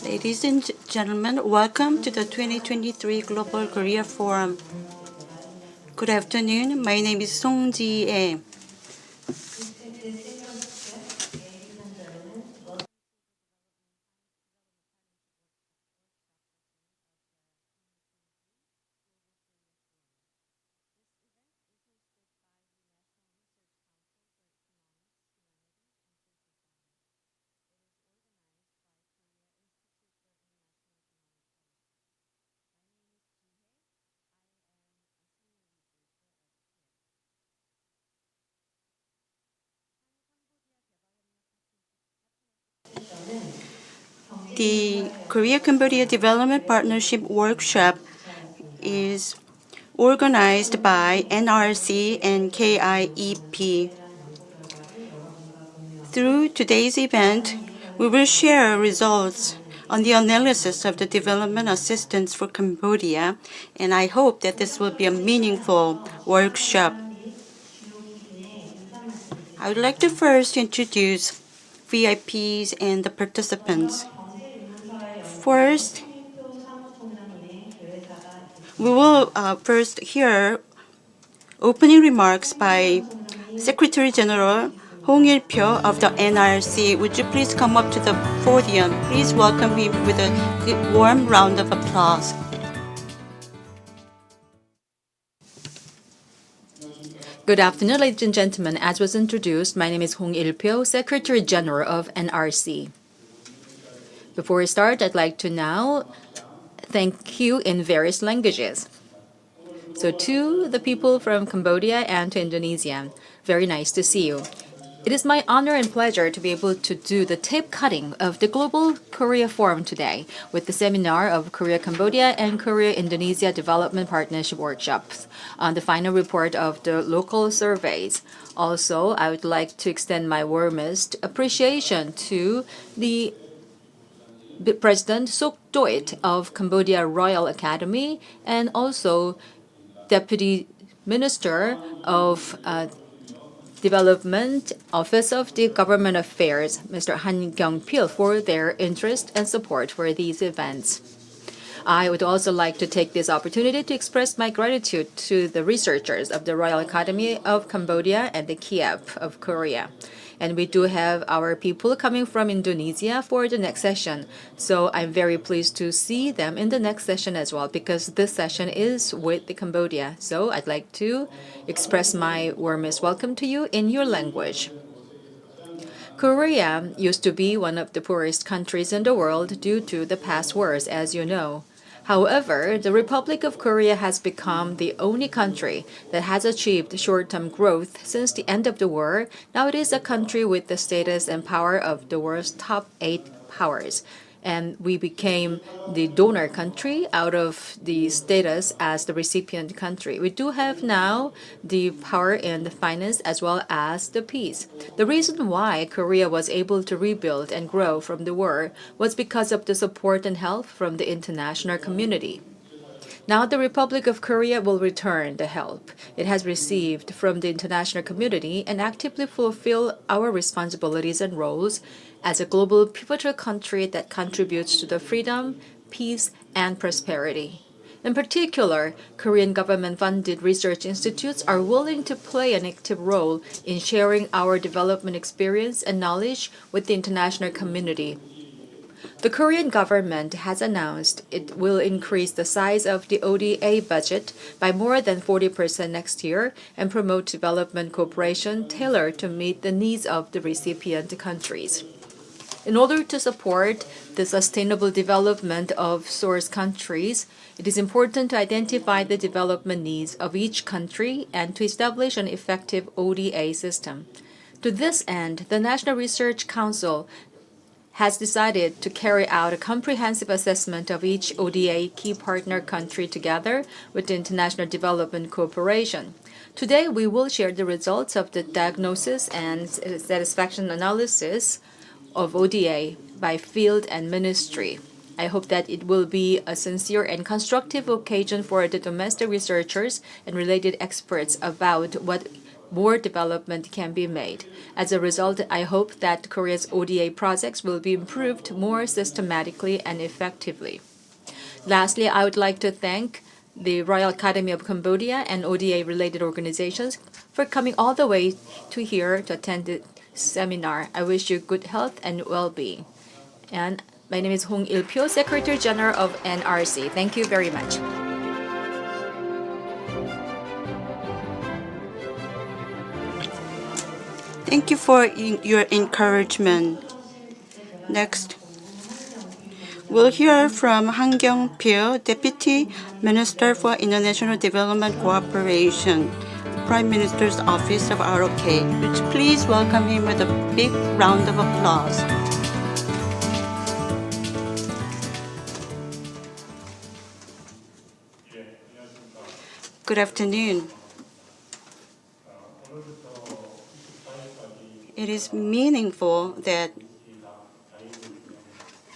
Ladies and gentlemen, welcome to the 2023 Global Korea Forum. Good afternoon. My name is Song Ji-ae. The Korea-Cambodia Development Partnership Workshop is organized by NRC and KIEP. Through today's event, we will share results on the analysis of the development assistance for Cambodia, and I hope that this will be a meaningful workshop. I would like to first introduce VIPs and the participants. First, we will first hear opening remarks by Secretary General Hong Il-pyo of the NRC. Would you please come up to the podium? Please welcome him with a warm round of applause. Good afternoon, ladies and gentlemen. As was introduced, my name is Hong Il-pyo, Secretary General of NRC. Before we start, I'd like to now thank you in various languages. So to the people from Cambodia and to Indonesia, very nice to see you. It is my honor and pleasure to be able to do the tape cutting of the Global Korea Forum today with the seminar of Korea-Cambodia and Korea-Indonesia Development Partnership Workshops on the final report of the local surveys. Also, I would like to extend my warmest appreciation to the President Sok Doit of Cambodia Royal Academy and also Deputy Minister of Development Office of the Government Affairs, Mr. Han Kyung-pil, for their interest and support for these events. I would also like to take this opportunity to express my gratitude to the researchers of the Royal Academy of Cambodia and the KIEP of Korea. And we do have our people coming from Indonesia for the next session. So I'm very pleased to see them in the next session as well, because this session is with the Cambodia. So I'd like to express my warmest welcome to you in your language. Korea used to be one of the poorest countries in the world due to the past wars, as you know. However, the Republic of Korea has become the only country that has achieved short-term growth since the end of the war. Now it is a country with the status and power of the world's top 8 powers. And we became the donor country out of the status as the recipient country. We do have now the power in the finance as well as the peace. The reason why Korea was able to rebuild and grow from the war was because of the support and help from the international community. Now the Republic of Korea will return the help it has received from the international community and actively fulfill our responsibilities and roles as a global pivotal country that contributes to the freedom, peace, and prosperity. In particular, Korean government-funded research institutes are willing to play an active role in sharing our development experience and knowledge with the international community. The Korean government has announced it will increase the size of the ODA budget by more than 40% next year and promote development cooperation tailored to meet the needs of the recipient countries. In order to support the sustainable development of source countries, it is important to identify the development needs of each country and to establish an effective ODA system. To this end, the National Research Council has decided to carry out a comprehensive assessment of each ODA key partner country together with the International Development Cooperation. Today, we will share the results of the diagnosis and satisfaction analysis of ODA by field and ministry. I hope that it will be a sincere and constructive occasion for the domestic researchers and related experts about what more development can be made. As a result, I hope that Korea's ODA projects will be improved more systematically and effectively. Lastly, I would like to thank the Royal Academy of Cambodia and ODA-related organizations for coming all the way to here to attend the seminar. I wish you good health and well-being. And my name is Hong Il-pyo, Secretary General of NRC. Thank you very much. Thank you for your encouragement. Next, we'll hear from Han Kyung-pyo, Deputy Minister for International Development Cooperation, Prime Minister's Office of ROK. Would you please welcome him with a big round of applause. Good afternoon. It is meaningful that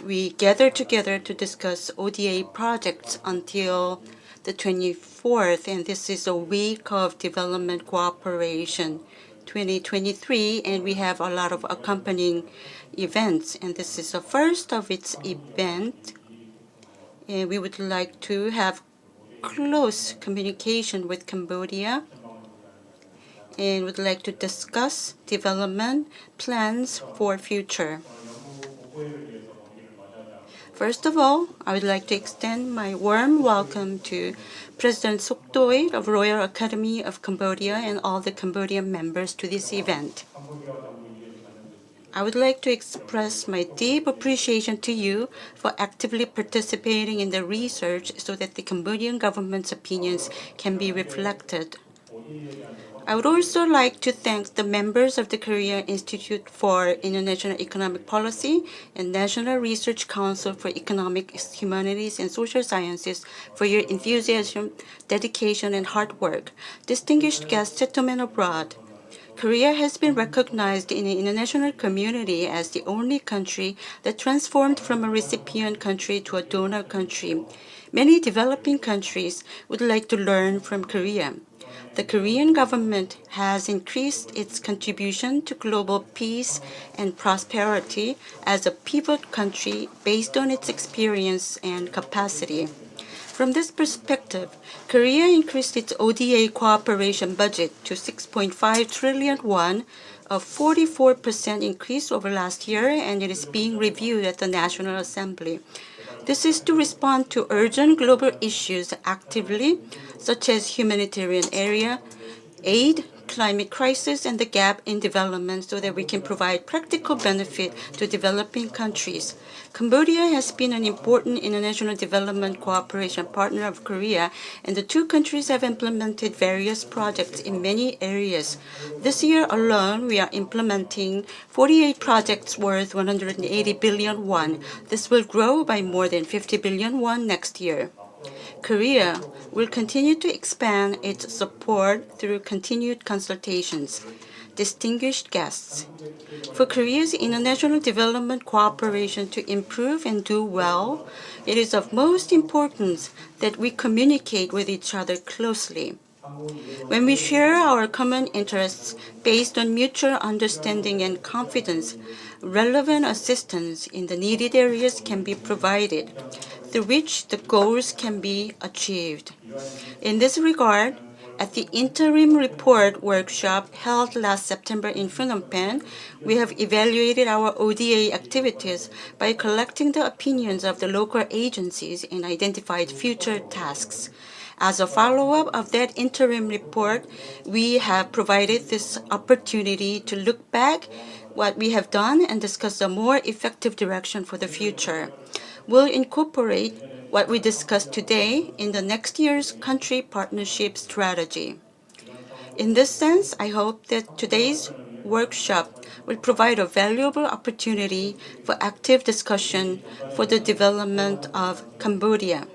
we gather together to discuss ODA projects until the 24th, and this is a week of development cooperation 2023, and we have a lot of accompanying events, and this is the first of its event, and we would like to have close communication with Cambodia and would like to discuss development plans for future. First of all, I would like to extend my warm welcome to President Sok Doi of Royal Academy of Cambodia and all the Cambodian members to this event. I would like to express my deep appreciation to you for actively participating in the research so that the Cambodian government's opinions can be reflected. I would also like to thank the members of the Korea Institute for International Economic Policy and National Research Council for Economics, Humanities, and Social Sciences for your enthusiasm, dedication, and hard work. Distinguished guests, gentlemen abroad, Korea has been recognized in the international community as the only country that transformed from a recipient country to a donor country. Many developing countries would like to learn from Korea. The Korean government has increased its contribution to global peace and prosperity as a pivot country based on its experience and capacity. From this perspective, Korea increased its ODA cooperation budget to 6.5 trillion won, a 44% increase over last year, and it is being reviewed at the National Assembly. This is to respond to urgent global issues actively, such as humanitarian aid, climate crisis, and the gap in development so that we can provide practical benefit to developing countries. Cambodia has been an important international development cooperation partner of Korea, and the two countries have implemented various projects in many areas. This year alone, we are implementing 48 projects worth 180 billion won. This will grow by more than 50 billion won next year. Korea will continue to expand its support through continued consultations. Distinguished guests, for Korea's international development cooperation to improve and do well, it is of most importance that we communicate with each other closely. When we share our common interests based on mutual understanding and confidence, relevant assistance in the needed areas can be provided, through which the goals can be achieved. In this regard, at the interim report workshop held last September in Phnom Penh, we have evaluated our ODA activities by collecting the opinions of the local agencies and identified future tasks. As a follow-up of that interim report, we have provided this opportunity to look back what we have done and discuss a more effective direction for the future. We'll incorporate what we discussed today in the next year's country partnership strategy. In this sense, I hope that today's workshop will provide a valuable opportunity for active discussion for the development of Cambodia.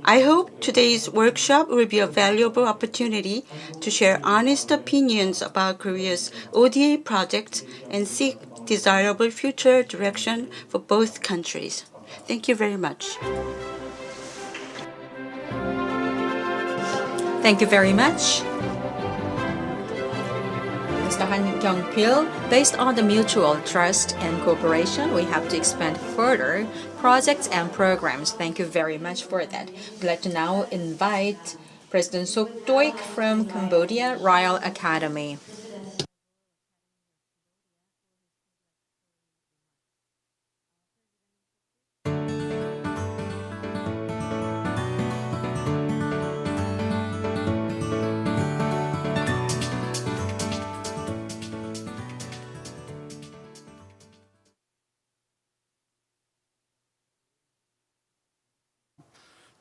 I hope today's workshop will be a valuable opportunity to share honest opinions about Korea's ODA projects and seek desirable future direction for both countries. Thank you very much. Thank you very much. Mr. Han Kyung-pil, based on the mutual trust and cooperation, we have to expand further projects and programs. Thank you very much for that. We'd like to now invite President Sok Doik from Cambodia Royal Academy.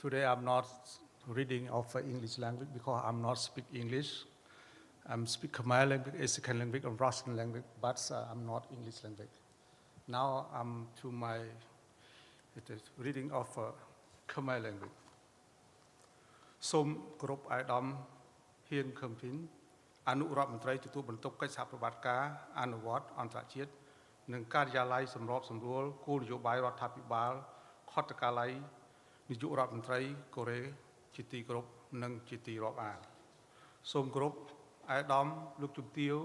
Today I'm not reading of English language because I'm not speak English. I'm speak Khmer language, a second language, and Russian language, but I'm not English language. Now I'm to my reading of Khmer language. សូមគោរពអាយដាមហ៊ានខឹមធីនអនុរដ្ឋមន្ត្រីទទួលបន្ទុកកិច្ចសហប្រតិបត្តិការអនុវត្តអន្តរជាតិនិងការិយាល័យសម្របសម្រួលគោលនយោបាយរដ្ឋាភិបាលខុទ្ទកាល័យនាយករដ្ឋមន្ត្រីកូរ៉េជាទីគោរពនិងជាទីរាប់អានសូមគោរពអាយដាមលោកជំទាវ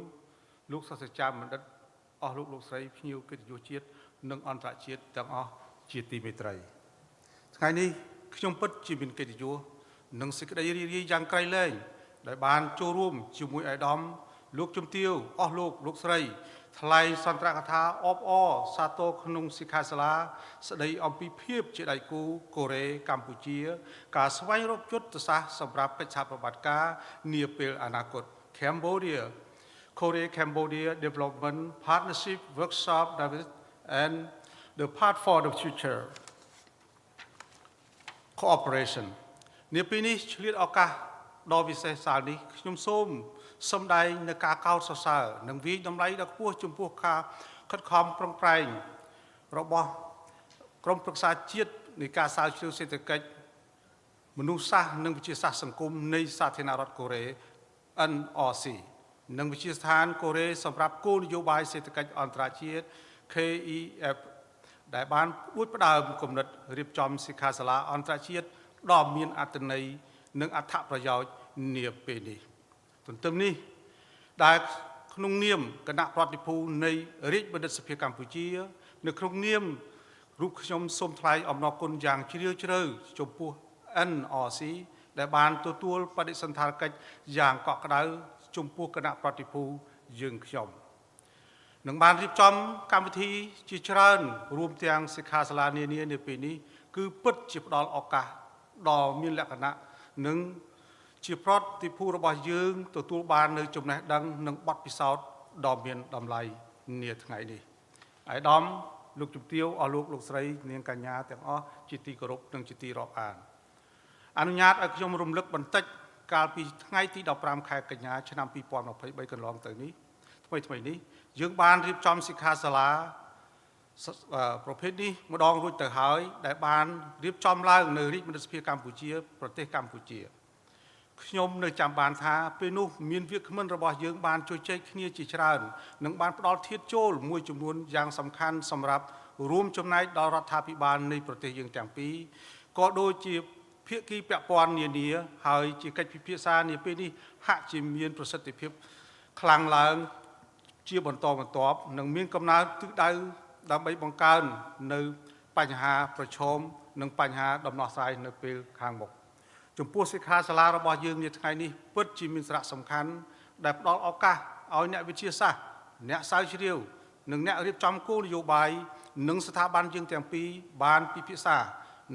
លោកសាស្ត្រាចារ្យបណ្ឌិតអស់លោកស្រីភ្ញៀវកិត្តិយសជាតិនិងអន្តរជាតិទាំងអស់ជាទីមេត្រីថ្ងៃនេះខ្ញុំពិតជាមានកិត្តិយសនិងសេចក្តីរីករាយយ៉ាងក្រៃលែងដែលបានចូលរួមជាមួយអាយដាមលោកជំទាវអស់លោកស្រីថ្លែងសន្ទរកថាអបអរសាទរក្នុងសិក្ខាសាលាស្តីអំពីភាពជាដៃគូកូរ៉េកម្ពុជាការស្វែងរកយុទ្ធសាស្ត្រសម្រាប់កិច្ចសហប្រតិបត្តិការនាពេលអនាគត Korea-Cambodia Development Partnership Workshop and the Path for the Future Cooperation នាពេលនេះឆ្លៀតឱកាសដ៏វិសេសសាលនេះខ្ញុំសូមសម្ដែងនៅការកោតសរសើរនិងវិយតម្លៃដ៏ខ្ពស់ចំពោះការខិតខំប្រឹងប្រែងរបស់ក្រុមប្រឹក្សាជាតិនៃការស្រាវជ្រាវសេដ្ឋកិច្ចមនុស្សសាស្ត្រនិងវិទ្យាសាស្ត្រសង្គមនៃសាធារណរដ្ឋកូរ៉េ NRC និងវិទ្យាស្ថានកូរ៉េសម្រាប់គោលនយោបាយសេដ្ឋកិច្ចអន្តរជាតិ KIEP ដែលបានអួតផ្ដើមគំនិតរៀបចំសិក្ខាសាលាអន្តរជាតិដ៏មានអត្ថន័យនិងអត្ថប្រយោជន៍នាពេលនេះទន្ទឹមនេះដែលក្នុងនាមគណៈប្រតិភូនៃរាជបណ្ឌិតសភាកម្ពុជានៅក្នុងនាមរូបខ្ញុំសូមថ្លែងអំណរគុណយ៉ាងជ្រាលជ្រៅចំពោះ NRC ដែលបានទទួលបដិសណ្ឋារកិច្ចយ៉ាងកក់ក្ដៅចំពោះគណៈប្រតិភូយើងខ្ញុំនឹងបានរៀបចំកម្មវិធីជាច្រើនរួមទាំងសិក្ខាសាលានានានៅពេលនេះគឺពិតជាផ្ដល់ឱកាសដ៏មានលក្ខណៈនិងជាប្រតិភូរបស់យើងទទួលបាននៅចំណេះដឹងនិងបទពិសោធន៍ដ៏មានតម្លៃនាថ្ងៃនេះអាយដាមលោកជំទាវអស់លោកស្រីនាងកញ្ញាទាំងអស់ជាទីគោរពនិងជាទីរាប់អានអនុញ្ញាតឲ្យខ្ញុំរំលឹកបន្តិចកាលពីថ្ងៃទី15ខែកញ្ញាឆ្នាំ2023កន្លងទៅនេះថ្មីនេះយើងបានរៀបចំសិក្ខាសាលាប្រភេទនេះម្ដងរួចទៅហើយដែលបានរៀបចំឡើងនៅរាជបណ្ឌិតសភាកម្ពុជាប្រទេសកម្ពុជាខ្ញុំនៅចាំបានថាពេលនោះមានវាគ្មិនរបស់យើងបានជួយចែកគ្នាជាច្រើននិងបានផ្ដល់ធាតុចូលមួយចំនួនយ៉ាងសំខាន់សម្រាប់រួមចំណែកដល់រដ្ឋាភិបាលនៃប្រទេសយើងទាំងពីរក៏ដូចជាភាគីពាក់ព័ន្ធនានាហើយជាកិច្ចពិភាក្សានាពេលនេះហាក់ជាមានប្រសិទ្ធភាពខ្លាំងឡើងជាបន្តបន្ទាប់និងមានកំណើនទិសដៅដើម្បីបង្កើននៅបញ្ហាប្រឈមនិងបញ្ហាដំណោះស្រាយនៅពេលខាងមុខចំពោះសិក្ខាសាលារបស់យើងនាថ្ងៃនេះពិតជាមានសារៈសំខាន់ដែលផ្ដល់ឱកាសឲ្យអ្នកវិទ្យាសាស្ត្រអ្នកស្រាវជ្រាវនិងអ្នករៀបចំគោលនយោបាយនិងស្ថាប័នយើងទាំងពីរបានពិភាក្សា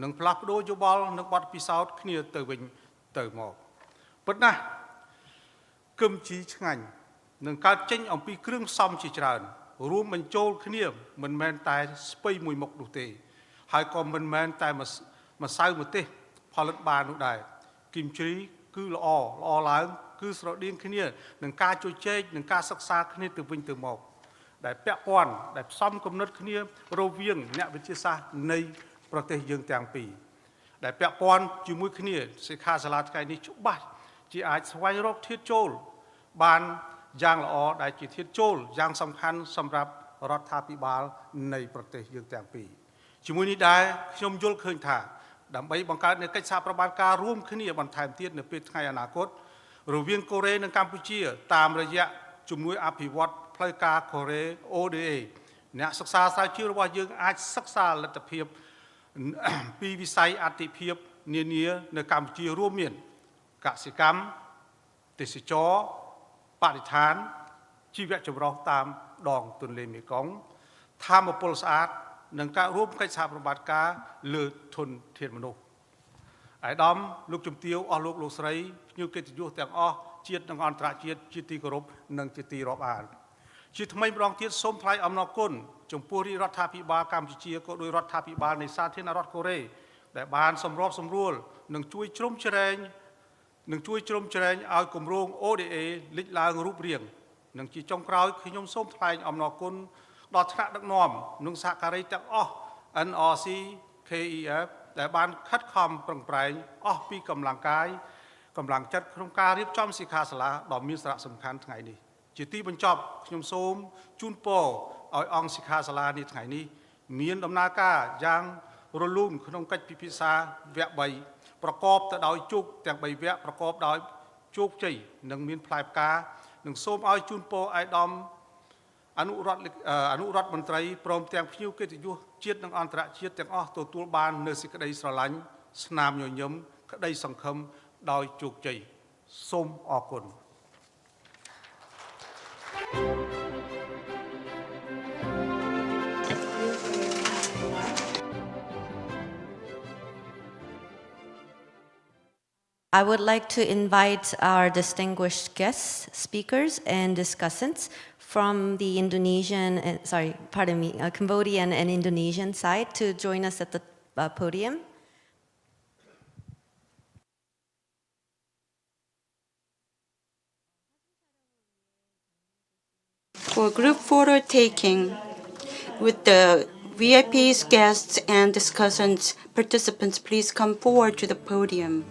និងផ្លាស់ប្ដូរយោបល់និងបទពិសោធន៍គ្នាទៅវិញទៅមកពិតណាស់គឹមជីឆ្ងាញ់នឹងកើតចេញអំពីគ្រឿងផ្សំជាច្រើនរួមបញ្ចូលគ្នាមិនមែនតែស្ពៃមួយមុខនោះទេហើយក៏មិនមែនតែម្សៅម្ទេសផលិតបាននោះដែរគីមជ្រីគឺល្អឡើងគឺស្រដៀងគ្នានឹងការជជែកនិងការសិក្សាគ្នាទៅវិញទៅមកដែលពាក់ព័ន្ធដែលផ្សំគំនិតគ្នារវាងអ្នកវិទ្យាសាស្ត្រនៃប្រទេសយើងទាំងពីរដែលពាក់ព័ន្ធជាមួយគ្នាសិក្ខាសាលាថ្ងៃនេះច្បាស់ជាអាចស្វែងរកធាតុចូលបានយ៉ាងល្អដែលជាធាតុចូលយ៉ាងសំខាន់សម្រាប់រដ្ឋាភិបាលនៃប្រទេសយើងទាំងពីរជាមួយនេះដែរខ្ញុំយល់ឃើញថាដើម្បីបង្កើតនូវកិច្ចសហប្រតិបត្តិការរួមគ្នាបន្ថែមទៀតនៅពេលថ្ងៃអនាគតរវាងកូរ៉េនិងកម្ពុជាតាមរយៈ ជំនួយអភិវឌ្ឍផ្លូវការកូរ៉េ ODA អ្នកសិក្សាស្រាវជ្រាវរបស់យើងអាចសិក្សាលទ្ធភាពពីវិស័យអតិភិបនានានៅកម្ពុជារួមមានកសិកម្មទេសចរបរិស្ថានជីវៈចម្រុះតាមដងទន្លេមេគង្គធម្មពលស្អាតនិងការរួមកិច្ចសហប្រតិបត្តិការលើធនធានមនុស្សអាយដាមលោកជំទាវអស់លោកស្រីភ្ញៀវកិត្តិយសទាំងអស់ជាតិនិងអន្តរជាតិជាទីគោរពនិងជាទីរាប់អានជាថ្មីម្ដងទៀតសូមថ្លែងអំណរគុណចំពោះរាជរដ្ឋាភិបាលកម្ពុជាក៏ដោយរដ្ឋាភិបាលនៃសាធារណរដ្ឋកូរ៉េដែលបានសម្របសម្រួលនិងជួយជ្រោមជ្រែងឲ្យគម្រោង ODA លេចឡើងរូបរាងនិងជាចុងក្រោយខ្ញុំសូមថ្លែងអំណរគុណដល់ថ្នាក់ដឹកនាំនិងសហការីទាំងអស់ NRC KIEP ដែលបានខិតខំប្រឹងប្រែងអស់ពីកម្លាំងកាយកម្លាំងចិត្តក្នុងការរៀបចំសិក្ខាសាលាដ៏មានសារៈសំខាន់ថ្ងៃនេះជាទីបញ្ចប់ខ្ញុំសូមជូនពរឲ្យអង្គសិក្ខាសាលានេះថ្ងៃនេះមានដំណើរការយ៉ាងរលូនក្នុងកិច្ចពិភាក្សាវគ្គ3ប្រកបទៅដោយជោគទាំង3វគ្គប្រកបដោយជោគជ័យនិងមានផ្លែផ្កានិងសូមឲ្យជូនពរអាយដាមអនុរដ្ឋមន្ត្រីព្រមទាំងភ្ញៀវកិត្តិយសជាតិនិងអន្តរជាតិទាំងអស់ទទួលបាននូវសេចក្តីស្រឡាញ់ស្នាមញញឹមក្តីសង្ឃឹមដោយជោគជ័យសូមអរគុណ I would like to invite our distinguished guests, speakers, and discussants from the Cambodian and Indonesian side to join us at the podium. For group photo taking with the VIPs, guests, and discussants, participants, please come forward to the podium.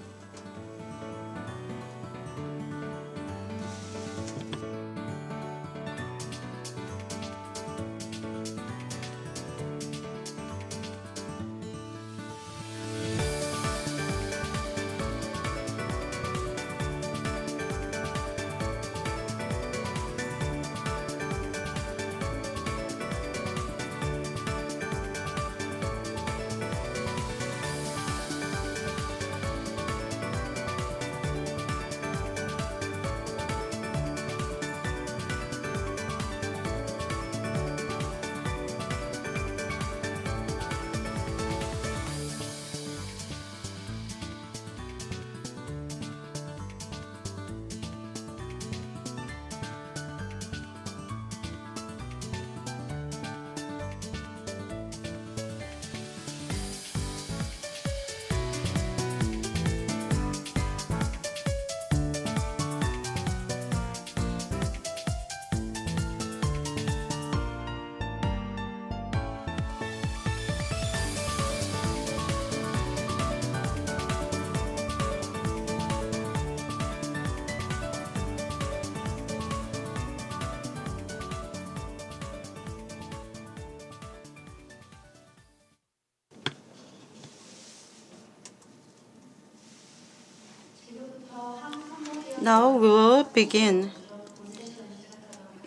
Now we will begin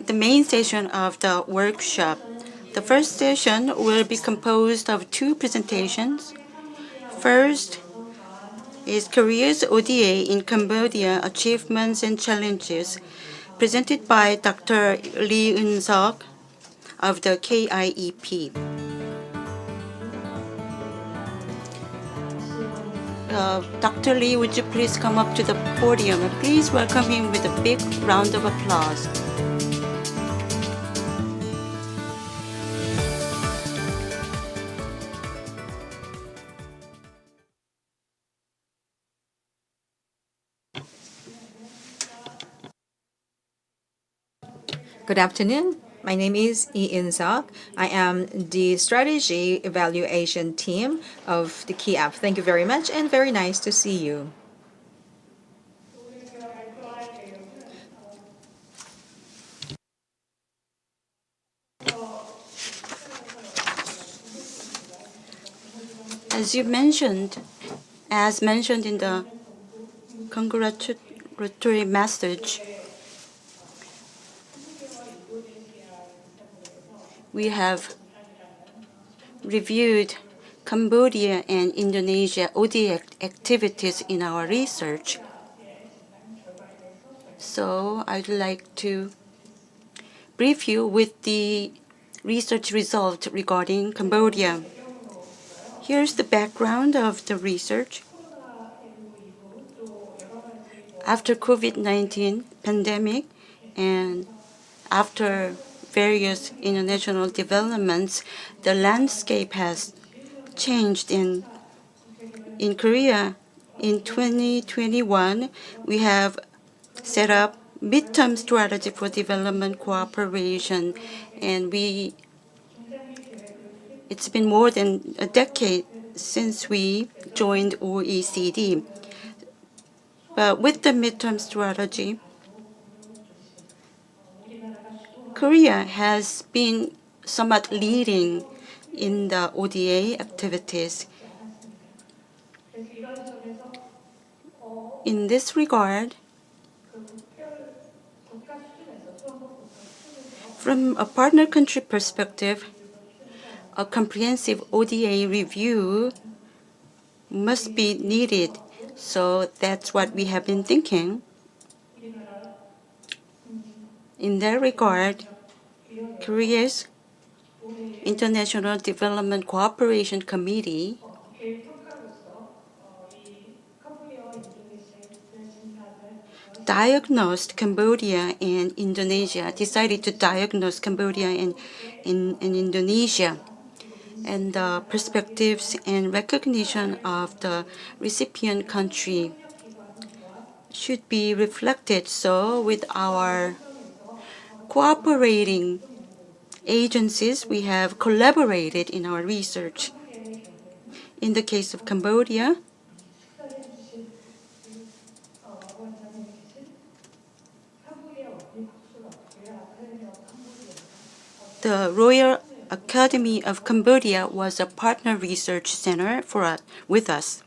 the main session of the workshop. The first session will be composed of two presentations. First is Korea's ODA in Cambodia, Achievements and Challenges, presented by Dr. Lee Eun-seok of the KIEP. Dr. Lee, would you please come up to the podium and please welcome him with a big round of applause. Good afternoon. My name is Lee Eun-seok. I am the strategy evaluation team of the KIEP. Thank you very much and very nice to see you. As mentioned in the congratulatory message, we have reviewed Cambodia and Indonesia ODA activities in our research. So I'd like to brief you with the research result regarding Cambodia. Here's the background of the research. After COVID-19 pandemic and after various international developments, the landscape has changed in Korea. In 2021, we have set up midterm strategy for development cooperation, and it's been more than a decade since we joined OECD. But with the midterm strategy, Korea has been somewhat leading in the ODA activities. In this regard, from a partner country perspective, a comprehensive ODA review must be needed. So that's what we have been thinking. In that regard, Korea's International Development Cooperation Committee diagnosed Cambodia and Indonesia, decided to diagnose Cambodia and Indonesia. And the perspectives and recognition of the recipient country should be reflected. So with our cooperating agencies, we have collaborated in our research. In the case of Cambodia, the Royal Academy of Cambodia was a partner research center with us.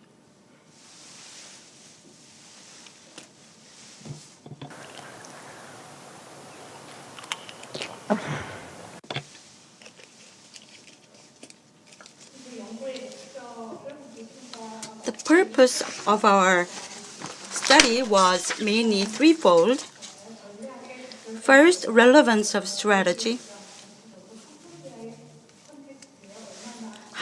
The purpose of our study was mainly threefold. First, relevance of strategy.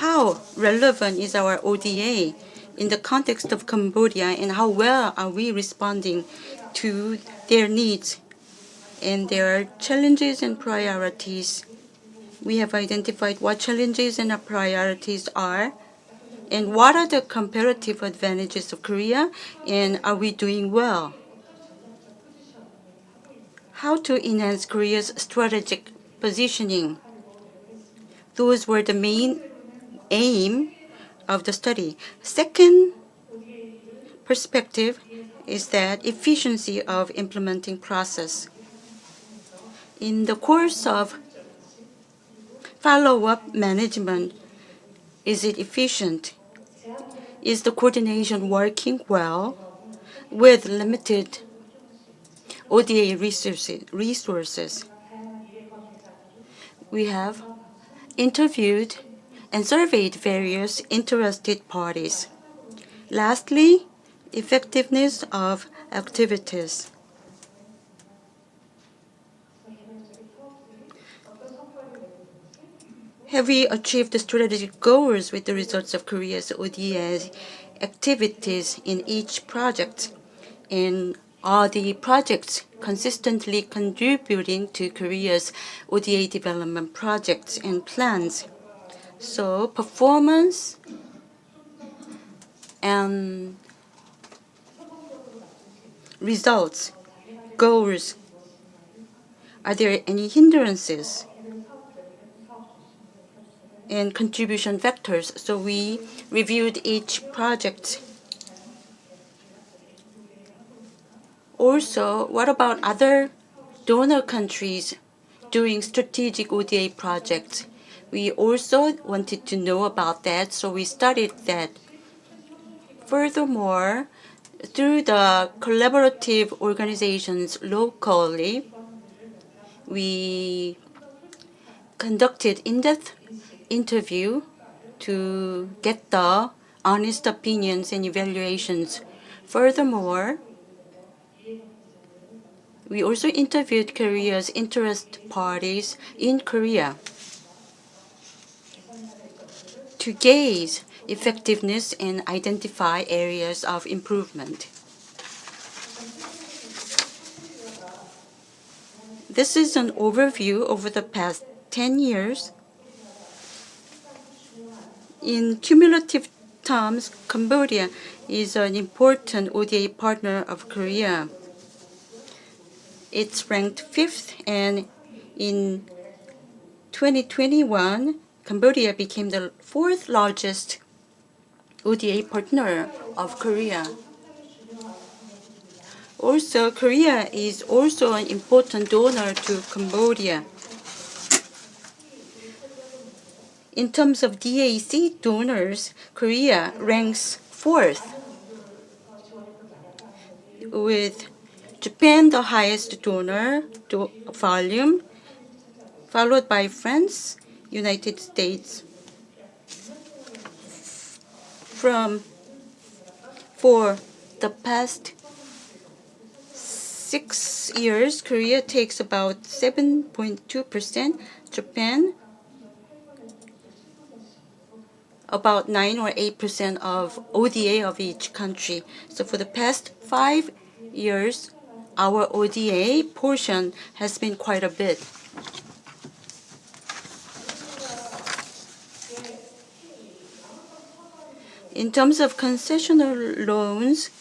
How relevant is our ODA in the context of Cambodia, and how well are we responding to their needs and their challenges and priorities? We have identified what challenges and priorities are, and what are the comparative advantages of Korea, and are we doing well? How to enhance Korea's strategic positioning. Those were the main aim of the study. Second perspective is that efficiency of implementing process. In the course of follow-up management, is it efficient? Is the coordination working well with limited ODA resources? We have interviewed and surveyed various interested parties. Lastly, effectiveness of activities. Have we achieved the strategic goals with the results of Korea's ODA activities in each project? And are the projects consistently contributing to Korea's ODA development projects and plans? So performance and results, goals, are there any hindrances and contribution factors? So we reviewed each project. Also, what about other donor countries doing strategic ODA projects? We also wanted to know about that, so we studied that. Furthermore, through the collaborative organizations locally, we conducted in-depth interview to get the honest opinions and evaluations. Furthermore, we also interviewed Korea's interest parties in Korea to gauge effectiveness and identify areas of improvement. This is an overview over the past 10 years. In cumulative terms, Cambodia is an important ODA partner of Korea. It's ranked 5th, and in 2021, Cambodia became the 4th largest ODA partner of Korea. Also, Korea is also an important donor to Cambodia. In terms of DAC donors, Korea ranks 4th, with Japan the highest donor volume, followed by France, United States. For the past 6 years, Korea takes about 7.2%, Japan about 9 or 8% of ODA of each country. So for the past 5 years, our ODA portion has been quite a bit. In terms of concessional loans,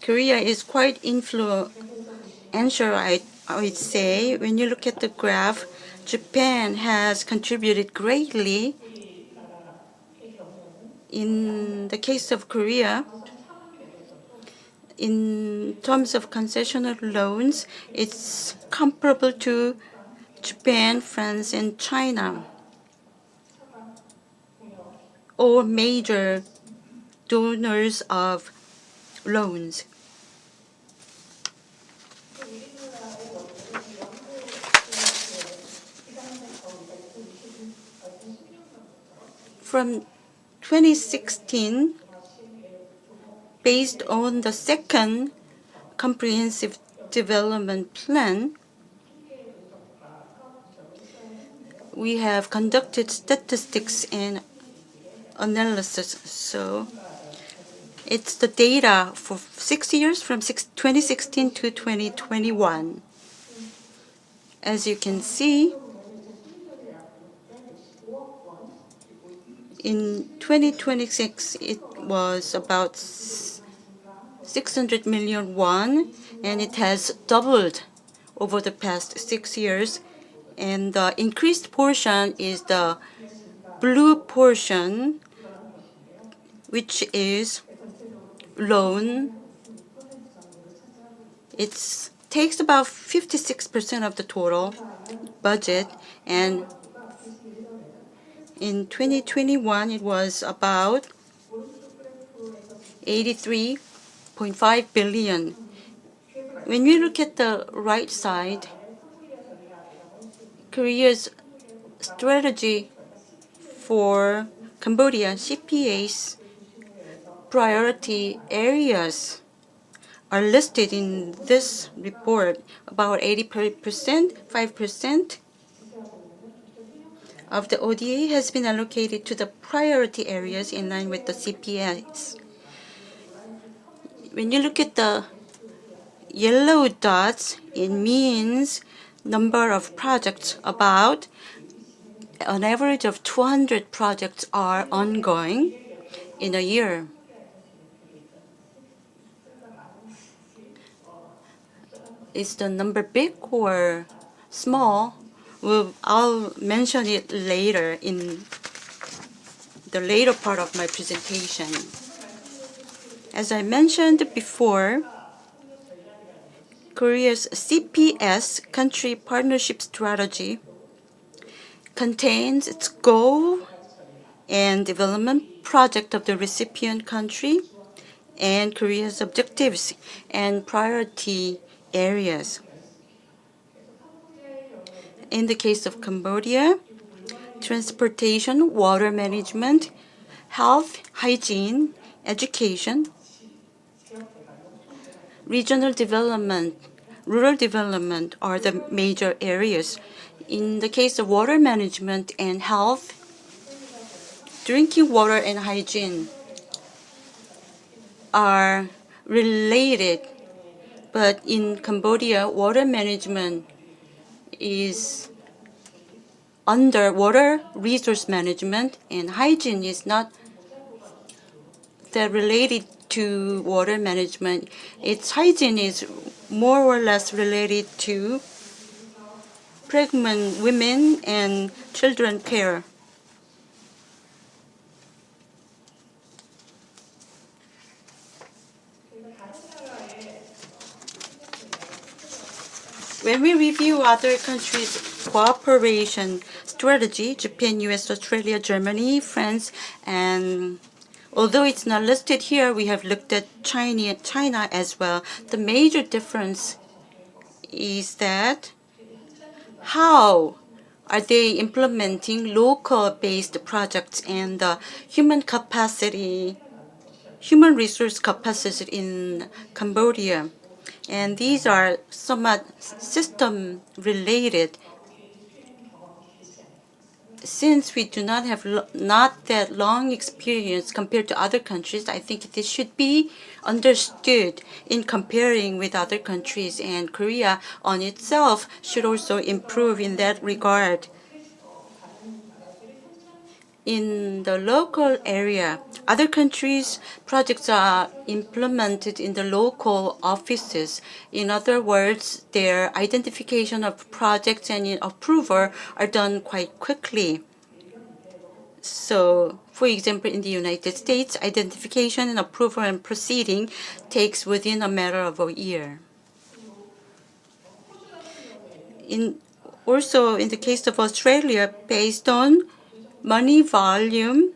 Korea is quite influential, I would say. When you look at the graph, Japan has contributed greatly. In the case of Korea, in terms of concessional loans, it's comparable to Japan, France, and China, all major donors of loans. From 2016, based on the second comprehensive development plan, we have conducted statistics and analysis. So it's the data for 6 years from 2016 to 2021. As you can see, in 2026, it was about 600 million won, and it has doubled over the past 6 years. And the increased portion is the blue portion, which is loan. It takes about 56% of the total budget, and in 2021, it was about 83.5 billion. When we look at the right side, Korea's strategy for Cambodia, CPA's priority areas are listed in this report. About 80%, 5% of the ODA has been allocated to the priority areas in line with the CPAs. When you look at the yellow dots, it means number of projects. About an average of 200 projects are ongoing in a year. Is the number big or small? Well, I'll mention it later in the later part of my presentation. As I mentioned before, Korea's CPS, Country Partnership Strategy, contains its goal and development project of the recipient country and Korea's objectives and priority areas. In the case of Cambodia, transportation, water management, health, hygiene, education, regional development, rural development are the major areas. In the case of water management and health, drinking water and hygiene are related, but in Cambodia, water management is under water resource management, and hygiene is not that related to water management. Its hygiene is more or less related to pregnant women and children care. When we review other countries' cooperation strategy, Japan, US, Australia, Germany, France, and although it's not listed here, we have looked at China as well. The major difference is that how are they implementing local-based projects and the human resource capacity in Cambodia. And these are somewhat system related. Since we do not have not that long experience compared to other countries, I think this should be understood in comparing with other countries, and Korea on itself should also improve in that regard. In the local area, other countries' projects are implemented in the local offices. In other words, their identification of projects and approval are done quite quickly. So, for example, in the United States, identification and approval and proceeding takes within a matter of a year. Also, in the case of Australia, based on money volume,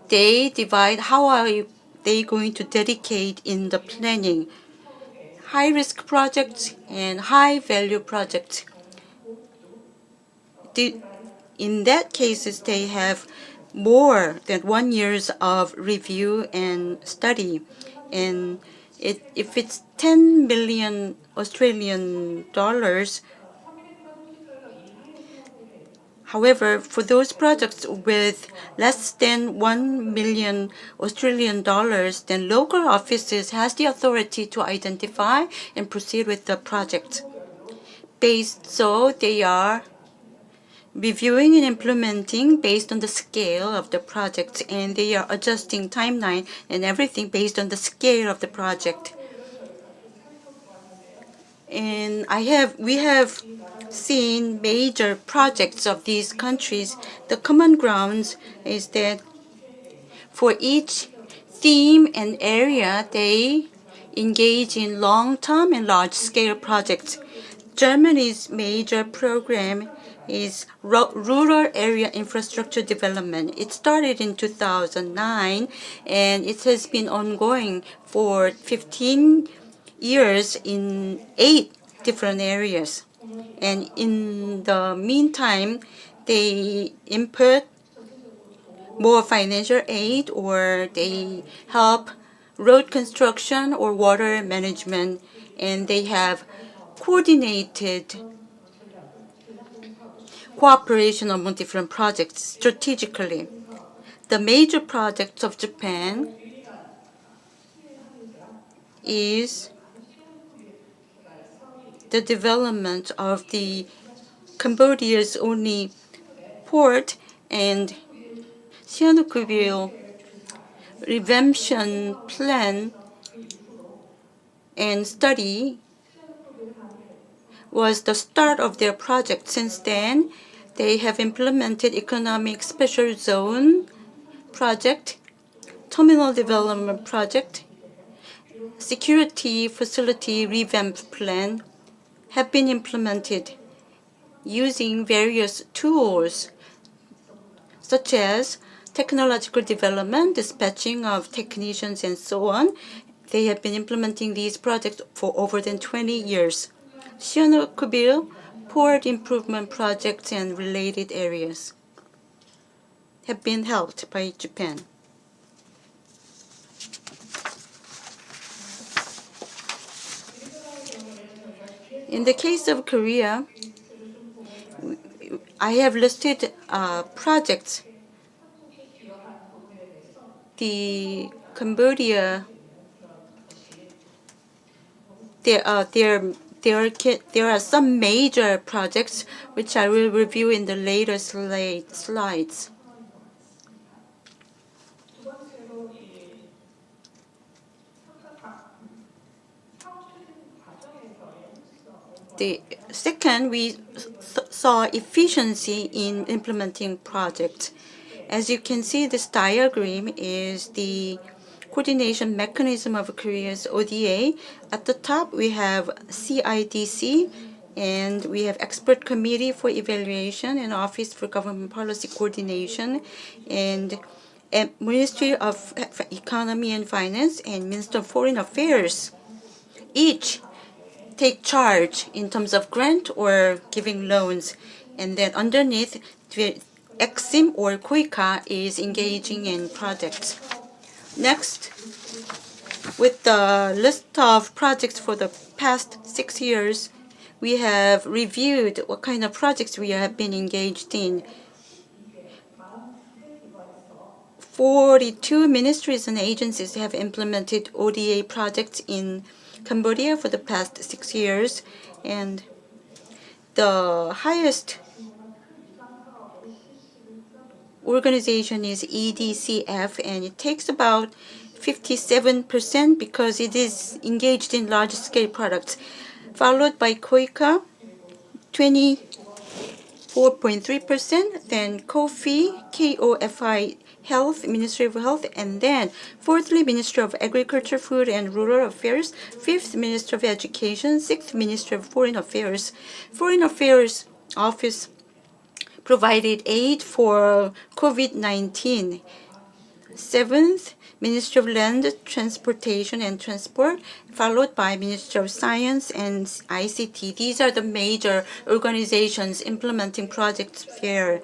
they divide how are they going to dedicate in the planning. High-risk projects and high-value projects. In that cases, they have more than 1 year of review and study. And if it's 10 million Australian dollars, however, for those projects with less than 1 million Australian dollars, then local offices has the authority to identify and proceed with the project. So they are reviewing and implementing based on the scale of the project, and they are adjusting timeline and everything based on the scale of the project. And we have seen major projects of these countries. The common grounds is that for each theme and area, they engage in long-term and large-scale projects. Germany's major program is rural area infrastructure development. It started in 2009, and it has been ongoing for 15 years in 8 different areas. And in the meantime, they input more financial aid, or they help road construction or water management, and they have coordinated cooperation among different projects strategically. The major project of Japan is the development of the Cambodia's only port and Sihanoukville revamption plan and study was the start of their project. Since then, they have implemented economic special zone project, terminal development project, security facility revamp plan have been implemented using various tools such as technological development, dispatching of technicians, and so on. They have been implementing these projects for over than 20 years. Sihanoukville port improvement projects and related areas have been helped by Japan. In the case of Korea, I have listed projects. The Cambodia, there are some major projects which I will review in the later slides. The second, we saw efficiency in implementing projects. As you can see, this diagram is the coordination mechanism of Korea's ODA. At the top, we have CIDC, and we have Expert Committee for Evaluation and Office for Government Policy Coordination, and Ministry of Economy and Finance and Minister of Foreign Affairs. Each take charge in terms of grant or giving loans. And then underneath, EXIM or KIEP is engaging in projects. Next, with the list of projects for the past 6 years, we have reviewed what kind of projects we have been engaged in. 42 ministries and agencies have implemented ODA projects in Cambodia for the past 6 years, and the highest organization is EDCF, and it takes about 57% because it is engaged in large-scale products, followed by KIEP, 24.3%, then KOFI, Health, Ministry of Health, and then fourthly, Ministry of Agriculture, Food and Rural Affairs, fifth, Ministry of Education, sixth, Ministry of Foreign Affairs. Foreign Affairs Office provided aid for COVID-19. Seventh, Ministry of Land, Transportation and Transport, followed by Ministry of Science and ICT. These are the major organizations implementing projects here.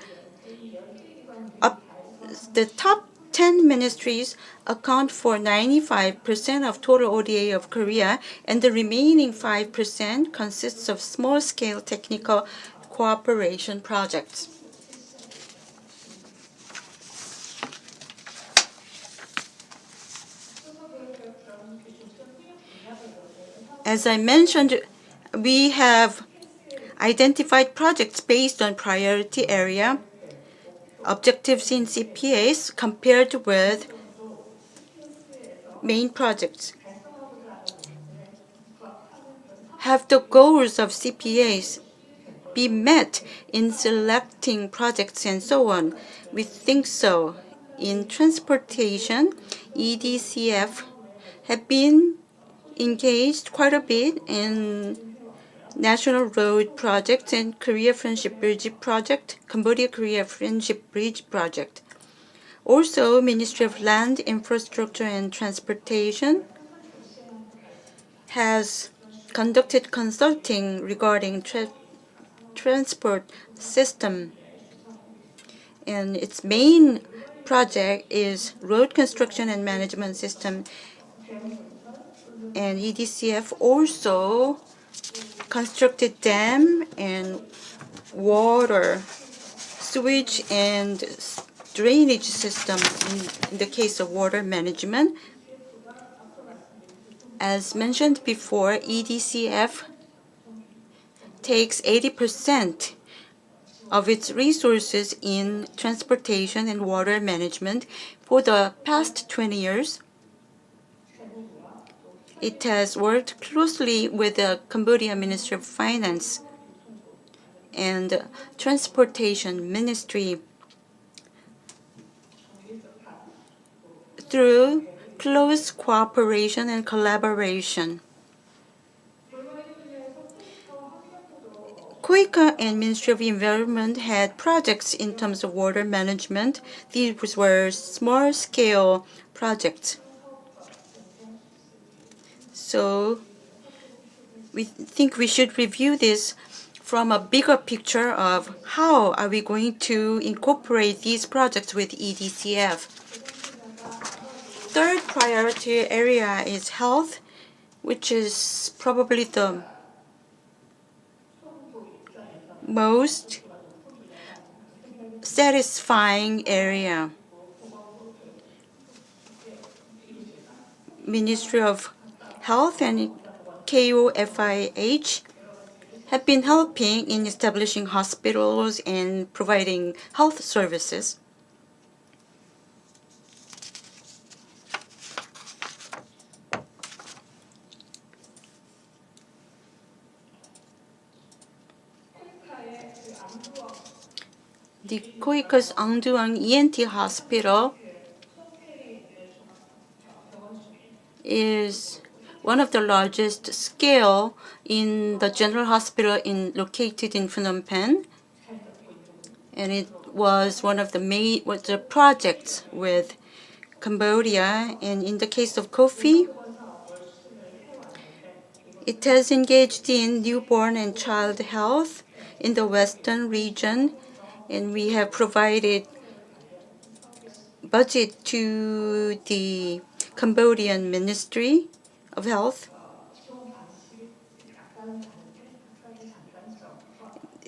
The top 10 ministries account for 95% of total ODA of Korea, and the remaining 5% consists of small-scale technical cooperation projects. As I mentioned, we have identified projects based on priority area, objectives in CPAs compared with main projects. Have the goals of CPAs be met in selecting projects and so on? We think so. In transportation, EDCF have been engaged quite a bit in National Road Project and Korea Friendship Bridge Project, Cambodia-Korea Friendship Bridge Project. Also, Ministry of Land, Infrastructure and Transportation has conducted consulting regarding transport system, and its main project is road construction and management system. And EDCF also constructed dam and water, sewage and drainage system in the case of water management. As mentioned before, EDCF takes 80% of its resources in transportation and water management. For the past 20 years, it has worked closely with the Cambodia Ministry of Finance and Transportation Ministry through close cooperation and collaboration. KIEP and Ministry of Environment had projects in terms of water management. These were small-scale projects. So we think we should review this from a bigger picture of how are we going to incorporate these projects with EDCF. Third priority area is health, which is probably the most satisfying area. Ministry of Health and KOFIH have been helping in establishing hospitals and providing health services. The KOICA's Angduang ENT Hospital is one of the largest scale in the general hospital located in Phnom Penh, and it was one of the projects with Cambodia. And in the case of Kofi, it has engaged in newborn and child health in the western region, and we have provided budget to the Cambodian Ministry of Health.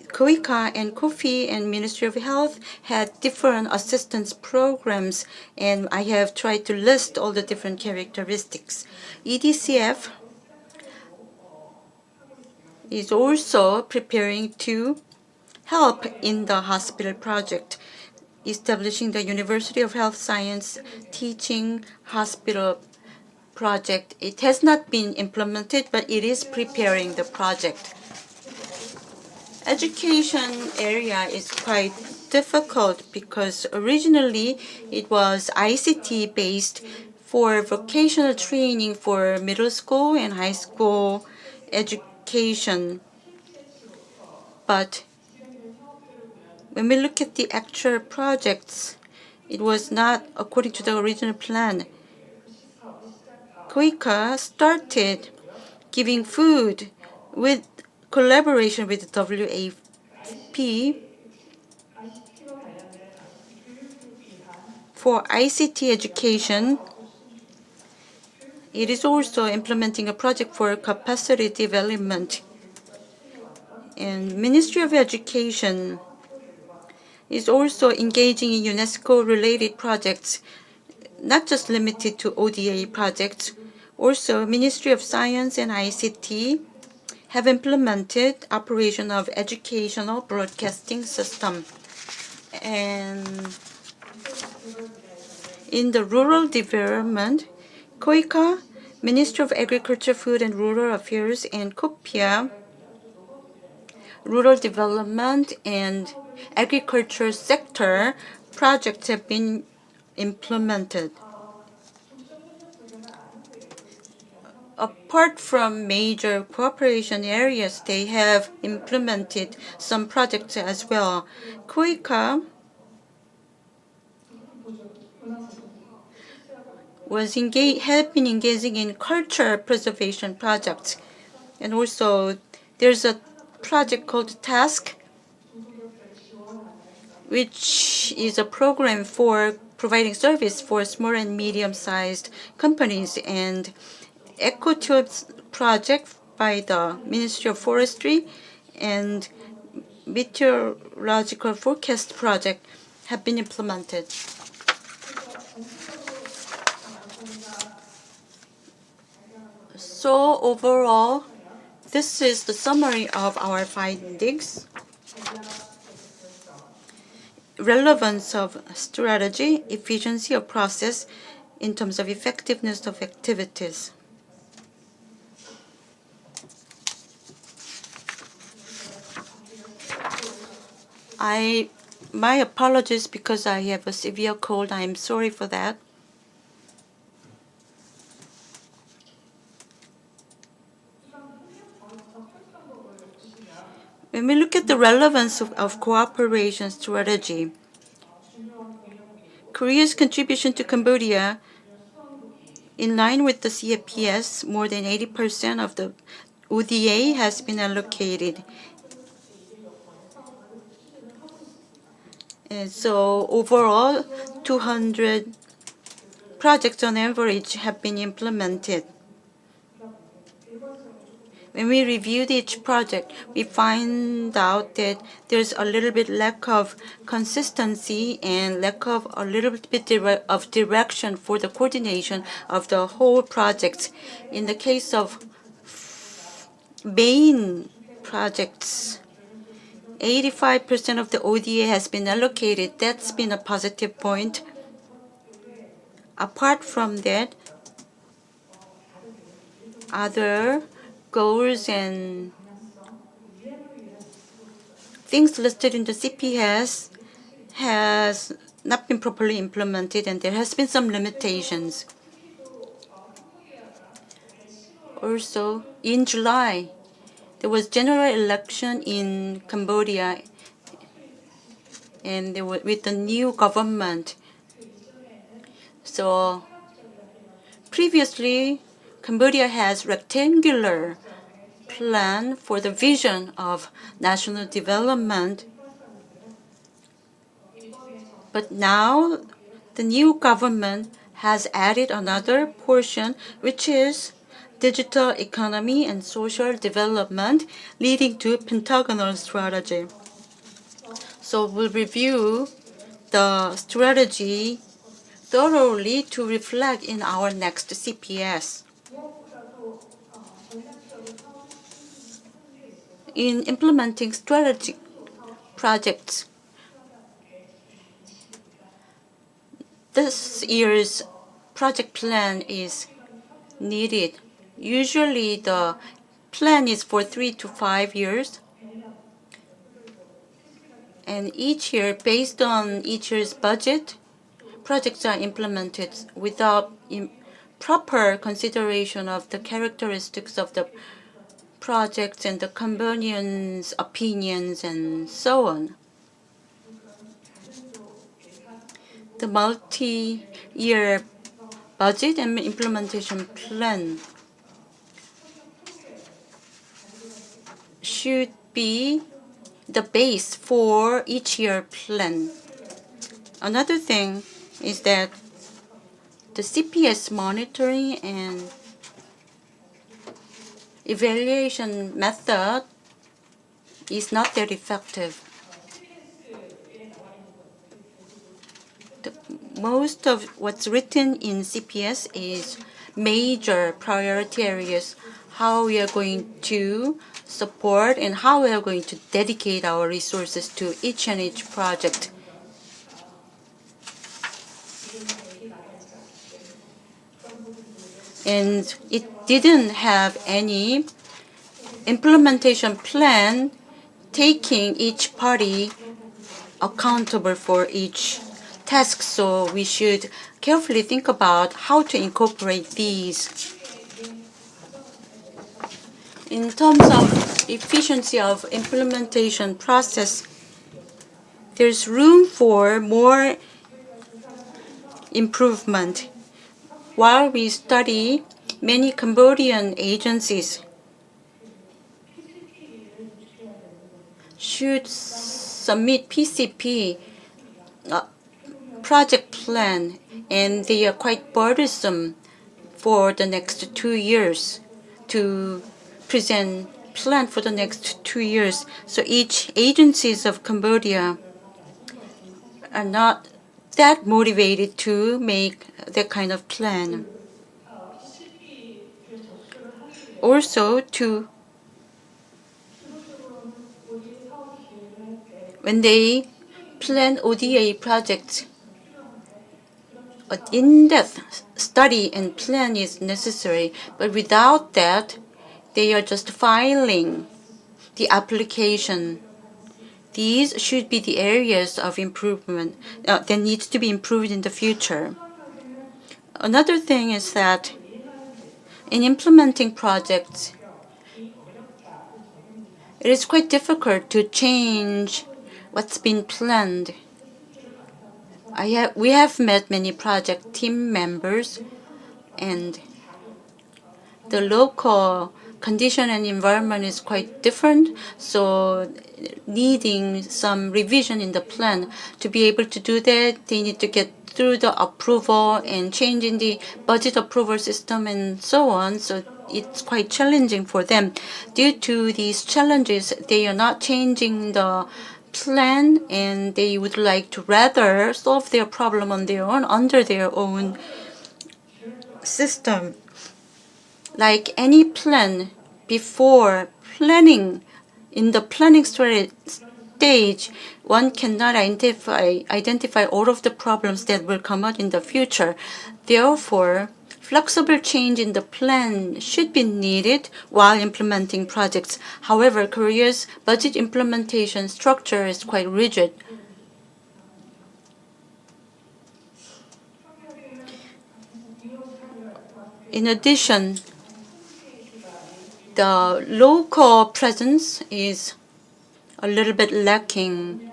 KOICA and KOFI and Ministry of Health had different assistance programs, and I have tried to list all the different characteristics. EDCF is also preparing to help in the hospital project, establishing the University of Health Science Teaching Hospital project. It has not been implemented, but it is preparing the project. Education area is quite difficult because originally it was ICT based for vocational training for middle school and high school education. But when we look at the actual projects, it was not according to the original plan. KOICA started giving food with collaboration with the WAP for ICT education. It is also implementing a project for capacity development. And Ministry of Education is also engaging in UNESCO-related projects, not just limited to ODA projects. Also, Ministry of Science and ICT have implemented operation of educational broadcasting system. And in the rural development, KOICA, Ministry of Agriculture, Food and Rural Affairs, and KOPIA, Rural Development and Agriculture sector projects have been implemented. Apart from major cooperation areas, they have implemented some projects as well. KOICA have been engaging in culture preservation projects. And also, there's a project called TASK, which is a program for providing service for small and medium-sized companies, and EcoTubes project by the Ministry of Forestry and Meteorological Forecast project have been implemented. So overall, this is the summary of our findings. Relevance of strategy, efficiency of process in terms of effectiveness of activities. My apologies because I have a severe cold. I'm sorry for that. When we look at the relevance of cooperation strategy, Korea's contribution to Cambodia, in line with the CFPS, more than 80% of the ODA has been allocated. And so overall, 200 projects on average have been implemented. When we reviewed each project, we find out that there's a little bit lack of consistency and lack of a little bit of direction for the coordination of the whole project. In the case of main projects, 85% of the ODA has been allocated. That's been a positive point. Apart from that, other goals and things listed in the CPS has not been properly implemented, and there has been some limitations. Also, in July, there was general election in Cambodia, and there was, with the new government. So previously, Cambodia has rectangular plan for the vision of national development. But now the new government has added another portion, which is digital economy and social development, leading to pentagonal strategy. So we'll review the strategy thoroughly to reflect in our next CPS. In implementing strategic projects, this year's project plan is needed. Usually the plan is for 3 to 5 years. And each year, based on each year's budget, projects are implemented without proper consideration of the characteristics of the projects and the Cambodians' opinions and so on. The multi-year budget and implementation plan should be the base for each year plan. Another thing is that the CPS monitoring and evaluation method is not that effective. Most of what's written in CPS is major priority areas, how we are going to support and how we are going to dedicate our resources to each and each project. And it didn't have any implementation plan taking each party accountable for each task, so we should carefully think about how to incorporate these. In terms of efficiency of implementation process, there's room for more improvement. While we study, many Cambodian agencies should submit PCP project plan, and they are quite burdensome for the next 2 years to present plan for the next 2 years. So each agencies of Cambodia are not that motivated to make that kind of plan. Also, when they plan ODA projects, an in-depth study and plan is necessary, but without that, they are just filing the application. These should be the areas of improvement that needs to be improved in the future. Another thing is that in implementing projects, it is quite difficult to change what's been planned. We have met many project team members, and the local condition and environment is quite different, so needing some revision in the plan. To be able to do that, they need to get through the approval and change in the budget approval system and so on. So it's quite challenging for them. Due to these challenges, they are not changing the plan, and they would like to rather solve their problem on their own under their own system. Like any plan, before planning, in the planning stage, one cannot identify all of the problems that will come out in the future. Therefore, flexible change in the plan should be needed while implementing projects. However, Korea's budget implementation structure is quite rigid. In addition, the local presence is a little bit lacking.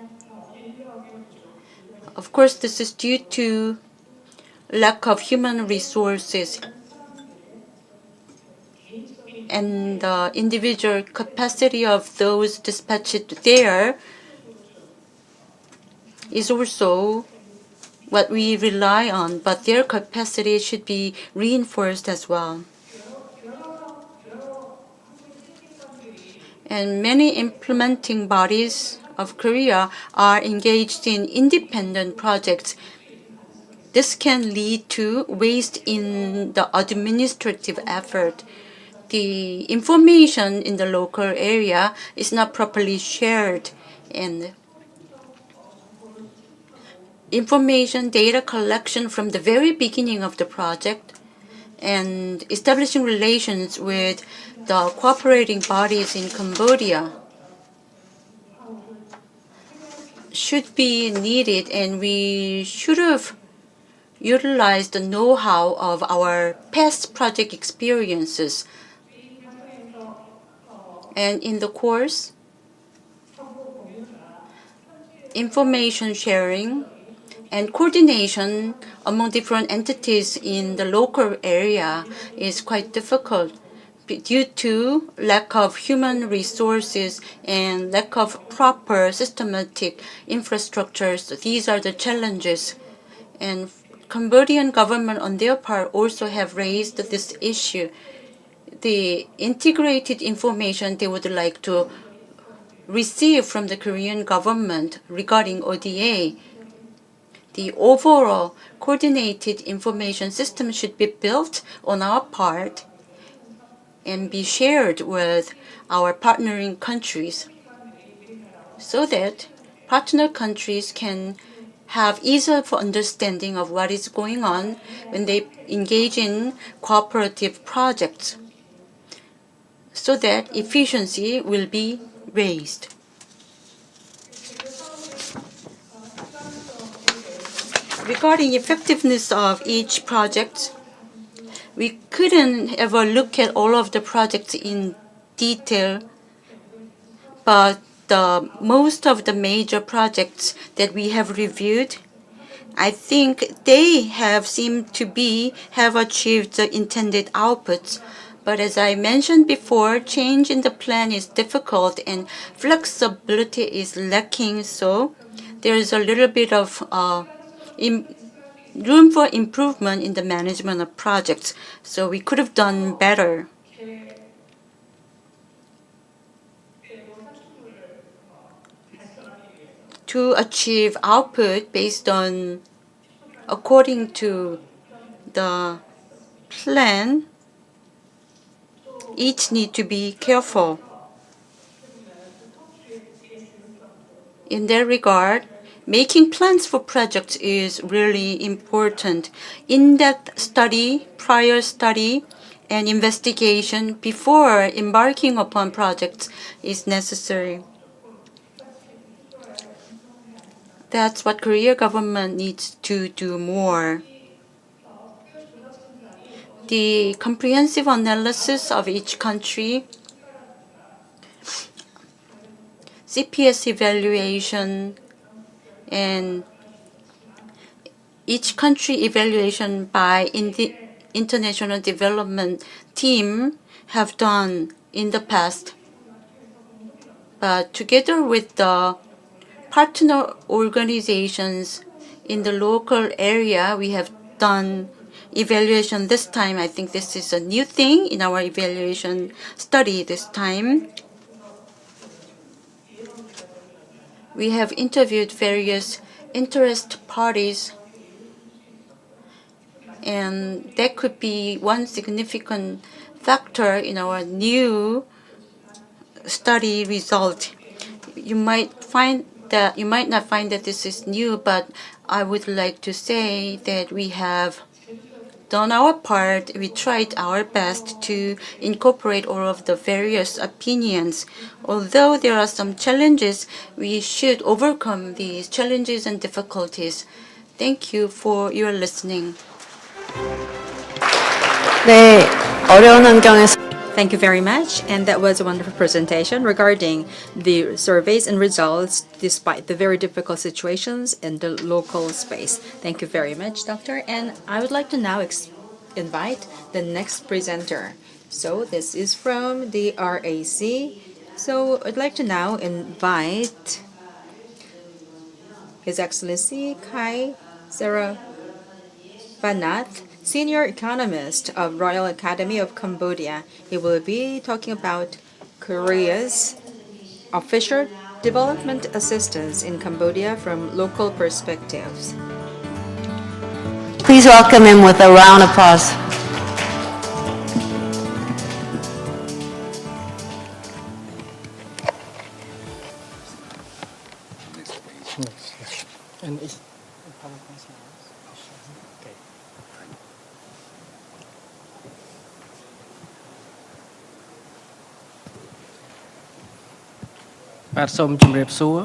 Of course, this is due to lack of human resources, and the individual capacity of those dispatched there is also what we rely on, but their capacity should be reinforced as well. And many implementing bodies of Korea are engaged in independent projects. This can lead to waste in the administrative effort. The information in the local area is not properly shared, and information data collection from the very beginning of the project and establishing relations with the cooperating bodies in Cambodia should be needed, and we should have utilized the know-how of our past project experiences. And in the course, information sharing and coordination among different entities in the local area is quite difficult due to lack of human resources and lack of proper systematic infrastructures. These are the challenges. And Cambodian government on their part also have raised this issue. The integrated information they would like to receive from the Korean government regarding ODA, the overall coordinated information system should be built on our part and be shared with our partnering countries so that partner countries can have easier understanding of what is going on when they engage in cooperative projects, so that efficiency will be raised. Regarding effectiveness of each project, we couldn't ever look at all of the projects in detail, but most of the major projects that we have reviewed, I think they have seemed to have achieved the intended outputs. But as I mentioned before, change in the plan is difficult and flexibility is lacking, so there is a little bit of room for improvement in the management of projects. So we could have done better. To achieve output according to the plan, each need to be careful. In that regard, making plans for projects is really important. In-depth study, prior study, and investigation before embarking upon projects is necessary. That's what Korea government needs to do more. The comprehensive analysis of each country, CPS evaluation, and each country evaluation by the International Development Team have done in the past. But together with the partner organizations in the local area, we have done evaluation this time. I think this is a new thing in our evaluation study this time. We have interviewed various interest parties, and that could be one significant factor in our new study result. You might not find that this is new, but I would like to say that we have done our part. We tried our best to incorporate all of the various opinions. Although there are some challenges, we should overcome these challenges and difficulties. Thank you for your listening. 네, 어려운 환경에서 Thank you very much. And that was a wonderful presentation regarding the surveys and results despite the very difficult situations in the local space. Thank you very much, Doctor. And I would like to now invite the next presenter. So this is from the RAC. So I'd like to now invite His Excellency Kai Saravaнаth, Senior Economist of Royal Academy of Cambodia. He will be talking about Korea's official development assistance in Cambodia from local perspectives. please welcome him with a round of applause. And it'sបាទសូមជម្រាបសួរ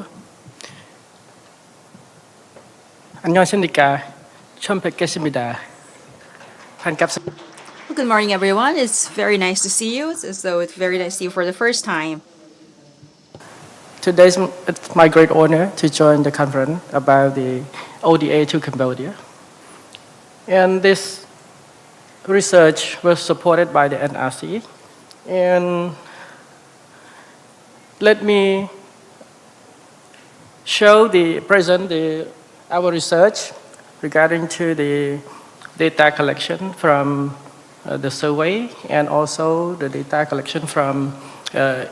안녕하십니까 첨백겠습니다 반갑습니다 Well, good morning, everyone. It's very nice to see you. It's as though it's very nice to see you for the first time. Today it's my great honor to join the conference about the ODA to Cambodia and this research was supported by the NRC and let me show our research regarding to the data collection from the survey and also the data collection from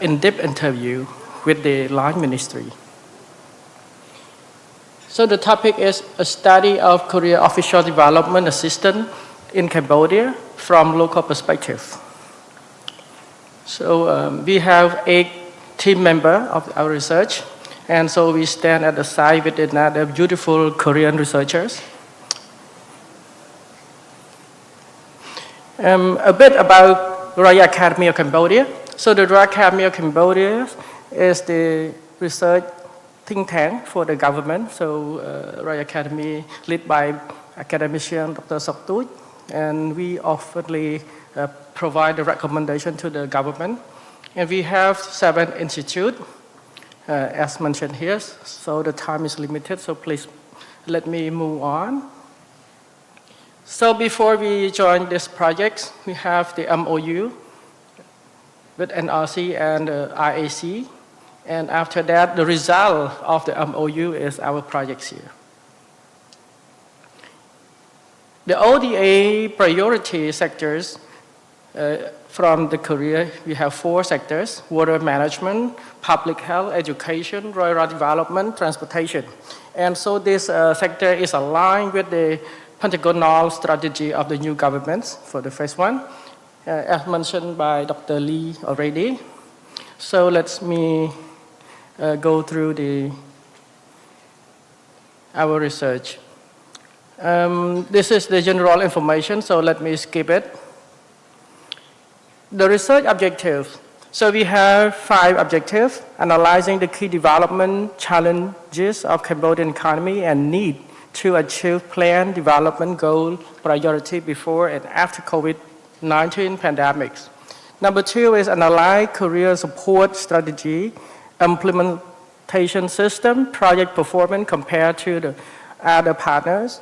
in-depth interview with the line ministry. So the topic is a study of Korea official development assistance in Cambodia from local perspective. So we have 8 team members of our research. And so we stand at the side with another beautiful Korean researchers. A bit about Royal Academy of Cambodia. So the Royal Academy of Cambodia is the research think tank for the government. So Royal Academy led by academician Dr. Soktut. And we oftenly provide the recommendation to the government. And we have 7 institutes. As mentioned here, so the time is limited, so please let me move on. So before we join this project, we have the MOU with NRC and RAC, and after that, the result of the MOU is our projects here. The ODA priority sectors from the Korea, we have 4 sectors: water management, public health, education, rural development, transportation. And so this sector is aligned with the Pentagonal strategy of the new governments for the first one, as mentioned by Dr. Lee already. So let me go through our research. This is the general information, so let me skip it. The research objectives. So we have 5 objectives: analyzing the key development challenges of Cambodian economy and need to achieve planned development goal priority before and after COVID-19 pandemics. Number 2 is analyze Korea support strategy, implementation system, project performance compared to the other partners.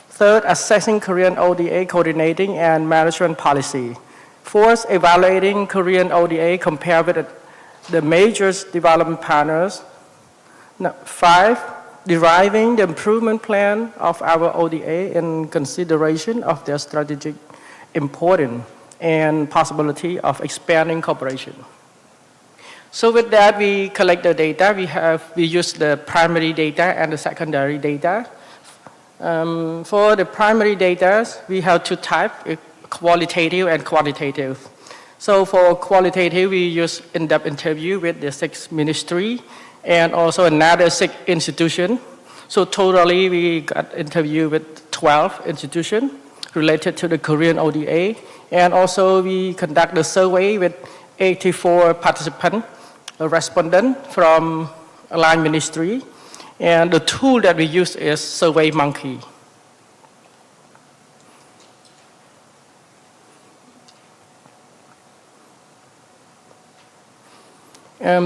Third, assessing Korean ODA coordinating and management policy. Fourth, evaluating Korean ODA compared with the major development partners. Five, deriving the improvement plan of our ODA in consideration of their strategic importance and possibility of expanding cooperation. So with that, we collect the data. We use the primary data and the secondary data. For the primary data, we have two types, qualitative and quantitative. So for qualitative, we use in-depth interview with the 6 ministries and also another 6 institutions. So totally, we got interview with 12 institutions related to the Korean ODA. And also, we conduct the survey with 84 participants, respondents from aligned ministry. And the tool that we use is SurveyMonkey.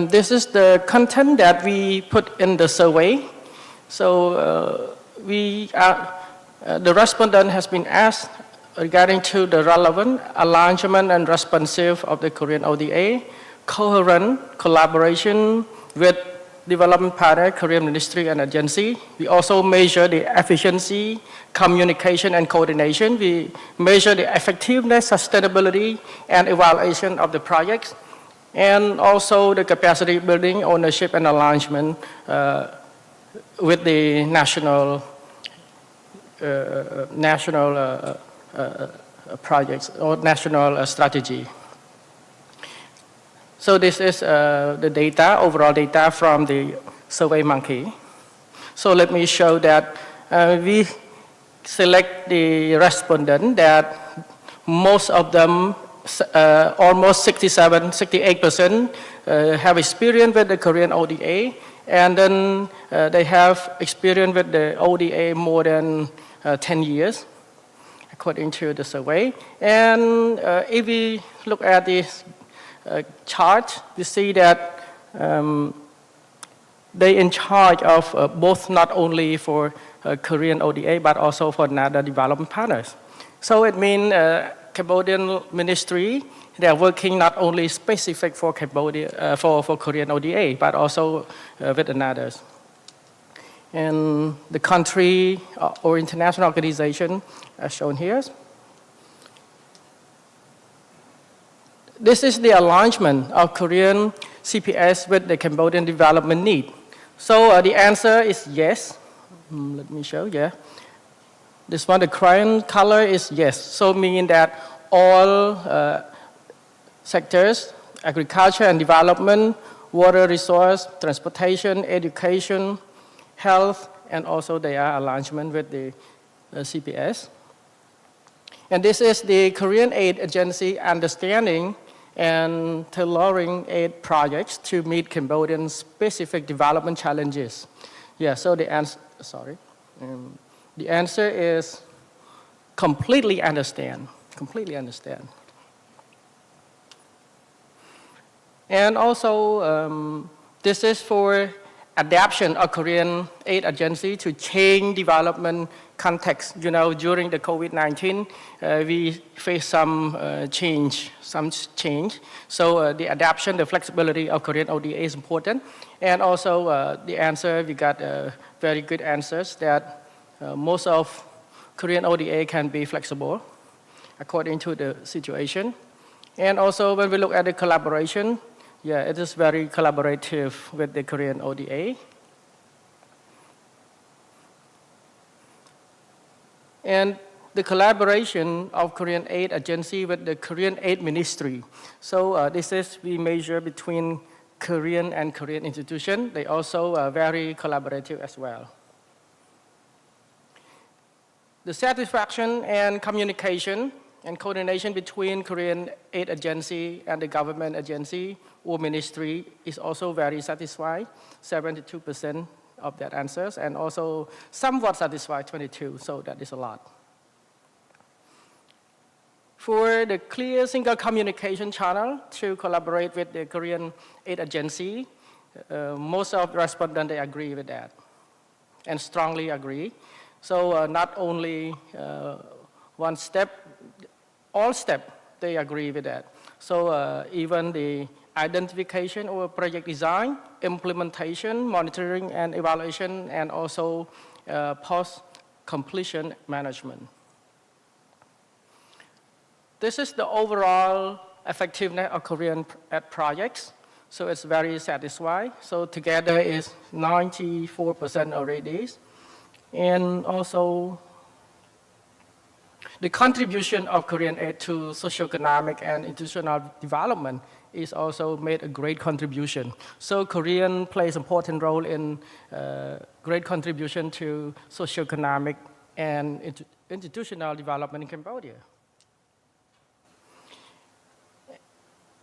This is the content that we put in the survey. So the respondent has been asked regarding to the relevant alignment and responsive of the Korean ODA, coherent collaboration with development partner, Korean ministry and agency. We also measure the efficiency, communication and coordination. We measure the effectiveness, sustainability and evaluation of the projects. And also the capacity building, ownership and alignment with the national projects or national strategy. So this is the data, overall data from the SurveyMonkey. So let me show that we select the respondent that most of them, almost 68% have experience with the Korean ODA, and then they have experience with the ODA more than 10 years, according to the survey. And if we look at this chart, we see that they in charge of both, not only for Korean ODA, but also for another development partners. So it means Cambodian ministry, they are working not only specific for Cambodia, for Korean ODA, but also with others. And the country or international organization as shown here. This is the alignment of Korean CPS with the Cambodian development need. So the answer is yes. Let me show, yeah. This one, the crayon color is yes. So meaning that all sectors, agriculture and development, water resource, transportation, education, health, and also they are alignment with the CPS. And this is the Korean Aid Agency understanding and tailoring aid projects to meet Cambodian specific development challenges. Yeah, so the answer, the answer is completely understand. And also, this is for adaptation of Korean Aid Agency to change development context. You know, during the COVID-19, we faced some change. So the adaptation, the flexibility of Korean ODA is important. And also the answer, we got very good answers that most of Korean ODA can be flexible according to the situation. And also when we look at the collaboration, yeah, it is very collaborative with the Korean ODA. And the collaboration of Korean Aid Agency with the Korean Aid Ministry. So this is, we measure between Korean and Korean institutions. They also are very collaborative as well. The satisfaction and communication and coordination between Korean Aid Agency and the government agency or ministry is also very satisfied, 72% of that answers, and also somewhat satisfied, 22%, so that is a lot. For the clear single communication channel to collaborate with the Korean Aid Agency, most of the respondents, they agree with that, and strongly agree. So not only one step, all steps they agree with that. So even the identification or project design, implementation, monitoring and evaluation, and also post-completion management. This is the overall effectiveness of Korean projects. So it's very satisfying. So together is 94% already. And also the contribution of Korean aid to socioeconomic and institutional development is also made a great contribution. So Korean plays an important role in great contribution to socioeconomic and institutional development in Cambodia.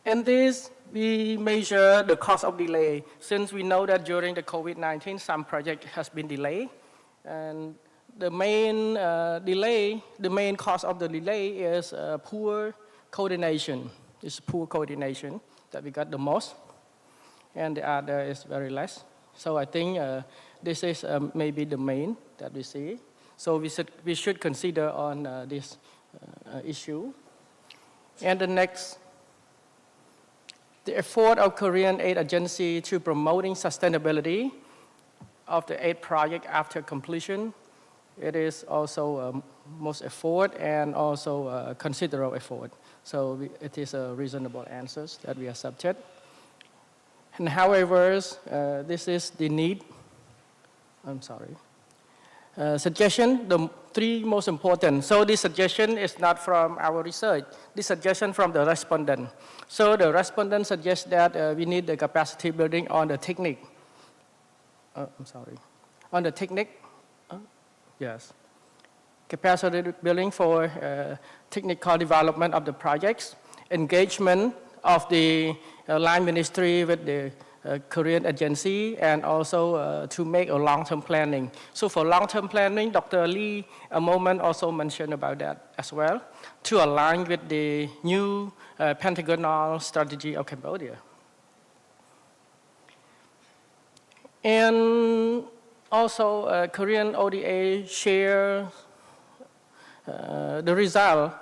In this, we measure the cost of delay. Since we know that during the COVID-19, some project has been delayed. And the main the main cause of the delay is poor coordination. It's poor coordination that we got the most. And the other is very less. So I think this is maybe the main that we see. So we should consider on this issue. And the next, the effort of Korean aid agency to promoting sustainability of the aid project after completion, it is also most effort and also considerable effort. So it is a reasonable answers that we accepted. And however, this is the need. I'm sorry. Suggestion, the three most important. So this suggestion is not from our research. This suggestion from the respondent. So the respondent suggests that we need the capacity building on the technique. I'm sorry. On the technique, yes. Capacity building for technical development of the projects, engagement of the line ministry with the Korean agency, and also to make a long-term planning. So for long-term planning, Dr. Lee a moment also mentioned about that as well, to align with the new pentagonal strategy of Cambodia. And also Korean ODA share the result,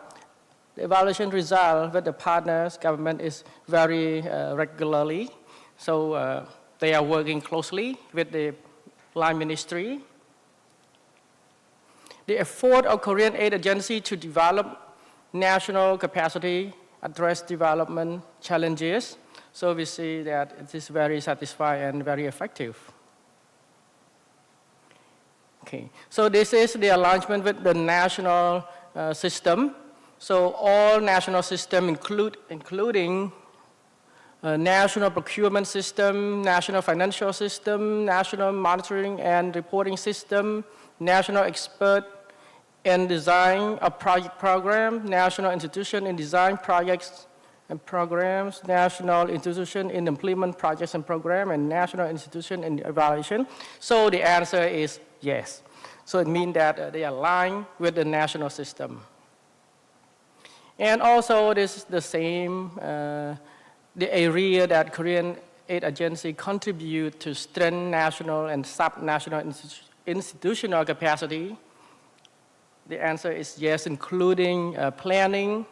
the evaluation result with the partners government is very regularly. So they are working closely with the line ministry. The effort of Korean aid agency to develop national capacity, address development challenges. So we see that it is very satisfying and very effective. Okay, so this is the alignment with the national system. So all national system including national procurement system, national financial system, national monitoring and reporting system, national expert in design of project program, national institution in design projects and programs, national institution in implement projects and program, and national institution in evaluation. So the answer is yes. So it means that they align with the national system. And also this is the same, the area that Korean aid agency contribute to strengthen national and sub-national institutional capacity. The answer is yes, including planning,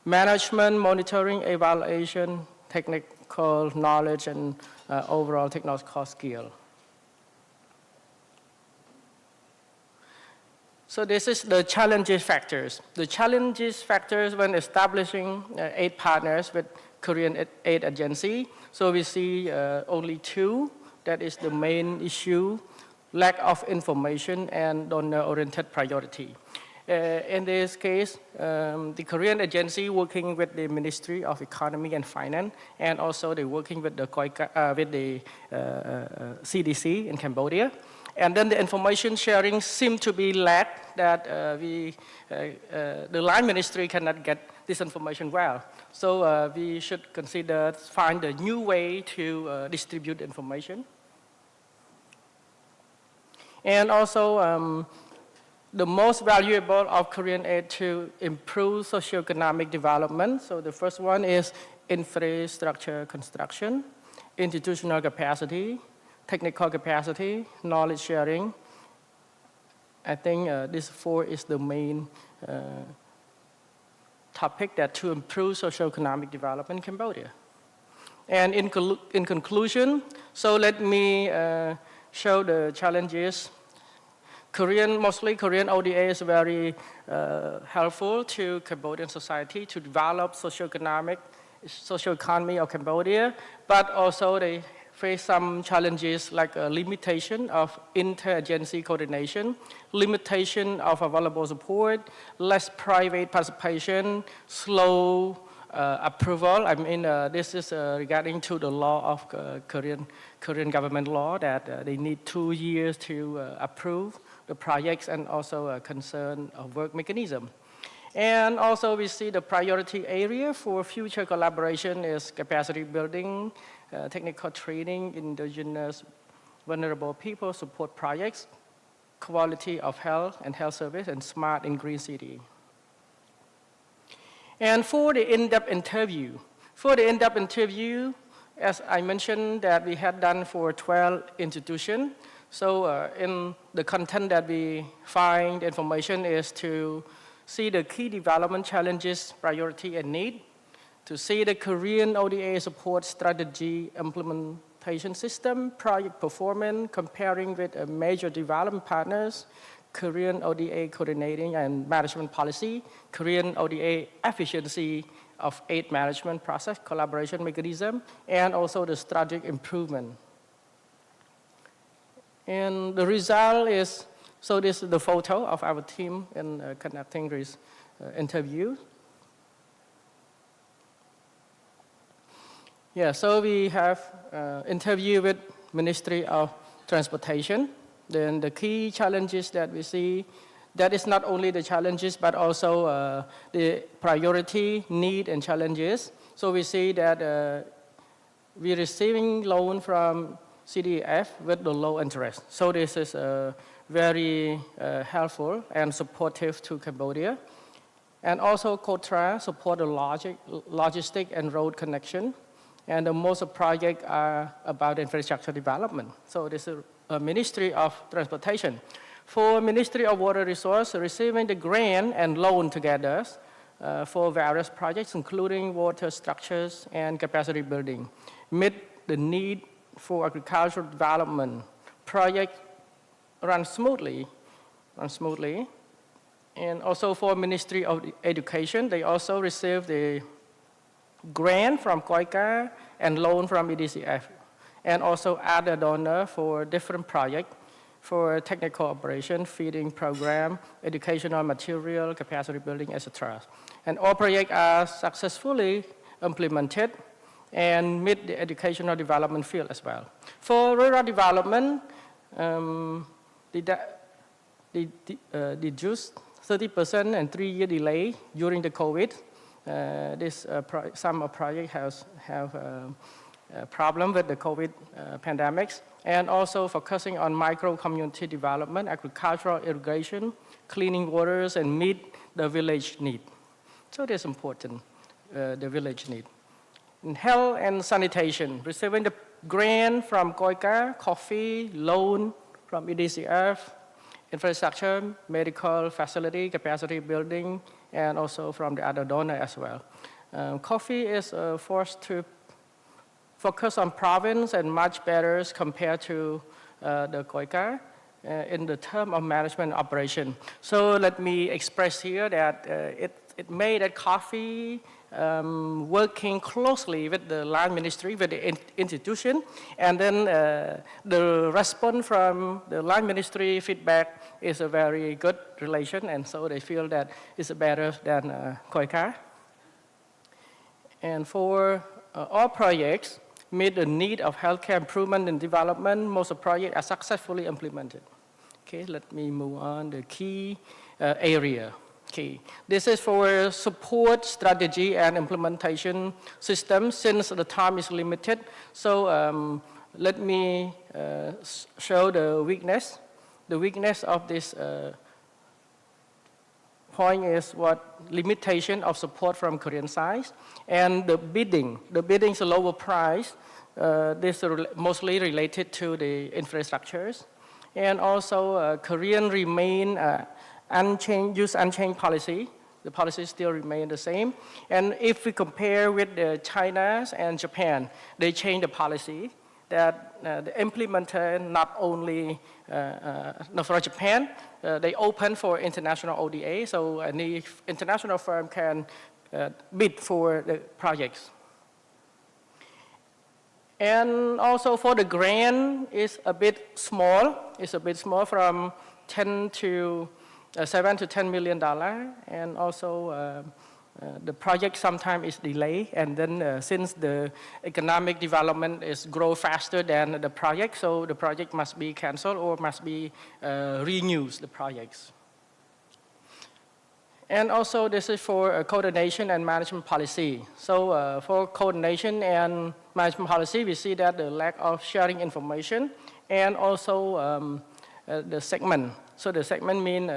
management, monitoring, evaluation, technical knowledge, and overall technical skill. So this is the challenges factors. The challenges factors when establishing aid partners with Korean aid agency. So we see only two. That is the main issue: lack of information and donor-oriented priority. In this case, the Korean agency working with the Ministry of Economy and Finance, and also they working with the CDC in Cambodia. And then the information sharing seemed to be lack that the line ministry cannot get this information well. So we should consider find a new way to distribute information. And also the most valuable of Korean aid to improve socioeconomic development. So the first one is infrastructure construction, institutional capacity, technical capacity, knowledge sharing. I think this four is the main topic that to improve socio-economic development in Cambodia. And in conclusion, so let me show the challenges. Mostly Korean ODA is very helpful to Cambodian society to develop social economy of Cambodia, but also they face some challenges like a limitation of inter-agency coordination, limitation of available support, less private participation, slow approval. I mean, this is regarding to the law of Korean government law that they need 2 years to approve the projects and also a concern of work mechanism. And also we see the priority area for future collaboration is capacity building, technical training, indigenous vulnerable people support projects, quality of health and health service, and smart and green city. And for the in-depth interview, as I mentioned that we had done for 12 institutions, so in the content that we find information is to see the key development challenges, priority, and need, to see the Korean ODA support strategy implementation system, project performance, comparing with major development partners, Korean ODA coordinating and management policy, Korean ODA efficiency of aid management process, collaboration mechanism, and also the strategic improvement. And the result is, so this is the photo of our team in conducting this interview. Yeah, so we have interview with Ministry of Transportation. Then the key challenges that we see, that is not only the challenges, but also the priority, need, and challenges. So we see that we're receiving loan from CDF with the low interest. So this is very helpful and supportive to Cambodia. And also COTRA support the logistic and road connection. And the most of projects are about infrastructure development. So this is a Ministry of Transportation. For Ministry of Water Resource, receiving the grant and loan together for various projects, including water structures and capacity building, meet the need for agricultural development. Project run smoothly. And also for Ministry of Education, they also receive the grant from KIEP and loan from EDCF, and also other donor for different projects for technical operation, feeding program, educational material, capacity building, etc. And all projects are successfully implemented and meet the educational development field as well. For rural development, reduced 30% and 3-year delay during the COVID. Some projects have a problem with the COVID pandemics, and also focusing on micro community development, agricultural irrigation, cleaning waters, and meet the village need. So that's important, the village need. In health and sanitation, receiving the grant from KIEP, coffee, loan from EDCF, infrastructure, medical facility, capacity building, and also from the other donor as well. Coffee is forced to focus on province and much better compared to the KIEP in the term of management operation. So let me express here that it made that coffee working closely with the land ministry, with the institution, and then the response from the land ministry feedback is a very good relation, and so they feel that it's better than KIEP. And for all projects, meet the need of healthcare improvement and development, most of projects are successfully implemented. Okay, let me move on the key area. Okay, this is for support strategy and implementation system since the time is limited. So let me show the weakness. The weakness of this point is what limitation of support from Korean side, and the bidding. The bidding is a lower price. This is mostly related to the infrastructures, and also Korean remain unchanged policy The policies still remain the same. And if we compare with China and Japan, they changed the policy that the implementer not only, for Japan, they open for international ODA, so any international firm can bid for the projects. And also for the grant, it's a bit small. It's a bit small from 7 to $10 million. And also the project sometimes is delayed. And then since the economic development is grow faster than the project, so the project must be canceled or must be renewed, the projects. And also this is for coordination and management policy. So for coordination and management policy, we see that the lack of sharing information and also the segment. So the segment means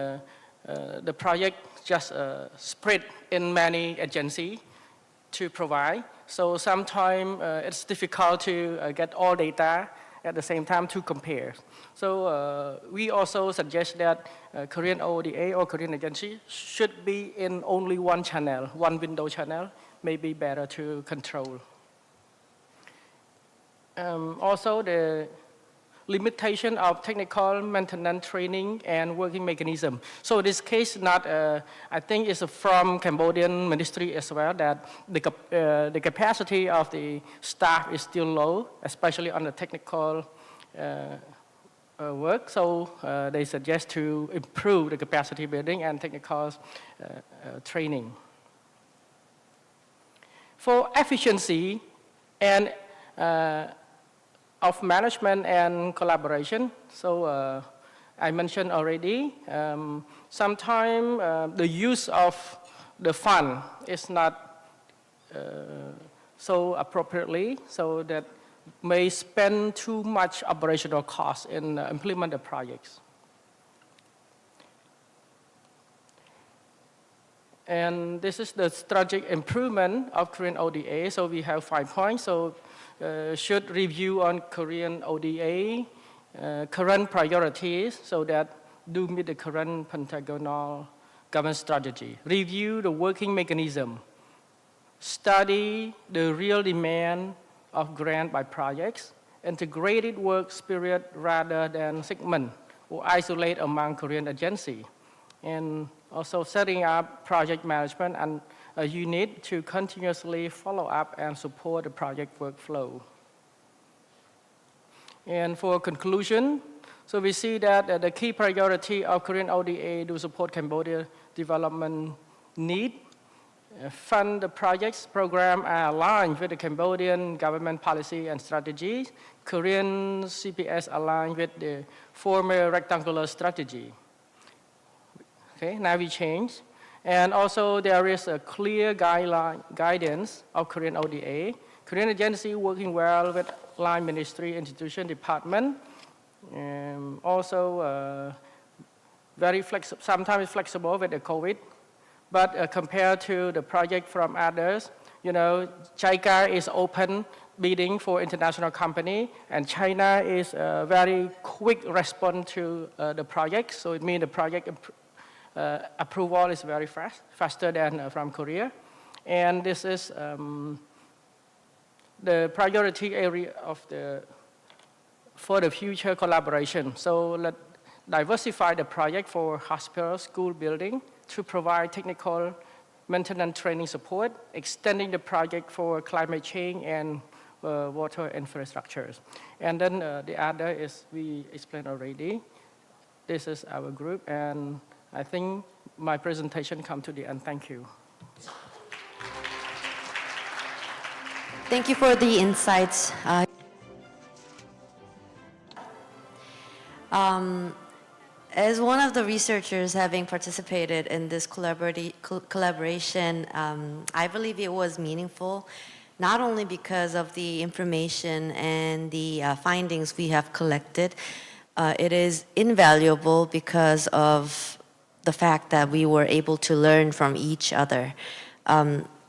the project just spread in many agencies to provide. So sometimes it's difficult to get all data at the same time to compare. So we also suggest that Korean ODA or Korean agency should be in only one channel, one window channel, may be better to control. Also the limitation of technical maintenance training and working mechanism. So this case not, I think it's from Cambodian ministry as well, that the capacity of the staff is still low, especially on the technical work. So they suggest to improve the capacity building and technical training. For efficiency and of management and collaboration. So I mentioned already, sometimes the use of the fund is not so appropriately, so that may spend too much operational cost in implement the projects. And this is the strategic improvement of Korean ODA. So we have 5 points. So should review on Korean ODA, current priorities, so that do meet the current pentagonal government strategy. Review the working mechanism. Study the real demand of grant by projects. Integrated work spirit rather than segment or isolate among Korean agencies. And also setting up project management and a unit to continuously follow up and support the project workflow. And for conclusion, so we see that the key priority of Korean ODA to support Cambodia development need. Fund the projects program are aligned with the Cambodian government policy and strategies. Korean CPS aligned with the former rectangular strategy. Okay, now we change. And also there is a clear guidance of Korean ODA. Korean agency working well with line ministry, institution, department. Also very flexible, sometimes flexible with the COVID. But compared to the project from others, you know, JICA is open bidding for international company, and China is a very quick response to the project. So it means the project approval is very fast, faster than from Korea. And this is the priority area of for the future collaboration. So let's diversify the project for hospital, school building to provide technical maintenance training support, extending the project for climate change and water infrastructures. And then the other is we explained already. This is our group, and I think my presentation comes to the end. Thank you. Thank you for the insights. As one of the researchers having participated in this collaboration, I believe it was meaningful, not only because of the information and the findings we have collected. It is invaluable because of the fact that we were able to learn from each other.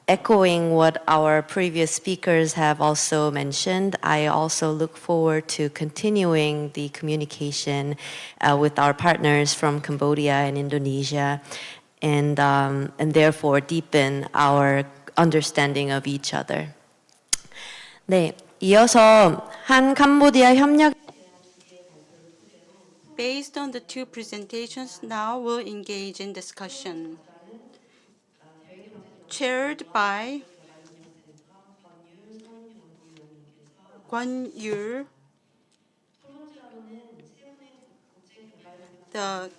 Echoing what our previous speakers have also mentioned, I also look forward to continuing the communication with our partners from Cambodia and Indonesia. and therefore deepen our understanding of each other. 네, 이어서 한 캄보디아 협력 Based on the two presentations, now we'll engage in discussion. Chaired by Kwon Yul, the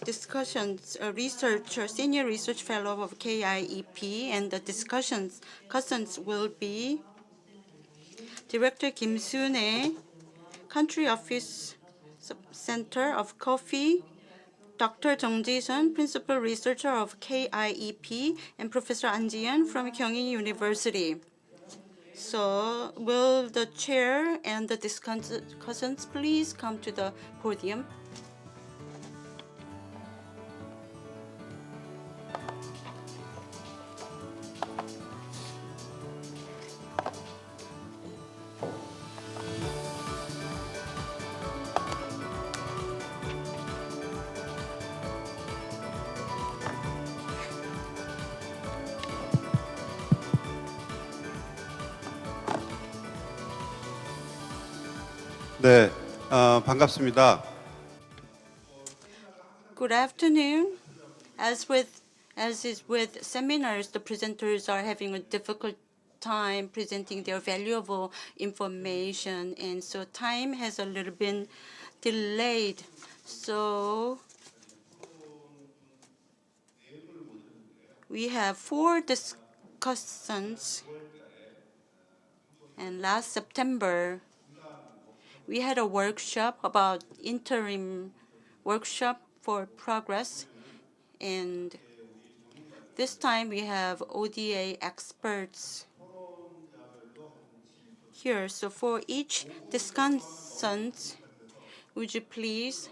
discussions, a researcher, senior research fellow of KIEP, and the discussions will be Director Kim Soon-ae, Country Office Center of Coffee, Dr. Jung Ji-sun, Principal Researcher of KIEP, and Professor An Ji-yeon from Kyungin University. So will the chair and the discussants please come to the podium? 네, 반갑습니다. Good afternoon. As is with seminars, the presenters are having a difficult time presenting their valuable information, and so time has a little been delayed. So we have 4 discussants, and last September we had a workshop about interim workshop for progress, and this time we have ODA experts here. So for each discussant, would you please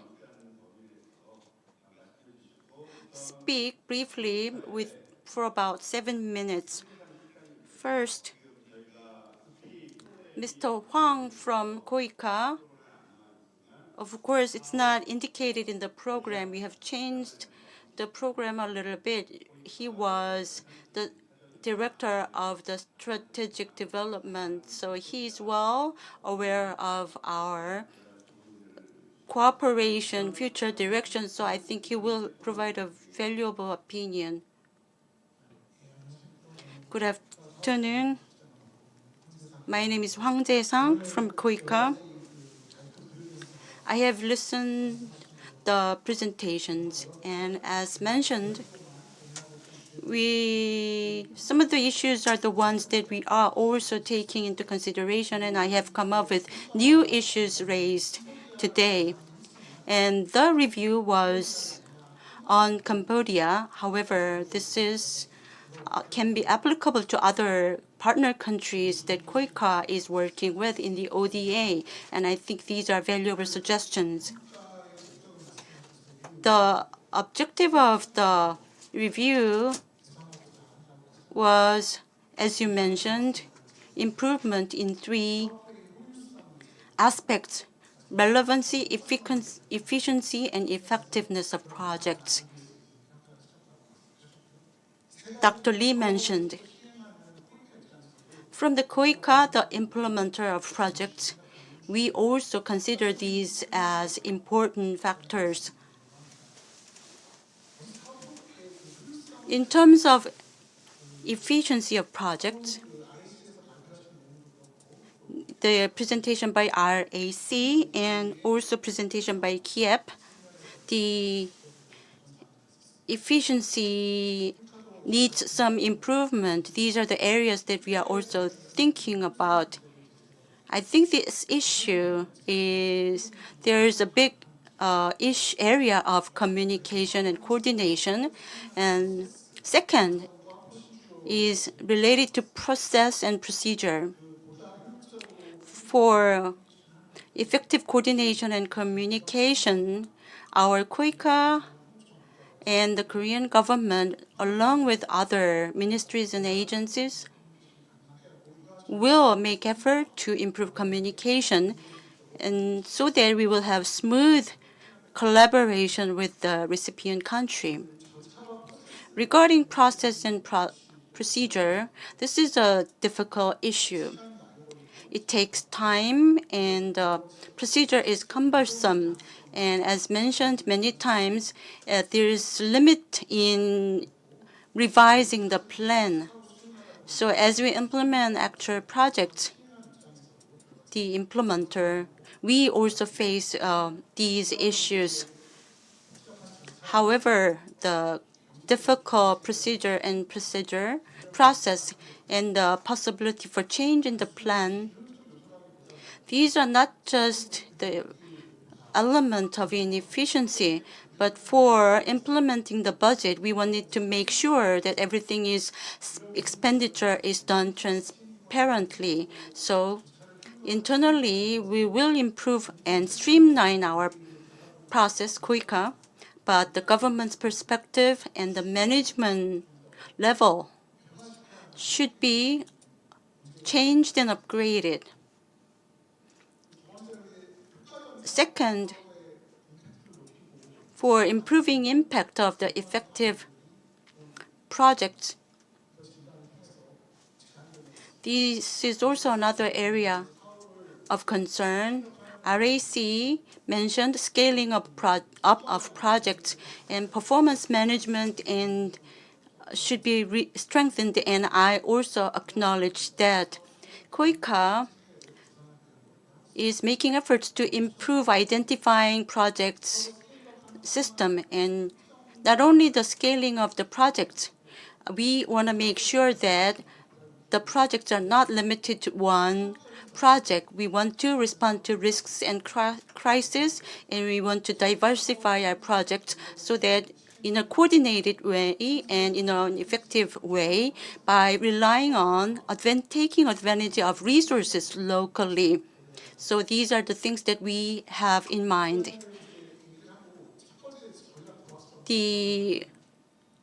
speak briefly for about 7 minutes. First, Mr. Hwang from KOICA. Of course, it's not indicated in the program. We have changed the program a little bit. He was the director of the strategic development, so he's well aware of our cooperation, future direction, so I think he will provide a valuable opinion. Good afternoon. My name is Hwang Jae-sang from KOICA. I have listened the presentations, and as mentioned, some of the issues are the ones that we are also taking into consideration, and I have come up with new issues raised today. And the review was on Cambodia. However, this can be applicable to other partner countries that KOICA is working with in the ODA, and I think these are valuable suggestions. The objective of the review was, as you mentioned, improvement in 3 aspects: relevancy, efficiency, and effectiveness of projects. Dr. Lee mentioned from the KOICA, the implementer of projects, we also consider these as important factors. In terms of efficiency of projects, the presentation by RAC and also presentation by KIEP, the efficiency needs some improvement. These are the areas that we are also thinking about. I think this issue is there's a big area of communication and coordination, and second is related to process and procedure. For effective coordination and communication, our KOICA and the Korean government, along with other ministries and agencies, will make effort to improve communication, and so that we will have smooth collaboration with the recipient country. Regarding process and procedure, this is a difficult issue. It takes time and the procedure is cumbersome. And as mentioned many times, there is limit in revising the plan. So as we implement actual projects, the implementer, we also face these issues. However, the difficult procedure process and the possibility for change in the plan, these are not just the element of inefficiency, but for implementing the budget, we wanted to make sure that everything is expenditure is done transparently. So internally, we will improve and streamline our process quicker, but the government's perspective and the management level should be changed and upgraded. Second, for improving impact of the effective projects, this is also another area of concern. RAC mentioned scaling up of projects and performance management and should be strengthened, and I also acknowledge that KOICA is making efforts to improve identifying projects system, and not only the scaling of the projects, we want to make sure that the projects are not limited to one project. We want to respond to risks and crises, and we want to diversify our projects so that in a coordinated way and in an effective way by relying on taking advantage of resources locally. So these are the things that we have in mind.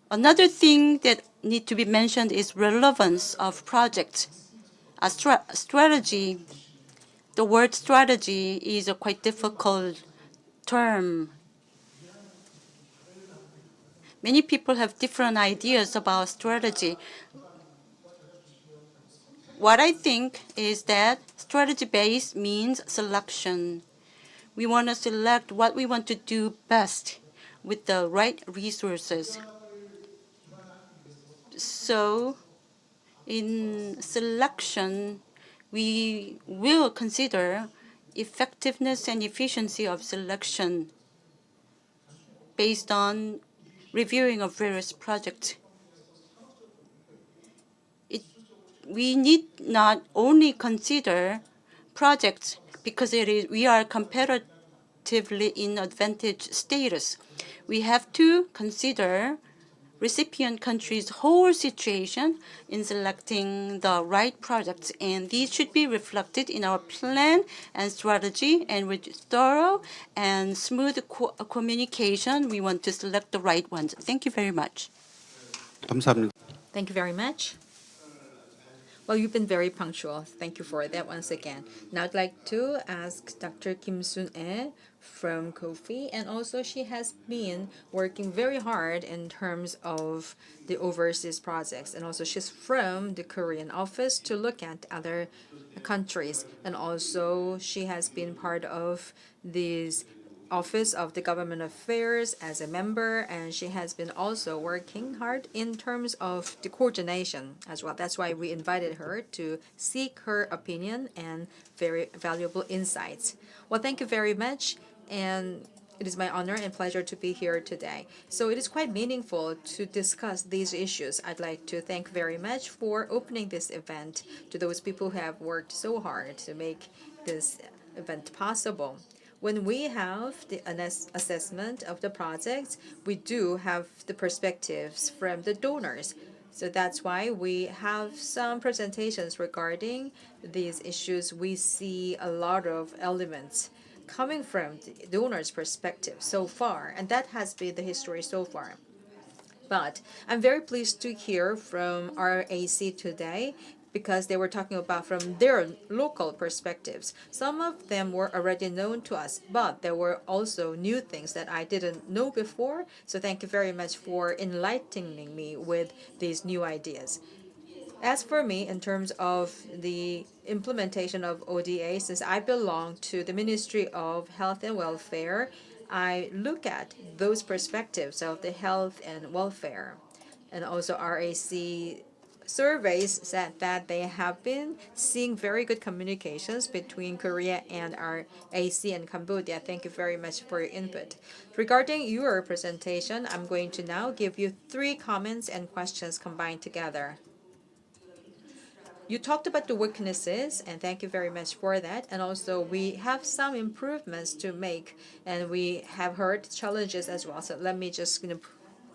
Another thing that need to be mentioned is relevance of projects. A strategy. The word strategy is a quite difficult term. Many people have different ideas about strategy. What I think is that strategy-based means selection. We want to select what we want to do best with the right resources. So in selection, we will consider effectiveness and efficiency of selection based on reviewing of various projects. We need not only consider projects because we are comparatively in advantage status. We have to consider recipient country's whole situation in selecting the right projects, and these should be reflected in our plan and strategy, and with thorough and smooth communication, we want to select the right ones. Thank you very much. 감사합니다. Thank you very much. Well, you've been very punctual. Thank you for that once again. Now I'd like to ask Dr. Kim Sun-e from KOFI, and also she has been working very hard in terms of the overseas projects, and also she's from the Korean office to look at other countries, and also she has been part of these Office of the Government Affairs as a member, and she has been also working hard in terms of the coordination as well. That's why we invited her to seek her opinion and very valuable insights. Well, thank you very much, and it is my honor and pleasure to be here today. So it is quite meaningful to discuss these issues. I'd like to thank very much for opening this event to those people who have worked so hard to make this event possible. When we have the assessment of the projects, we do have the perspectives from the donors. So that's why we have some presentations regarding these issues. We see a lot of elements coming from the donor's perspective so far, and that has been the history so far. But I'm very pleased to hear from RAC today because they were talking about from their local perspectives. Some of them were already known to us, but there were also new things that I didn't know before. So thank you very much for enlightening me with these new ideas. As for me, in terms of the implementation of ODA, since I belong to the Ministry of Health and Welfare, I look at those perspectives of the health and welfare. And also RAC surveys said that they have been seeing very good communications between Korea and RAC and Cambodia. Thank you very much for your input. Regarding your presentation, I'm going to now give you 3 comments and questions combined together. You talked about the weaknesses, and thank you very much for that. And also, we have some improvements to make, and we have heard challenges as well. So let me just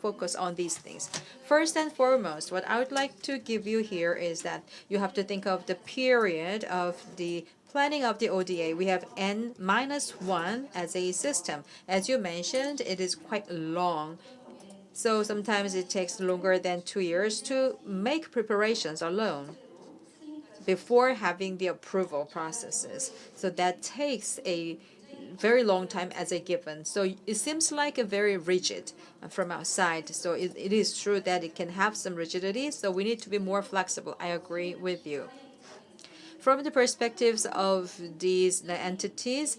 focus on these things. First and foremost, what I would like to give you here is that you have to think of the period of the planning of the ODA. We have N-1 as a system. As you mentioned, it is quite long. So sometimes it takes longer than 2 years to make preparations alone before having the approval processes. So that takes a very long time as a given. So it seems like a very rigid from outside. So it is true that it can have some rigidity. So we need to be more flexible. I agree with you. From the perspectives of these entities,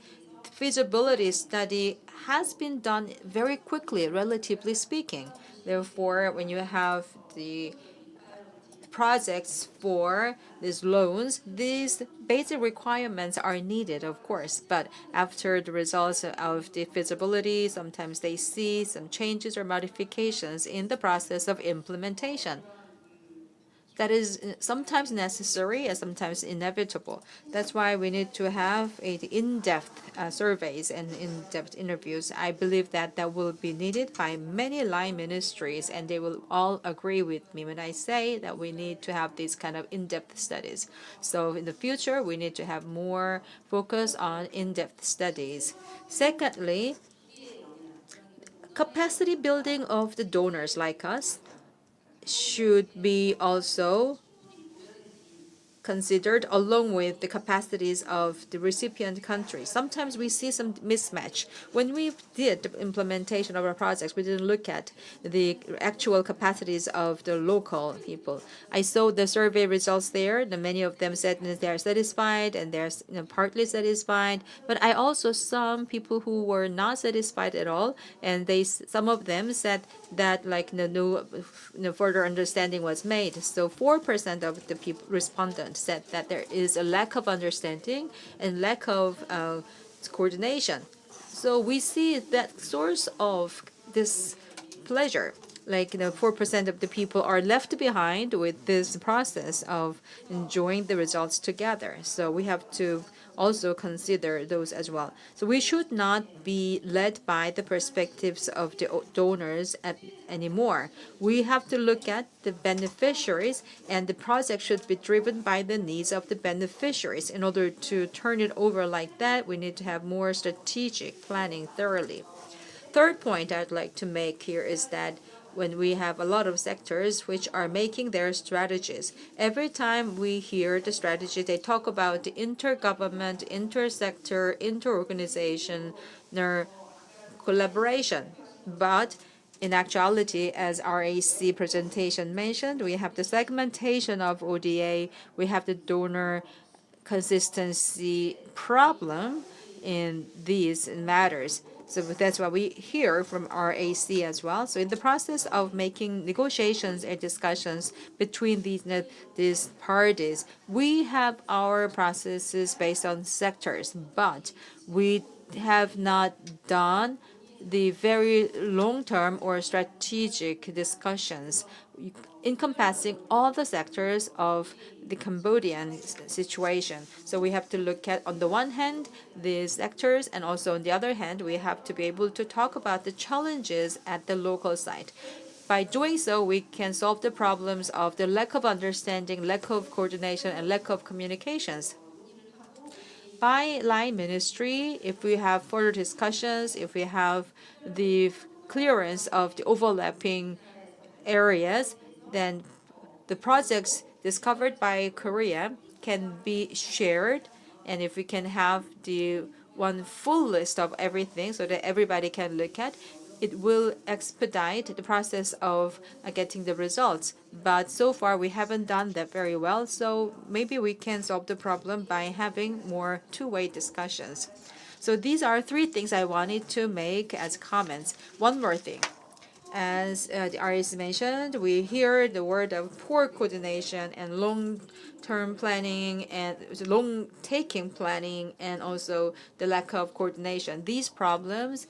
feasibility study has been done very quickly, relatively speaking. Therefore, when you have the projects for these loans, these basic requirements are needed, of course. But after the results of the feasibility, sometimes they see some changes or modifications in the process of implementation. That is sometimes necessary and sometimes inevitable. That's why we need to have in-depth surveys and in-depth interviews. I believe that that will be needed by many line ministries, and they will all agree with me when I say that we need to have these kind of in-depth studies. So in the future, we need to have more focus on in-depth studies. Secondly, capacity building of the donors like us should be also considered along with the capacities of the recipient countries. Sometimes we see some mismatch. When we did the implementation of our projects, we didn't look at the actual capacities of the local people. I saw the survey results there. Many of them said that they are satisfied and they're partly satisfied. But I also saw people who were not satisfied at all, and some of them said that no further understanding was made. So 4% of the people respondents said that there is a lack of understanding and lack of coordination. So we see that source of this pleasure. 4% of the people are left behind with this process of enjoying the results together. So we have to also consider those as well. So we should not be led by the perspectives of the donors anymore. We have to look at the beneficiaries, and the project should be driven by the needs of the beneficiaries. In order to turn it over like that, we need to have more strategic planning thoroughly. Third point I'd like to make here is that when we have a lot of sectors which are making their strategies, every time we hear the strategy, they talk about the intergovernment, intersector, interorganization, collaboration. But in actuality, as RAC presentation mentioned, we have the segmentation of ODA, we have the donor consistency problem in these matters. So that's what we hear from RAC as well. So in the process of making negotiations and discussions between these parties, we have our processes based on sectors, but we have not done the very long-term or strategic discussions encompassing all the sectors of the Cambodian situation. So we have to look at, on the one hand, the sectors, and also on the other hand, we have to be able to talk about the challenges at the local site. By doing so, we can solve the problems of the lack of understanding, lack of coordination, and lack of communications. By line ministry, if we have further discussions, if we have the clearance of the overlapping areas, then the projects discovered by Korea can be shared, and if we can have the one full list of everything so that everybody can look at, it will expedite the process of getting the results. But so far, we haven't done that very well, so maybe we can solve the problem by having more two-way discussions. So these are three things I wanted to make as comments. One more thing. As the artist mentioned, we hear the word of poor coordination and long-term planning and long-taking planning and also the lack of coordination. These problems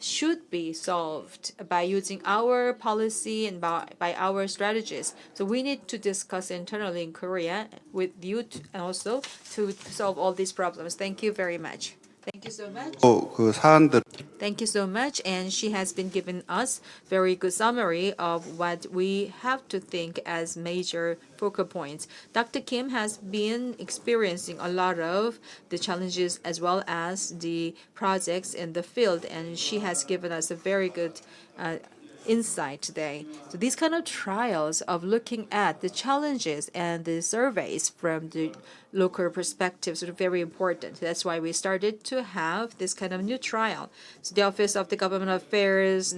should be solved by using our policy and by our strategies. So we need to discuss internally in Korea with you and also to solve all these problems. Thank you very much. Thank you so much. 그 사안들 Thank you so much. And she has been giving us very good summary of what we have to think as major focal points. Dr. Kim has been experiencing a lot of the challenges as well as the projects in the field, and she has given us a very good insight today. So these kind of trials of looking at the challenges and the surveys from the local perspectives are very important. That's why we started to have this kind of new trial. So the Office of the Government Affairs,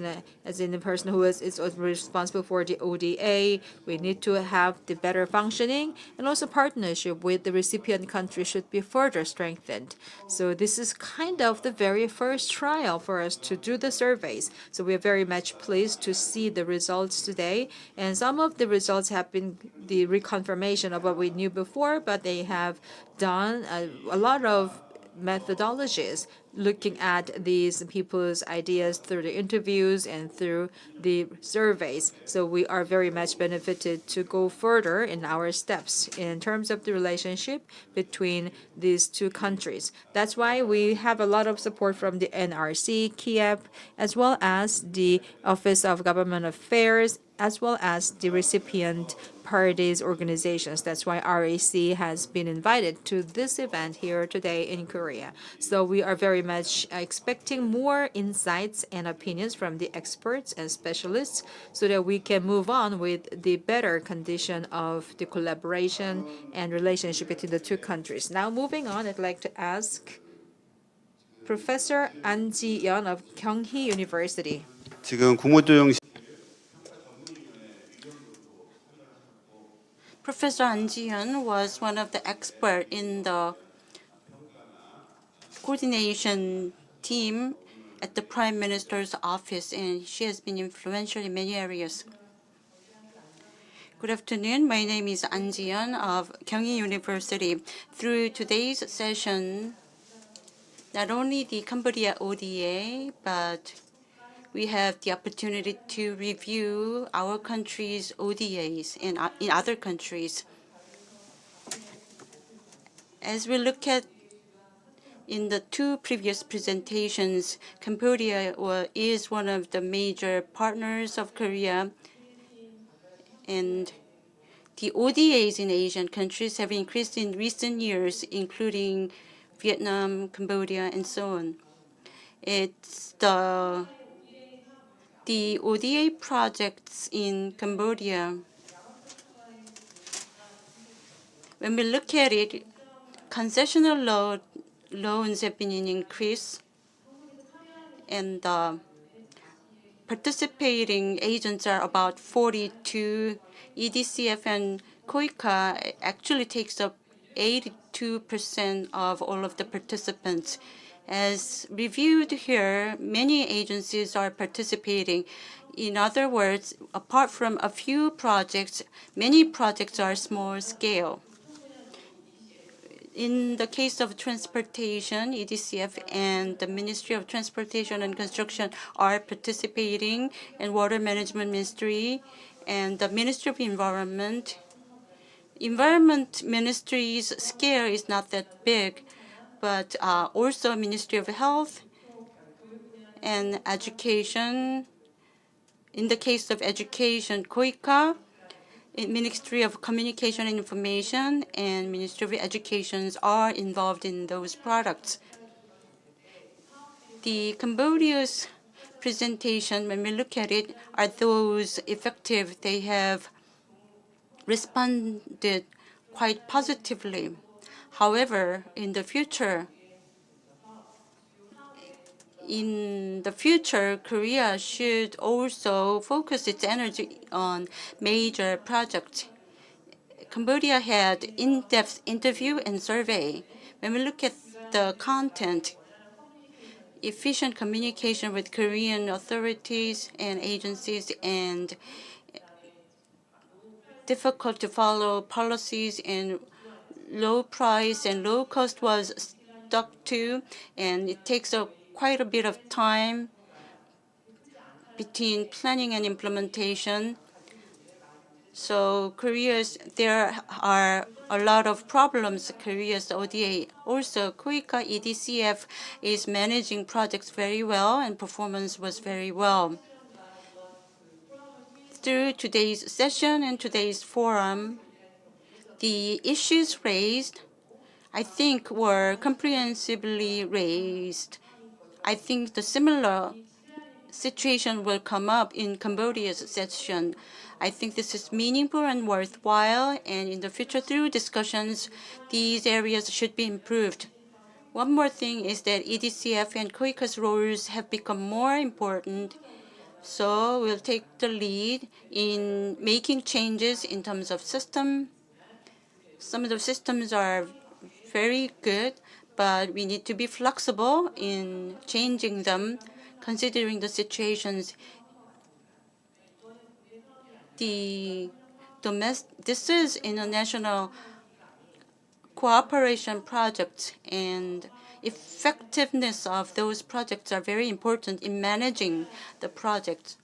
as in the person who is responsible for the ODA, we need to have the better functioning, and also partnership with the recipient country should be further strengthened. So this is kind of the very first trial for us to do the surveys. So we are very much pleased to see the results today. And some of the results have been the reconfirmation of what we knew before, but they have done a lot of methodologies looking at these people's ideas through the interviews and through the surveys. So we are very much benefited to go further in our steps in terms of the relationship between these two countries. That's why we have a lot of support from the NRC, KIEP, as well as the Office of Government Affairs, as well as the recipient parties organizations. That's why RAC has been invited to this event here today in Korea. So we are very much expecting more insights and opinions from the experts and specialists so that we can move on with the better condition of the collaboration and relationship between the two countries. Now moving on, I'd like to ask Professor An Ji-yeon of Kyunghee University. 지금 국무조정 Professor An Ji-yeon was one of the experts in the coordination team at the Prime Minister's office, and she has been influential in many areas. Good afternoon. My name is An Ji-yeon of Kyunghee University. Through today's session, not only the Cambodia ODA, but we have the opportunity to review our country's ODAs in other countries. As we look at in the two previous presentations, Cambodia is one of the major partners of Korea, and the ODAs in Asian countries have increased in recent years, including Vietnam, Cambodia, and so on. It's the ODA projects in Cambodia, when we look at it, concessional loans have been in increase, and participating agents are about 42. EDCF and KOICA actually takes up 82% of all of the participants. As reviewed here, many agencies are participating. In other words, apart from a few projects, many projects are small scale. In the case of transportation, EDCF and the Ministry of Transportation and Construction are participating, and Water Management Ministry and the Ministry of Environment. Environment Ministry's scale is not that big, but also Ministry of Health and Education. In the case of education, KOICA, Ministry of Communication and Information, and Ministry of Education are involved in those products. The Cambodia's presentation, when we look at it, are those effective. They have responded quite positively. However, in the future, Korea should also focus its energy on major projects. Cambodia had in-depth interview and survey. When we look at the content, efficient communication with Korean authorities and agencies, and difficult to follow policies and low price and low cost was stuck to, and it takes quite a bit of time between planning and implementation. So there are a lot of problems. Korea's ODA. Also, KUICA EDCF is managing projects very well, and performance was very well. Through today's session and today's forum, the issues raised, I think, were comprehensively raised. I think the similar situation will come up in Cambodia's session. I think this is meaningful and worthwhile, and in the future, through discussions, these areas should be improved. One more thing is that EDCF and KOICA's roles have become more important, so we'll take the lead in making changes in terms of system. Some of the systems are very good, but we need to be flexible in changing them, considering the situations. This is international cooperation projects, and effectiveness of those projects are very important in managing the projects.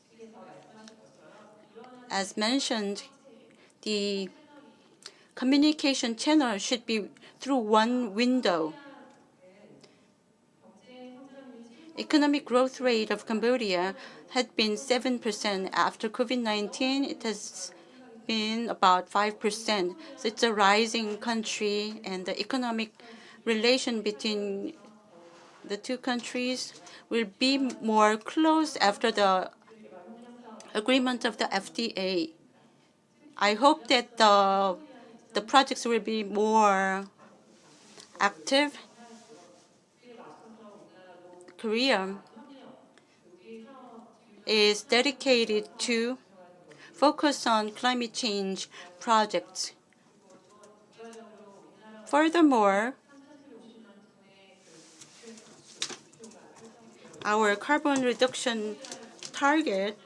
As mentioned, the communication channel should be through one window. Economic growth rate of Cambodia had been 7%. After COVID-19, it has been about 5%. So it's a rising country, and the economic relation between the two countries will be more close after the agreement of the FTA. I hope that the projects will be more active. Korea is dedicated to focus on climate change projects. Furthermore, our carbon reduction target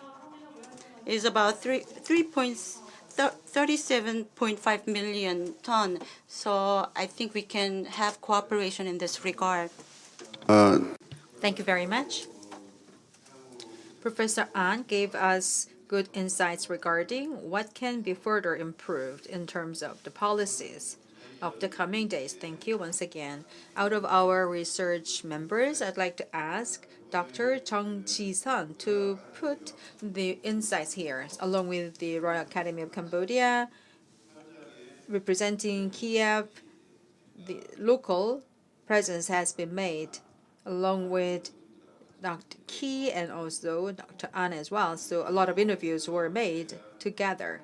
is about 37.5 million tons. So I think we can have cooperation in this regard. Thank you very much. Professor An gave us good insights regarding what can be further improved in terms of the policies of the coming days. Thank you once again. Out of our research members, I'd like to ask Dr. Chung Ji-sun to put the insights here, along with the Royal Academy of Cambodia, representing KIEP. The local presence has been made, along with Dr. Key and also Dr. An as well. So a lot of interviews were made together.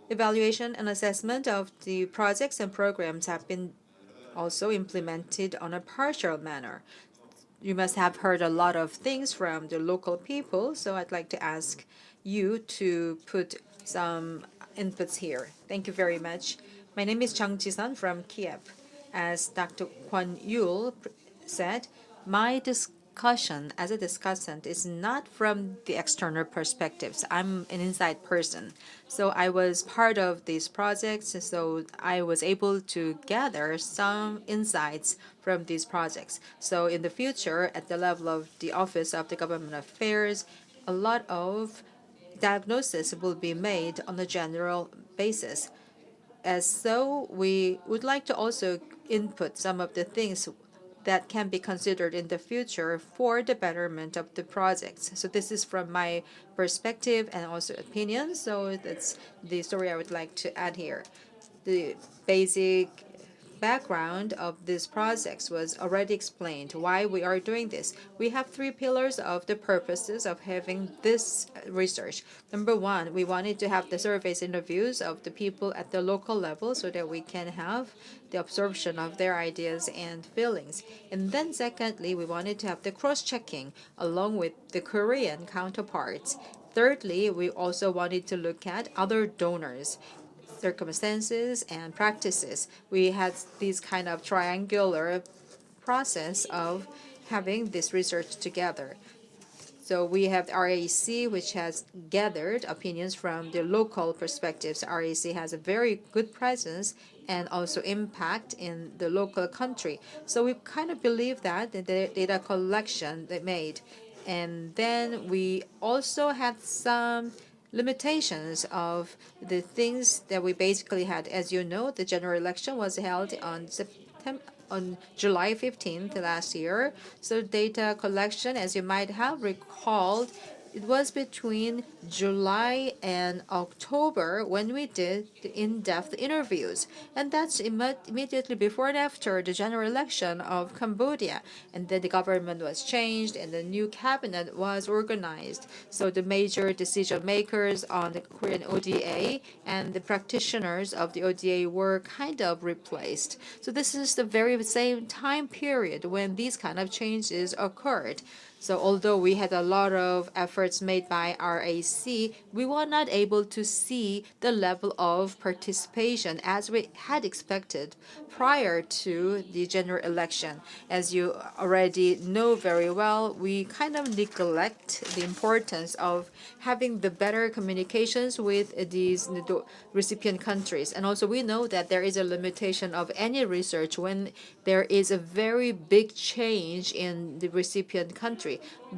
Evaluation and assessment of the projects and programs have been also implemented on a partial manner. You must have heard a lot of things from the local people, so I'd like to ask you to put some inputs here. Thank you very much. My name is Chung Ji-sun from KIEP. As Dr. Kwon Yul said, my discussion as a discussant is not from the external perspectives. I'm an inside person. So I was part of these projects, so I was able to gather some insights from these projects. So in the future, at the level of the Office of the Government Affairs, a lot of diagnosis will be made on a general basis. As so, we would like to also input some of the things that can be considered in the future for the betterment of the projects. So this is from my perspective and also opinion. So that's the story I would like to add here. The basic background of this project was already explained, why we are doing this. We have 3 pillars of the purposes of having this research. Number 1, we wanted to have the surveys interviews of the people at the local level so that we can have the absorption of their ideas and feelings. And then secondly, we wanted to have the cross-checking along with the Korean counterparts. Thirdly, we also wanted to look at other donors, circumstances, and practices. We had this kind of triangular process of having this research together. So we have RAC, which has gathered opinions from the local perspectives. RAC has a very good presence and also impact in the local country. So we kind of believe that the data collection they made. And then we also had some limitations of the things that we basically had. As you know, the general election was held on July 15th last year. So data collection, as you might have recalled, it was between July and October when we did the in-depth interviews. And that's immediately before and after the general election of Cambodia. And then the government was changed and the new cabinet was organized. So the major decision makers on the Korean ODA and the practitioners of the ODA were kind of replaced. So this is the very same time period when these kind of changes occurred. So although we had a lot of efforts made by RAC, we were not able to see the level of participation as we had expected prior to the general election. As you already know very well, we kind of neglect the importance of having the better communications with these recipient countries. And also we know that there is a limitation of any research when there is a very big change in the recipient country.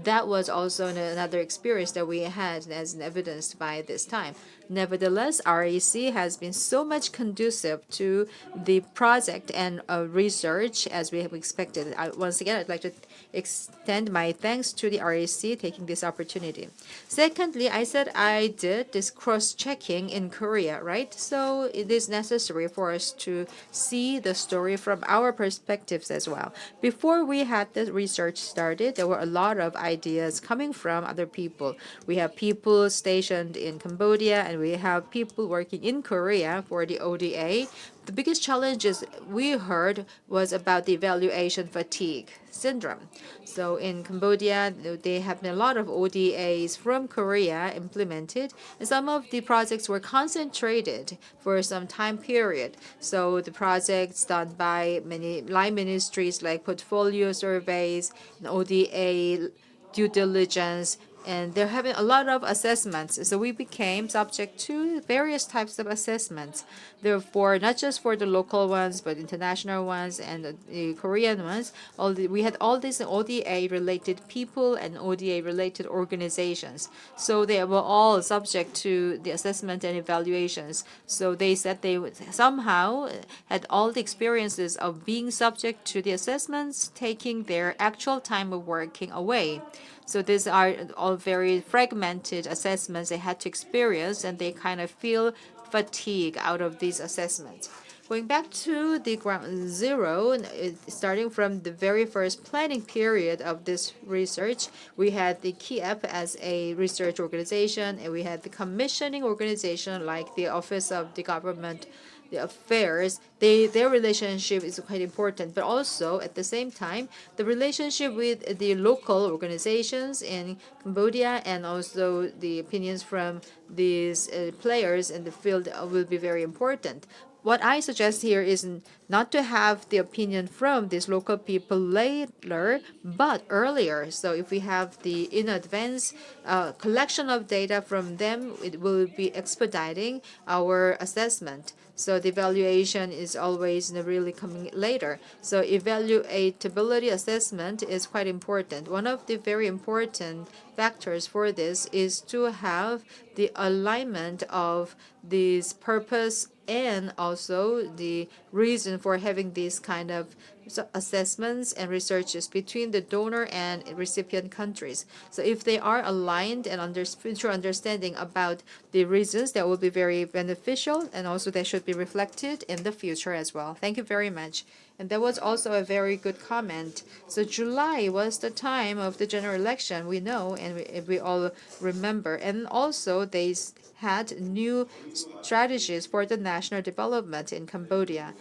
That was also another experience that we had as evidenced by this time. Nevertheless, RAC has been so much conducive to the project and research as we have expected. Once again, I'd like to extend my thanks to the RAC taking this opportunity. Secondly, I said I did this cross-checking in Korea, right? So it is necessary for us to see the story from our perspectives as well. Before we had the research started, there were a lot of ideas coming from other people. We have people stationed in Cambodia and we have people working in Korea for the ODA. The biggest challenges we heard was about the evaluation fatigue syndrome. So in Cambodia, they have been a lot of ODAs from Korea implemented, and some of the projects were concentrated for some time period. So the projects done by many line ministries like portfolio surveys and ODA due diligence, and they're having a lot of assessments. So we became subject to various types of assessments. Therefore, not just for the local ones, but international ones and the Korean ones. We had all these ODA-related people and ODA-related organizations. So they were all subject to the assessment and evaluations. So they said they somehow had all the experiences of being subject to the assessments, taking their actual time of working away. So these are all very fragmented assessments they had to experience, and they kind of feel fatigue out of these assessments. Going back to the ground zero, starting from the very first planning period of this research, we had the KIEP as a research organization, and we had the commissioning organization like the Office of the Government Affairs. Their relationship is quite important, but also at the same time, the relationship with the local organizations in Cambodia and also the opinions from these players in the field will be very important. What I suggest here is not to have the opinion from these local people later, but earlier. So if we have the in advance collection of data from them, it will be expediting our assessment. So the evaluation is always really coming later. So evaluatability assessment is quite important. One of the very important factors for this is to have the alignment of this purpose and also the reason for having this kind of assessments and researches between the donor and recipient countries. So if they are aligned and mutual understanding about the reasons, that will be very beneficial, and also they should be reflected in the future as well. Thank you very much. And that was also a very good comment. So July was the time of the general election, we know, and we all remember. And also they had new strategies for the national development in Cambodia.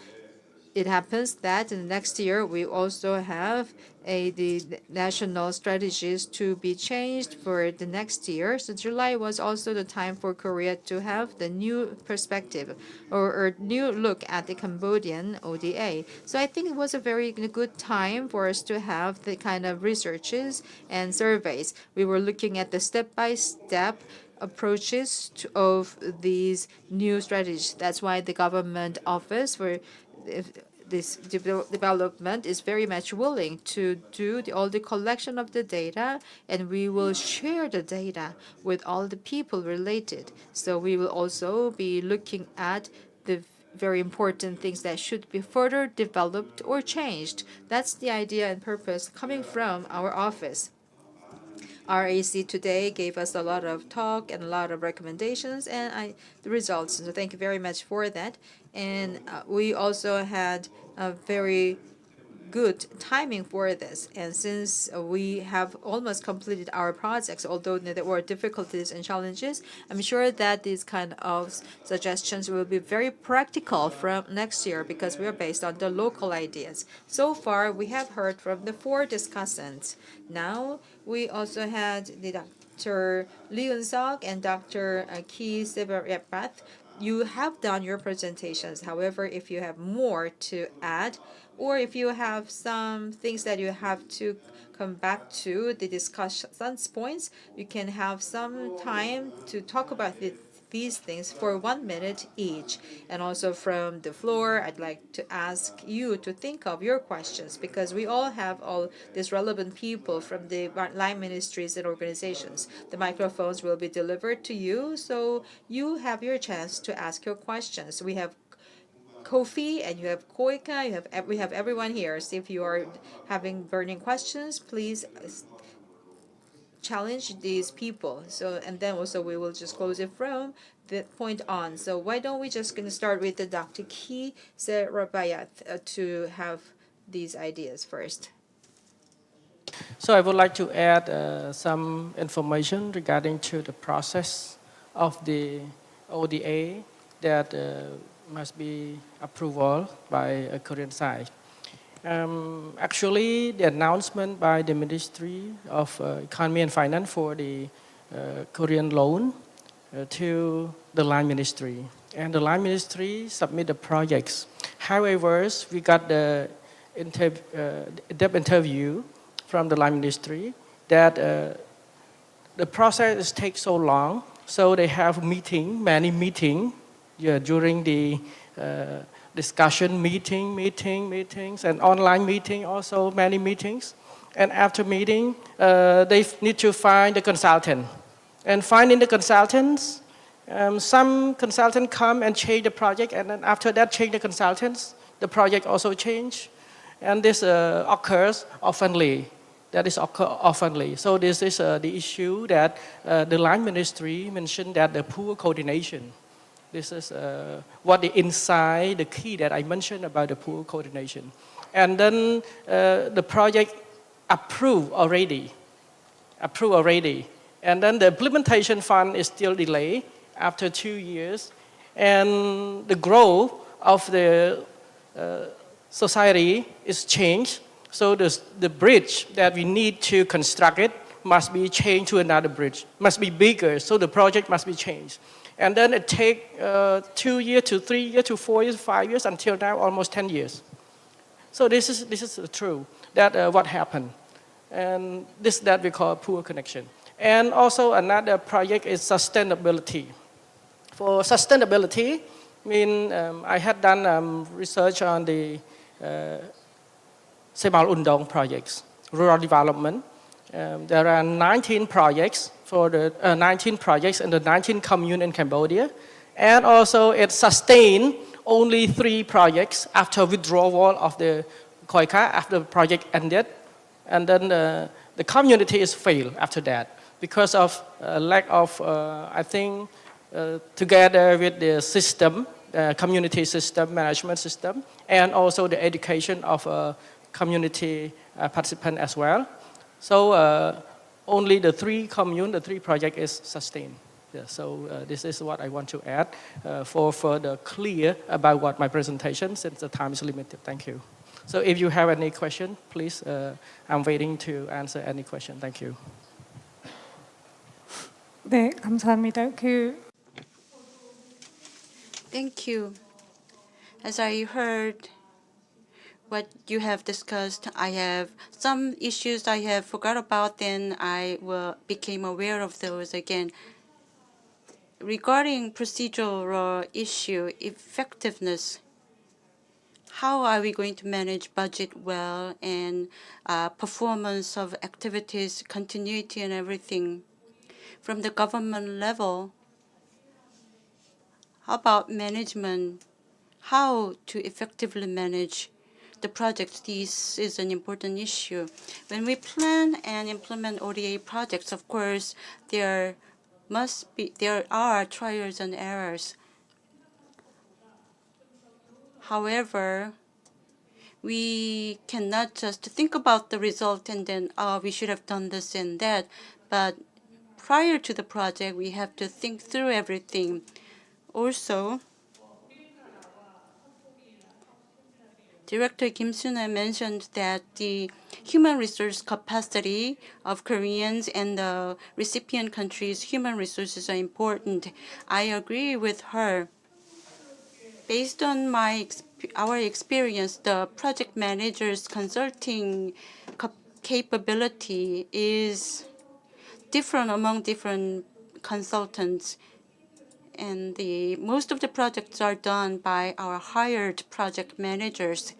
It happens that in the next year, we also have the national strategies to be changed for the next year. So July was also the time for Korea to have the new perspective or new look at the Cambodian ODA. So I think it was a very good time for us to have the kind of researches and surveys. We were looking at the step-by-step approaches of these new strategies. That's why the government office for this development is very much willing to do all the collection of the data, and we will share the data with all the people related. So we will also be looking at the very important things that should be further developed or changed. That's the idea and purpose coming from our office. RAC today gave us a lot of talk and a lot of recommendations and the results. So thank you very much for that. And we also had a very good timing for this. And since we have almost completed our projects, although there were difficulties and challenges, I'm sure that these kind of suggestions will be very practical from next year because we are based on the local ideas. So far, we have heard from the 4 discussants. Now, we also had the Dr. Lee Eun-seok and Dr. Ki Sebarepath. You have done your presentations. However, if you have more to add, or if you have some things that you have to come back to the discussion points, you can have some time to talk about these things for 1 minute each. And also from the floor, I'd like to ask you to think of your questions because we all have all these relevant people from the line ministries and organizations. The microphones will be delivered to you, so you have your chance to ask your questions. We have Kofi and you have Koika, we have everyone here. So if you are having burning questions, please challenge these people. So and then also we will just close it from that point on. So why don't we just gonna start with the Dr. Ki Sebarepath to have these ideas first. So I would like to add some information regarding to the process of the ODA that must be approval by a Korean side. Actually, the announcement by the Ministry of Economy and Finance for the Korean loan to the line ministry. And the line ministry submit the projects. However, we got the depth interview from the line ministry that the process takes so long. So they have many meetings during the discussion meetings, and online meeting also many meetings. And after meeting, they need to find the consultant. And finding the consultants, some consultants come and change the project, and then after that change the consultants, the project also change. And this occurs oftenly. That is occur oftenly. So this is the issue that the line ministry mentioned, that the poor coordination. This is what the insight, the key that I mentioned about the poor coordination. And then the project approved already. And then the implementation fund is still delayed after 2 years. And the growth of the society is changed. So the bridge that we need to construct it must be changed to another bridge, must be bigger, so the project must be changed. And then it takes 2 years to 3 years to 4 years, 5 years, until now almost 10 years. So this is true, that what happened. And this that we call poor connection. And also another project is sustainability. For sustainability, I had done research on the Semal Undong projects, rural development. There are 19 projects for the 19 projects in the 19 communes in Cambodia, and also it sustained only 3 projects after withdrawal of the Khoika after the project ended, and then the community is failed after that because of lack of, I think, together with the system, community system, management system, and also the education of community participant as well. So only the three project is sustained. Yeah, so this is what I want to add for further clear about what my presentation, since the time is limited. Thank you. So if you have any question, please, I'm waiting to answer any question. Thank you. 네, 감사합니다. Thank you. As I heard what you have discussed, I have some issues I have forgot about, then I became aware of those again. Regarding procedural issue, effectiveness, how are we going to manage budget well and performance of activities, continuity and everything? From the government level, how about management? How to effectively manage the projects? This is an important issue. When we plan and implement ODA projects, of course, there are trials and errors. However, we cannot just think about the result and then, we should have done this and that. But prior to the project, we have to think through everything. Also, Director Kim Soo-na mentioned that the human resource capacity of Koreans and the recipient countries' human resources are important. I agree with her. Based on our experience, the project manager's consulting capability is different among different consultants. And most of the projects are done by our hired project managers.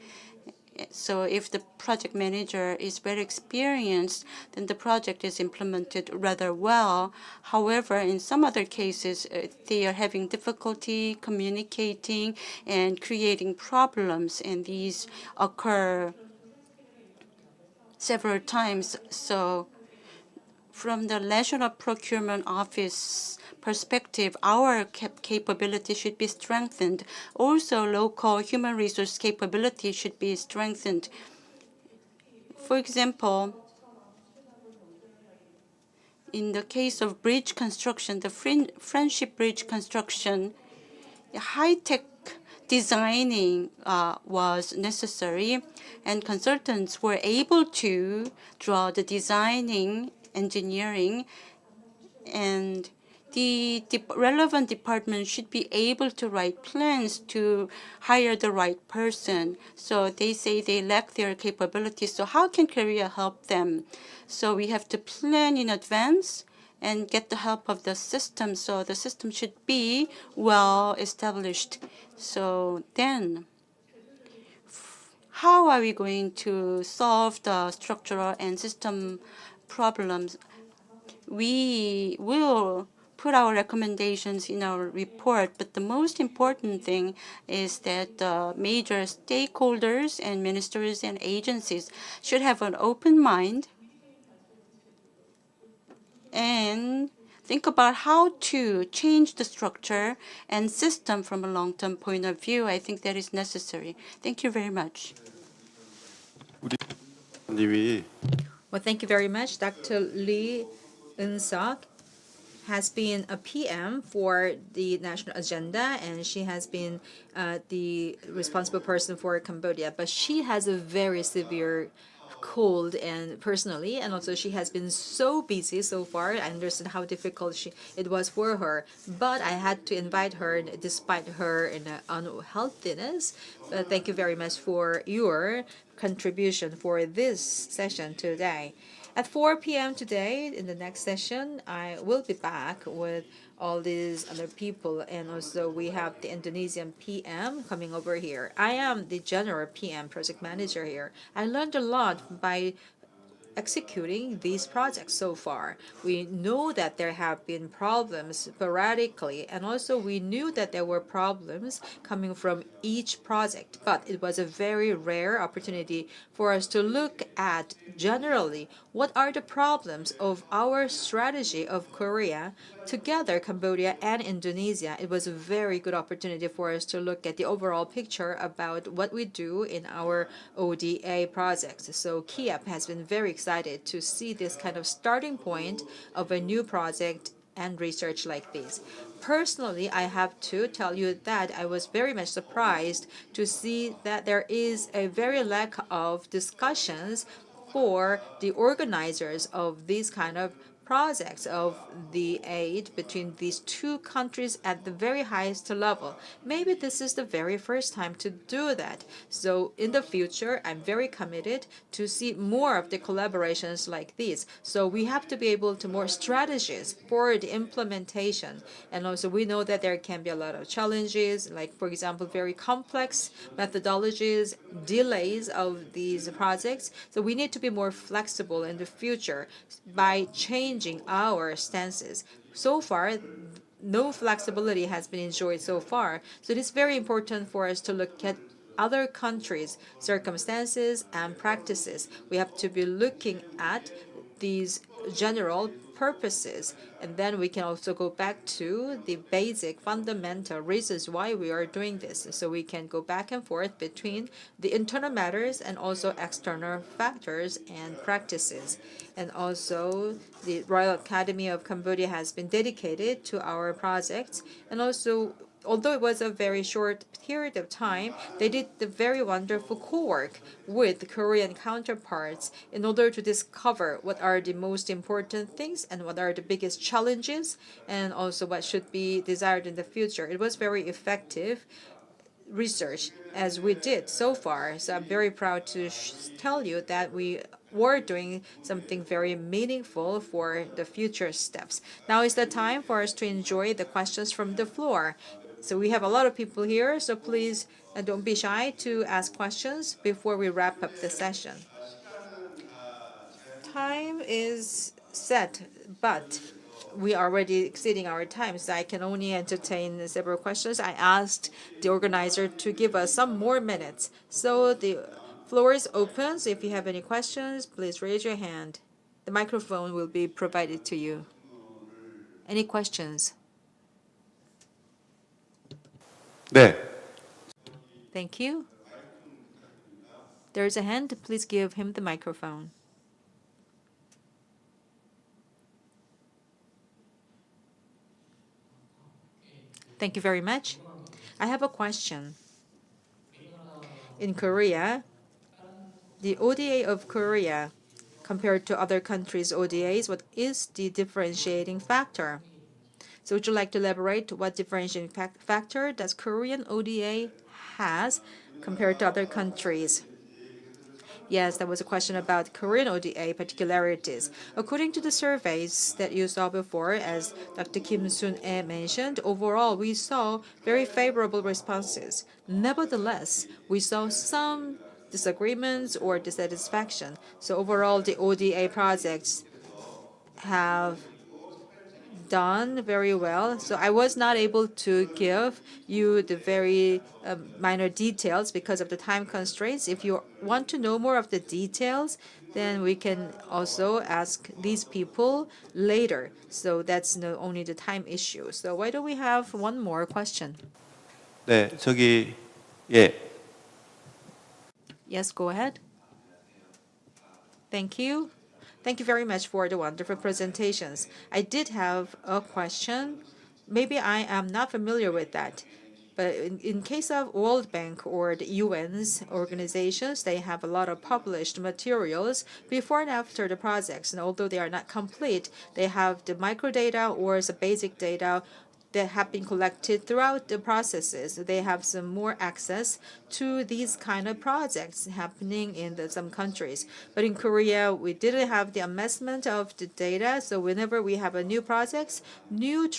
So if the project manager is very experienced, then the project is implemented rather well. However, in some other cases, they are having difficulty communicating and creating problems, and these occur several times. So from the National Procurement Office perspective, our capability should be strengthened. Also, local human resource capability should be strengthened. For example, in the case of bridge construction, the Friendship Bridge construction, high-tech designing was necessary, and consultants were able to draw the designing engineering, and the relevant department should be able to write plans to hire the right person. So they say they lack their capabilities. So how can Korea help them? So we have to plan in advance and get the help of the system. So the system should be well established. So then, how are we going to solve the structural and system problems? We will put our recommendations in our report, but the most important thing is that the major stakeholders and ministries and agencies should have an open mind and think about how to change the structure and system from a long-term point of view. I think that is necessary. Thank you very much. 님이 Well, thank you very much. Dr. Lee Eun-seok has been a PM for the national agenda, and she has been the responsible person for Cambodia. But she has a very severe cold, and personally, and also she has been so busy so far. I understand how difficult it was for her, but I had to invite her despite her unhealthiness. Thank you very much for your contribution for this session today. At 4 p.m. today, in the next session, I will be back with all these other people, and also we have the Indonesian PM coming over here. I am the general PM project manager here. I learned a lot by executing these projects so far. We know that there have been problems sporadically, and also we knew that there were problems coming from each project, but it was a very rare opportunity for us to look at generally what are the problems of our strategy of Korea together, Cambodia and Indonesia. It was a very good opportunity for us to look at the overall picture about what we do in our ODA projects. So KIEP has been very excited to see this kind of starting point of a new project and research like this. Personally, I have to tell you that I was very much surprised to see that there is a very lack of discussions for the organizers of these kind of projects of the aid between these two countries at the very highest level. Maybe this is the very first time to do that. So in the future, I'm very committed to see more of the collaborations like these. So we have to be able to more strategies for the implementation. And also we know that there can be a lot of challenges, like for example, very complex methodologies, delays of these projects. So we need to be more flexible in the future by changing our stances. So far, no flexibility has been enjoyed so far. So it is very important for us to look at other countries' circumstances and practices. We have to be looking at these general purposes, and then we can also go back to the basic fundamental reasons why we are doing this. So we can go back and forth between the internal matters and also external factors and practices. And also the Royal Academy of Cambodia has been dedicated to our projects, and also although it was a very short period of time, they did the very wonderful co-work with Korean counterparts in order to discover what are the most important things and what are the biggest challenges, and also what should be desired in the future. It was very effective research as we did so far. So I'm very proud to tell you that we were doing something very meaningful for the future steps. Now is the time for us to enjoy the questions from the floor. So we have a lot of people here, so please don't be shy to ask questions before we wrap up the session. Time is set, but we are already exceeding our time, so I can only entertain several questions. I asked the organizer to give us some more minutes. So the floor is open, so if you have any questions, please raise your hand. The microphone will be provided to you. Any questions? 네. Thank you. There's a hand. Please give him the microphone. Thank you very much. I have a question. In Korea, the ODA of Korea compared to other countries' ODAs, what is the differentiating factor? So would you like to elaborate what differentiating factor does Korean ODA has compared to other countries? Yes, that was a question about Korean ODA particularities. According to the surveys that you saw before, as Dr. Kim Soon-ae mentioned, overall we saw very favorable responses. Nevertheless, we saw some disagreements or dissatisfaction. So overall, the ODA projects have done very well. So I was not able to give you the very minor details because of the time constraints. If you want to know more of the details, then we can also ask these people later. So that's no, only the time issue. So why don't we have one more question? 네, 저기 예. Yes, go ahead. Thank you. Thank you very much for the wonderful presentations. I did have a question. Maybe I am not familiar with that. But in case of World Bank or the UN's organizations, they have a lot of published materials before and after the projects. And although they are not complete, they have the microdata or the basic data that have been collected throughout the processes. They have some more access to these kind of projects happening in some countries. But in Korea, we didn't have the amassment of the data. So whenever we have a new projects, new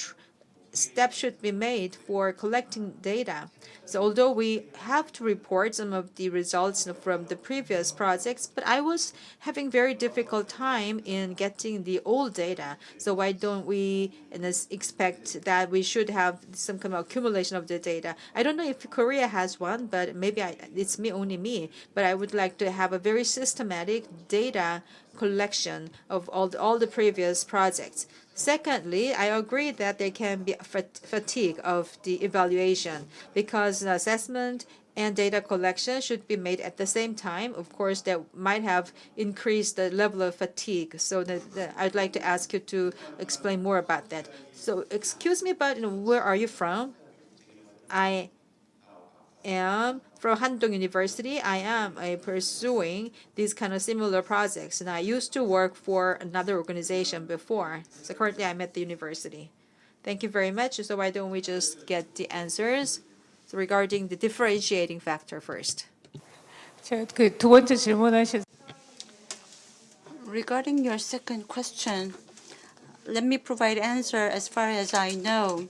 steps should be made for collecting data. So although we have to report some of the results from the previous projects, but I was having very difficult time in getting the old data. So why don't we expect that we should have some kind of accumulation of the data? I don't know if Korea has one, but maybe it's only me. But I would like to have a very systematic data collection of all the previous projects. Secondly, I agree that there can be fatigue of the evaluation because assessment and data collection should be made at the same time. Of course, that might have increased the level of fatigue. So I'd like to ask you to explain more about that. So excuse me, but where are you from? I am from Handong University. I am pursuing these kind of similar projects, and I used to work for another organization before. So currently, I'm at the university. Thank you very much. So why don't we just get the answers? So regarding the differentiating factor first. 두 번째 질문하신 Regarding your second question, let me provide answer as far as I know.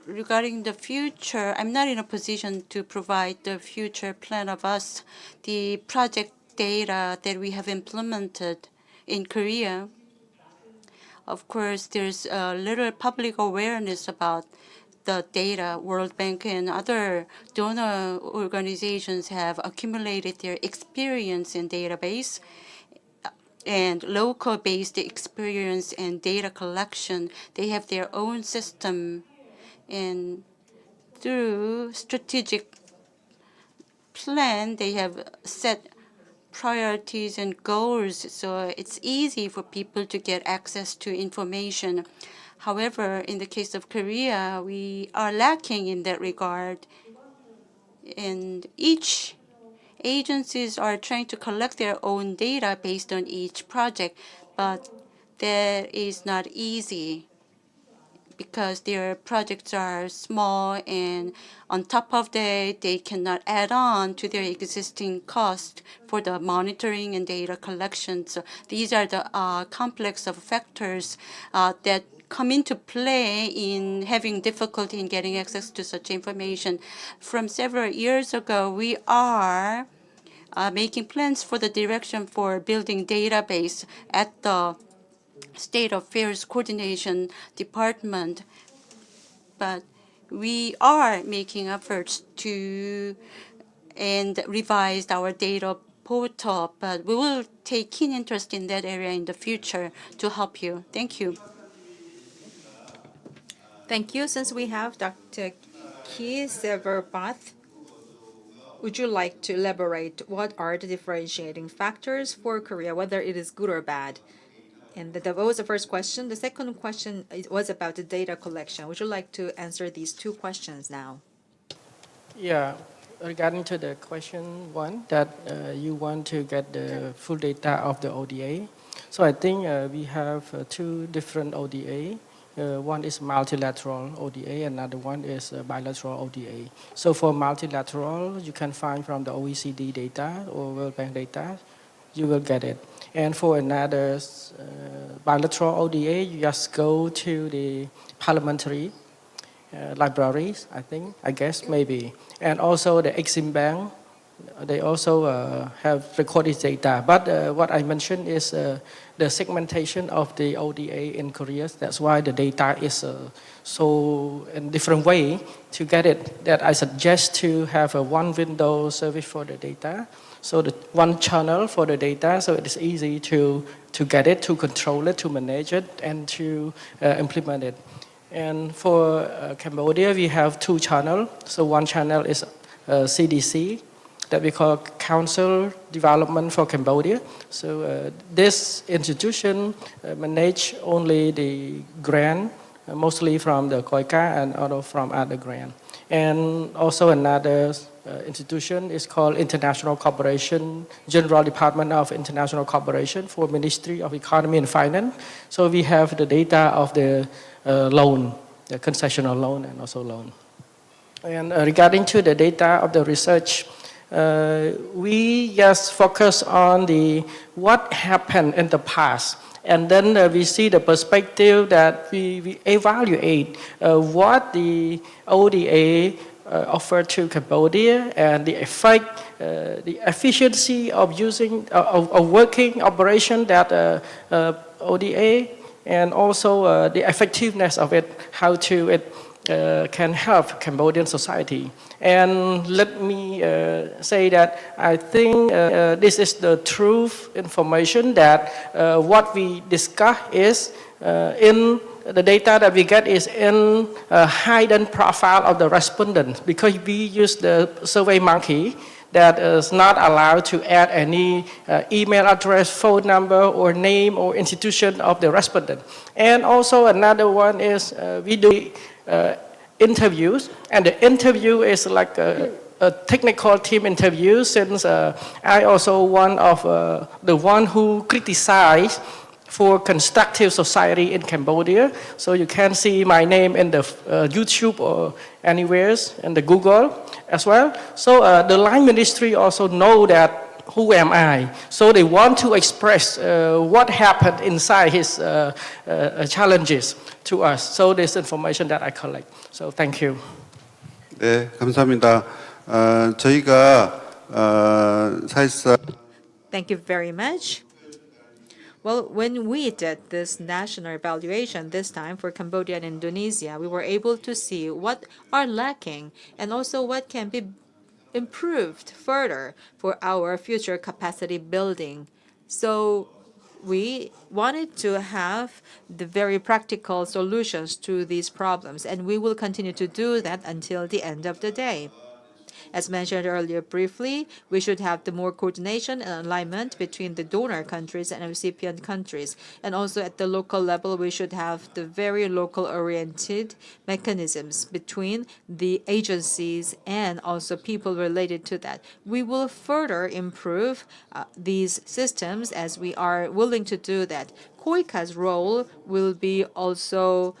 Regarding the future, I'm not in a position to provide the future plan of us. The project data that we have implemented in Korea, of course, there's a little public awareness about the data. World Bank and other donor organizations have accumulated their experience in database and local-based experience and data collection. They have their own system, and through strategic plan, they have set priorities and goals, so it's easy for people to get access to information. However, in the case of Korea, we are lacking in that regard, and each agencies are trying to collect their own data based on each project, but that is not easy because their projects are small, and on top of that, they cannot add on to their existing cost for the monitoring and data collection. So these are the complex of factors that come into play in having difficulty in getting access to such information. From several years ago, we are making plans for the direction for building database at the State Affairs Coordination Department, but we are making efforts to and revised our data portal, but we will take keen interest in that area in the future to help you. Thank you. Thank you. Since we have Dr. Ki Severbath, would you like to elaborate what are the differentiating factors for Korea, whether it is good or bad? And that was the first question. The second question was about the data collection. Would you like to answer these two questions now? Yeah, regarding to the question one, that you want to get the full data of the ODA. So I think we have two different ODA. One is multilateral ODA, another one is bilateral ODA. So for multilateral, you can find from the OECD data or World Bank data, you will get it. And for another bilateral ODA, you just go to the parliamentary libraries, I guess, maybe. And also the Exim Bank, they also have recorded data. But what I mentioned is the segmentation of the ODA in Korea. That's why the data is so in different way to get it, that I suggest to have a one window service for the data. So the one channel for the data, so it is easy to get it, to control it, to manage it, and to implement it. And for Cambodia, we have two channels. So one channel is CDC, that we call Council Development for Cambodia. So this institution manage only the grant, mostly from the KOICA and also from other grant. And also another institution is called International Cooperation, General Department of International Cooperation for Ministry of Economy and Finance. So we have the data of the loan, the concessional loan and also loan. And regarding to the data of the research, we just focus on what happened in the past And then we see the perspective that we evaluate what the ODA offered to Cambodia and the effect, the efficiency of using, of working operation that ODA, and also the effectiveness of it, how to it can help Cambodian society. And let me say that I think this is the truth information that what we discuss is in the data that we get is in a hidden profile of the respondents, because we use the survey monkey that is not allowed to add any email address, phone number, or name or institution of the respondent. And also another one is we do interviews, and the interview is like a technical team interview, since I also one of the one who criticized for constructive society in Cambodia. So you can see my name in the YouTube or anywhere in the Google as well. So the line ministry also know that who am I. So they want to express what happened inside his challenges to us. So this information that I collect. So thank you. 네, 감사합니다. 저희가 사실상 Thank you very much. Well, when we did this national evaluation this time for Cambodia and Indonesia, we were able to see what are lacking and also what can be improved further for our future capacity building. So we wanted to have the very practical solutions to these problems, and we will continue to do that until the end of the day. As mentioned earlier briefly, we should have the more coordination and alignment between the donor countries and recipient countries. And also at the local level, we should have the very local-oriented mechanisms between the agencies and also people related to that. We will further improve these systems as we are willing to do that. KOICA's role will be also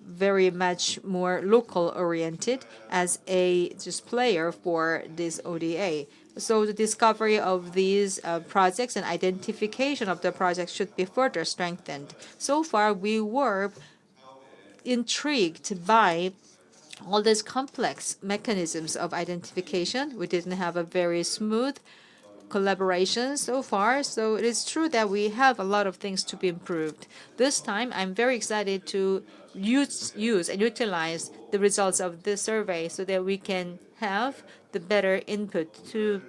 very much more local oriented as a just player for this ODA. So the discovery of these projects and identification of the projects should be further strengthened. So far, we were intrigued by all these complex mechanisms of identification. We didn't have a very smooth collaboration so far, so it is true that we have a lot of things to be improved. This time, I'm very excited to use and utilize the results of this survey so that we can have the better input to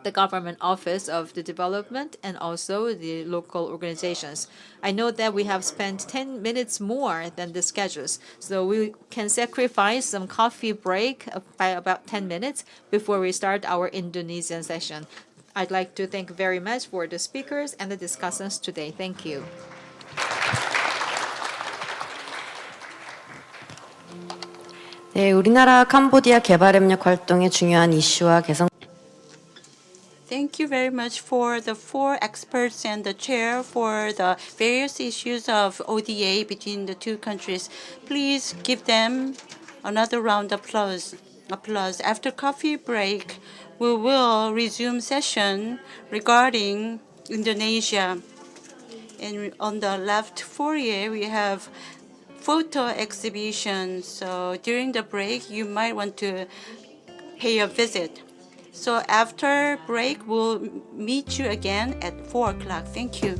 the government office of the development and also the local organizations. I know that we have spent 10 minutes more than the schedules, so we can sacrifice some coffee break by about 10 minutes before we start our Indonesian session. I'd like to thank very much for the speakers and the discussants today. Thank you. 네, 우리나라 캄보디아 개발협력 활동의 중요한 이슈와 개선. Thank you very much for the four experts and the chair for the various issues of ODA between the two countries. Please give them another round of applause. After coffee break, we will resume session regarding Indonesia. And on the left foyer, we have photo exhibition. So during the break, you might want to pay a visit. So after break, we'll meet you again at 4 o'clock. Thank you.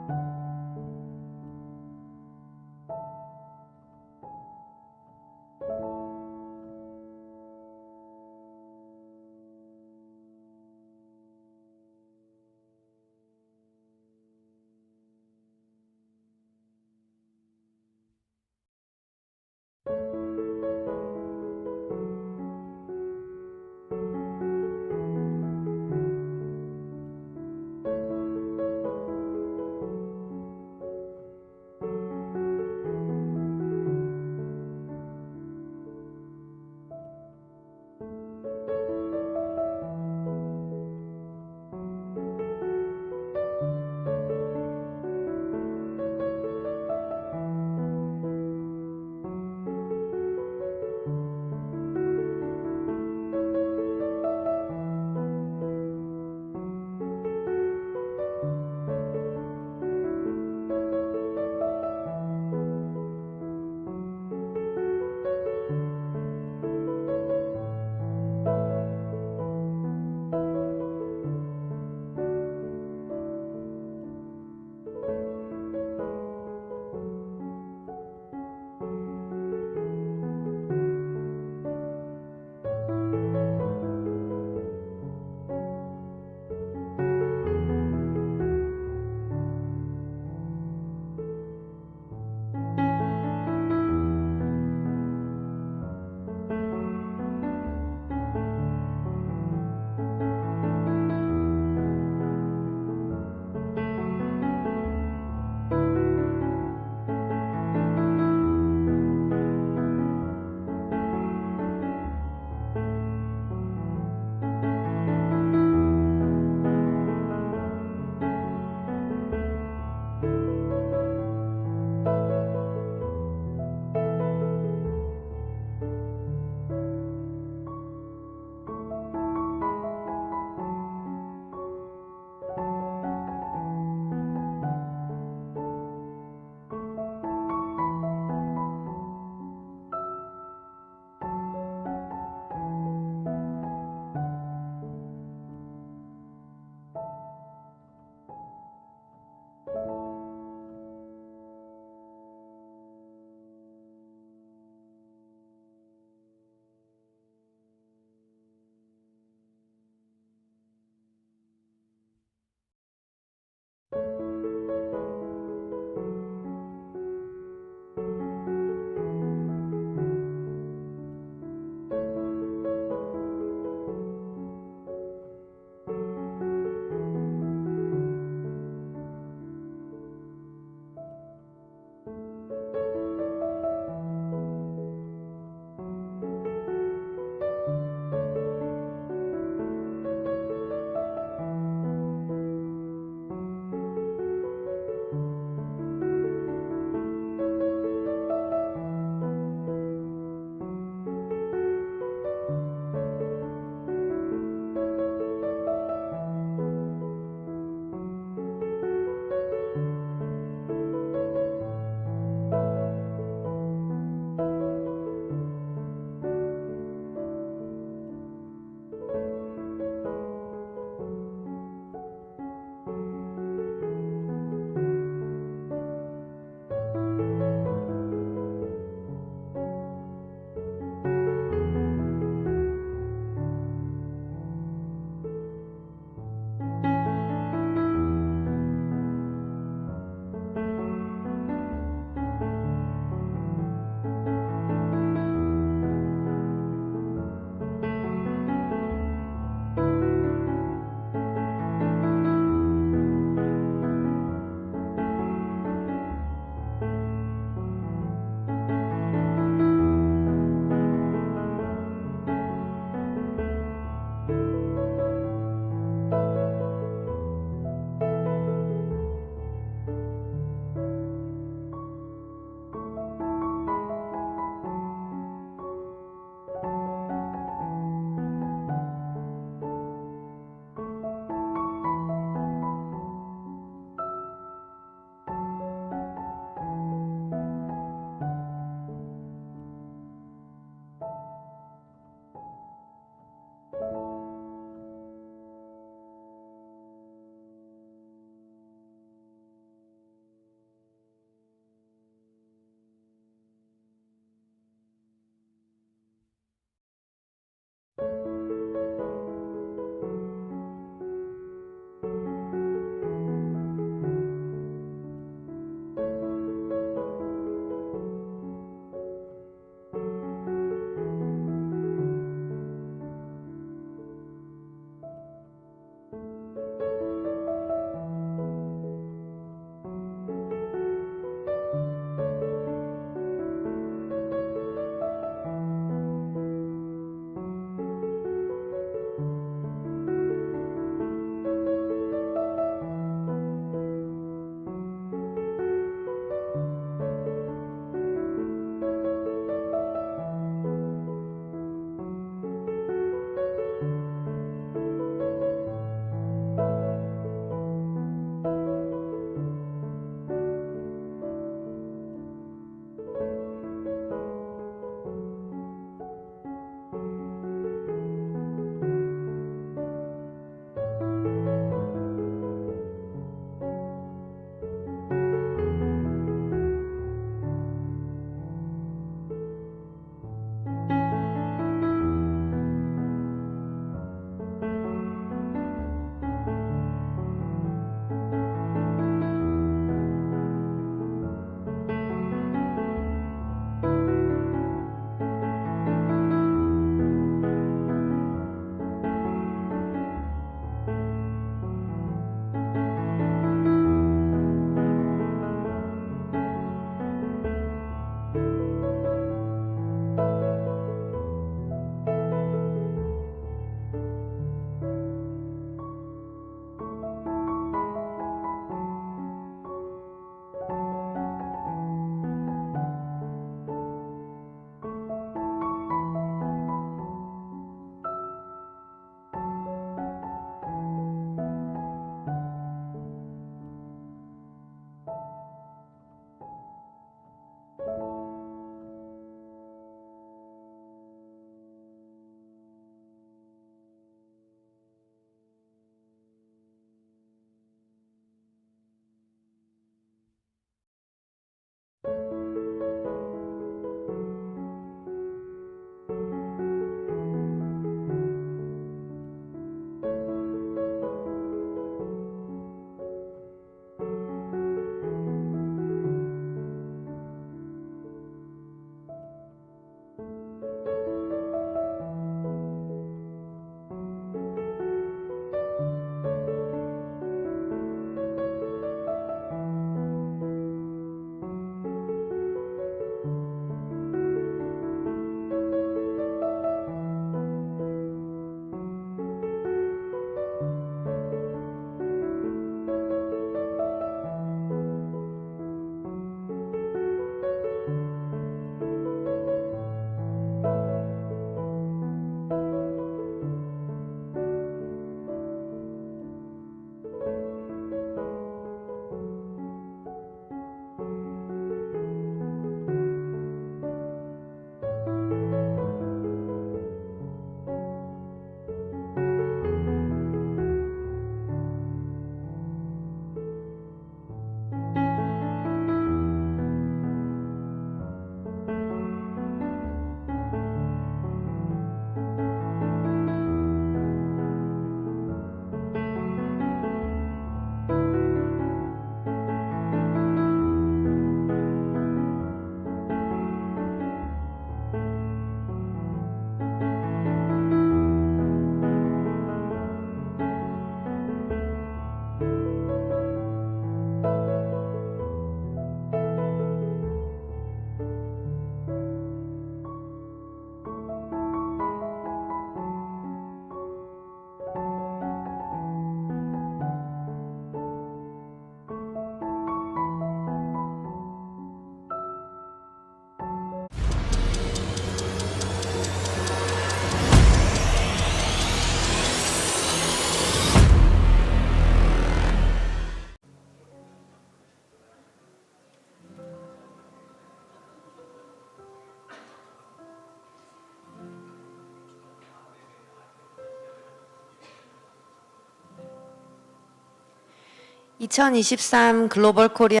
2023 글로벌 코리아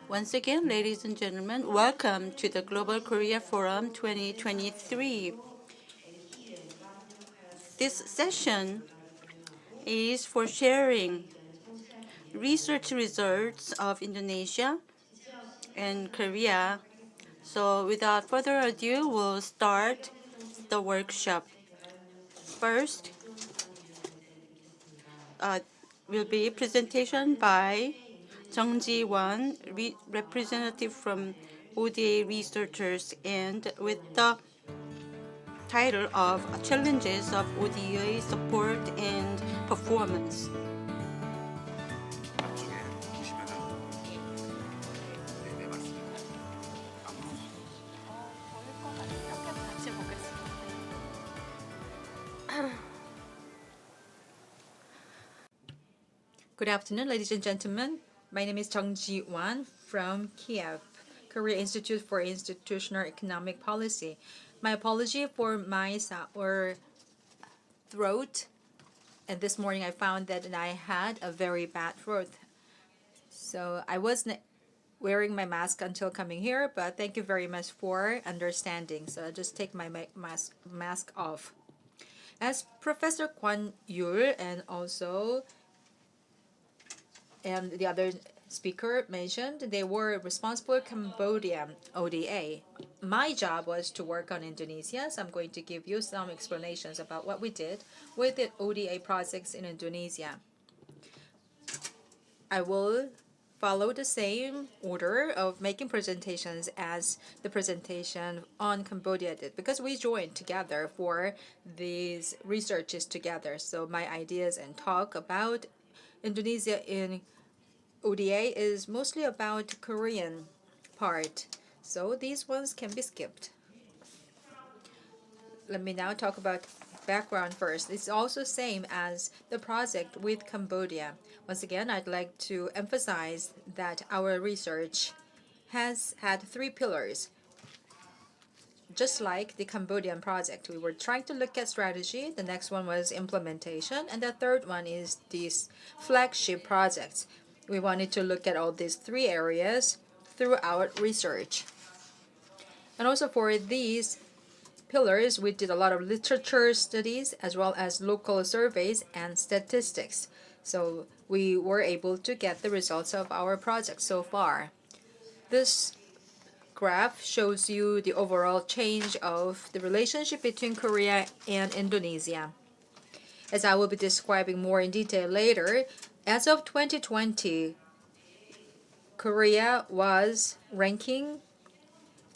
Once again, ladies and gentlemen, welcome to the Global Korea Forum 2023. This session is for sharing research results of Indonesia and Korea. So without further ado, we'll start the workshop. First will be a presentation by Jung Ji-won, representative from ODA researchers, and with the title of Challenges of ODA Support and Performance. Good afternoon, ladies and gentlemen. My name is Jung Ji-won from KIEP, Korea Institute for Institutional Economic Policy. My apology for my sour throat. And this morning I found that I had a very bad throat. So I wasn't wearing my mask until coming here, but thank you very much for understanding. So I'll just take my mask off. As Professor Kwon Yul and the other speaker mentioned, they were responsible for Cambodia ODA. My job was to work on Indonesia, so I'm going to give you some explanations about what we did with the ODA projects in Indonesia. I will follow the same order of making presentations as the presentation on Cambodia did, because we joined together for these researches together. So my ideas and talk about Indonesia in ODA is mostly about Korean part. So these ones can be skipped. Let me now talk about background first. It's also same as the project with Cambodia. Once again, I'd like to emphasize that our research has had 3 pillars. Just like the Cambodian project, we were trying to look at strategy. The next one was implementation. And the third one is these flagship projects. We wanted to look at all these 3 areas throughout research. And also for these pillars, we did a lot of literature studies as well as local surveys and statistics. So we were able to get the results of our project so far. This graph shows you the overall change of the relationship between Korea and Indonesia. As I will be describing more in detail later, as of 2020, Korea was ranking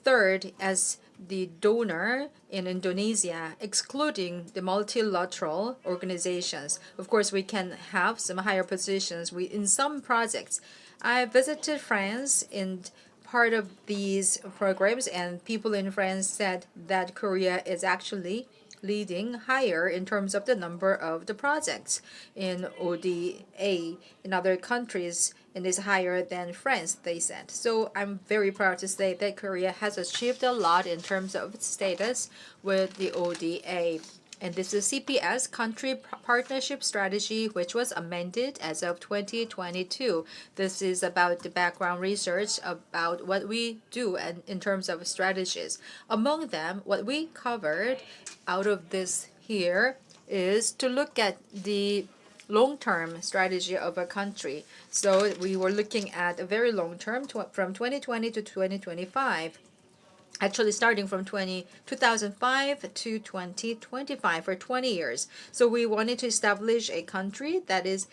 3rd as the donor in Indonesia, excluding the multilateral organizations. Of course, we can have some higher positions in some projects. I visited France in part of these programs, and people in France said that Korea is actually leading higher in terms of the number of the projects in ODA. In other countries, it is higher than France, they said. So I'm very proud to say that Korea has achieved a lot in terms of its status with the ODA. And this is CPS, Country Partnership Strategy, which was amended as of 2022. This is about the background research about what we do and in terms of strategies. Among them, what we covered out of this here is to look at the long-term strategy of a country. So we were looking at a very long term from 2020 to 2025. Actually starting from 2005 to 2025 for 20 years. So we wanted to establish a country that is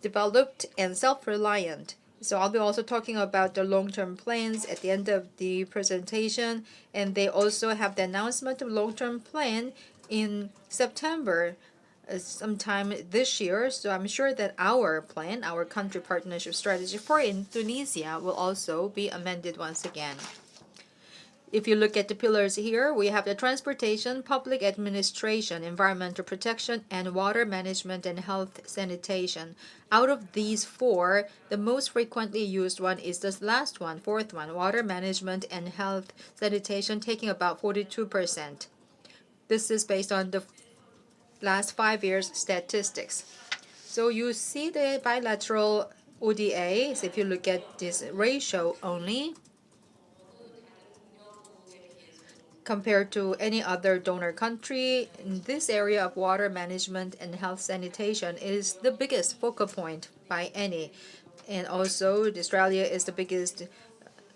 developed and self-reliant. So I'll be also talking about the long-term plans at the end of the presentation. And they also have the announcement of long-term plan in September sometime this year. So I'm sure that our plan, our country partnership strategy for Indonesia will also be amended once again. If you look at the pillars here, we have the transportation, public administration, environmental protection, and water management and health sanitation. Out of these 4, the most frequently used one is this last one, 4th one, water management and health sanitation, taking about 42%. This is based on the last 5 years statistics. So you see the bilateral ODAs, if you look at this ratio only, compared to any other donor country, in this area of water management and health sanitation is the biggest focal point by any. And also, Australia is the biggest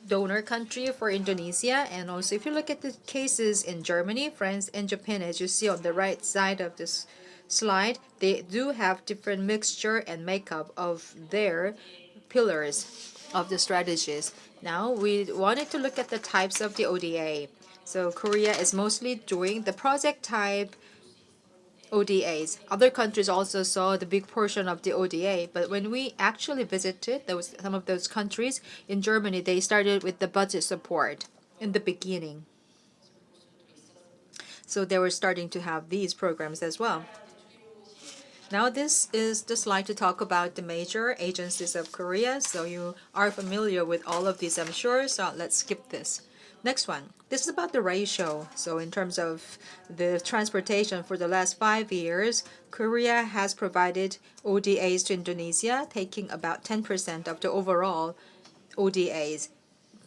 donor country for Indonesia. And also, if you look at the cases in Germany, France, and Japan, as you see on the right side of this slide, they do have different mixture and makeup of their pillars of the strategies. Now, we wanted to look at the types of the ODA. So Korea is mostly doing the project type ODAs. Other countries also saw the big portion of the ODA, but when we actually visited some of those countries, in Germany, they started with the budget support in the beginning. So they were starting to have these programs as well. Now this is the slide to talk about the major agencies of Korea. So you are familiar with all of these, I'm sure, so let's skip this. Next one. This is about the ratio. So in terms of the transportation for the last 5 years, Korea has provided ODAs to Indonesia, taking about 10% of the overall ODAs,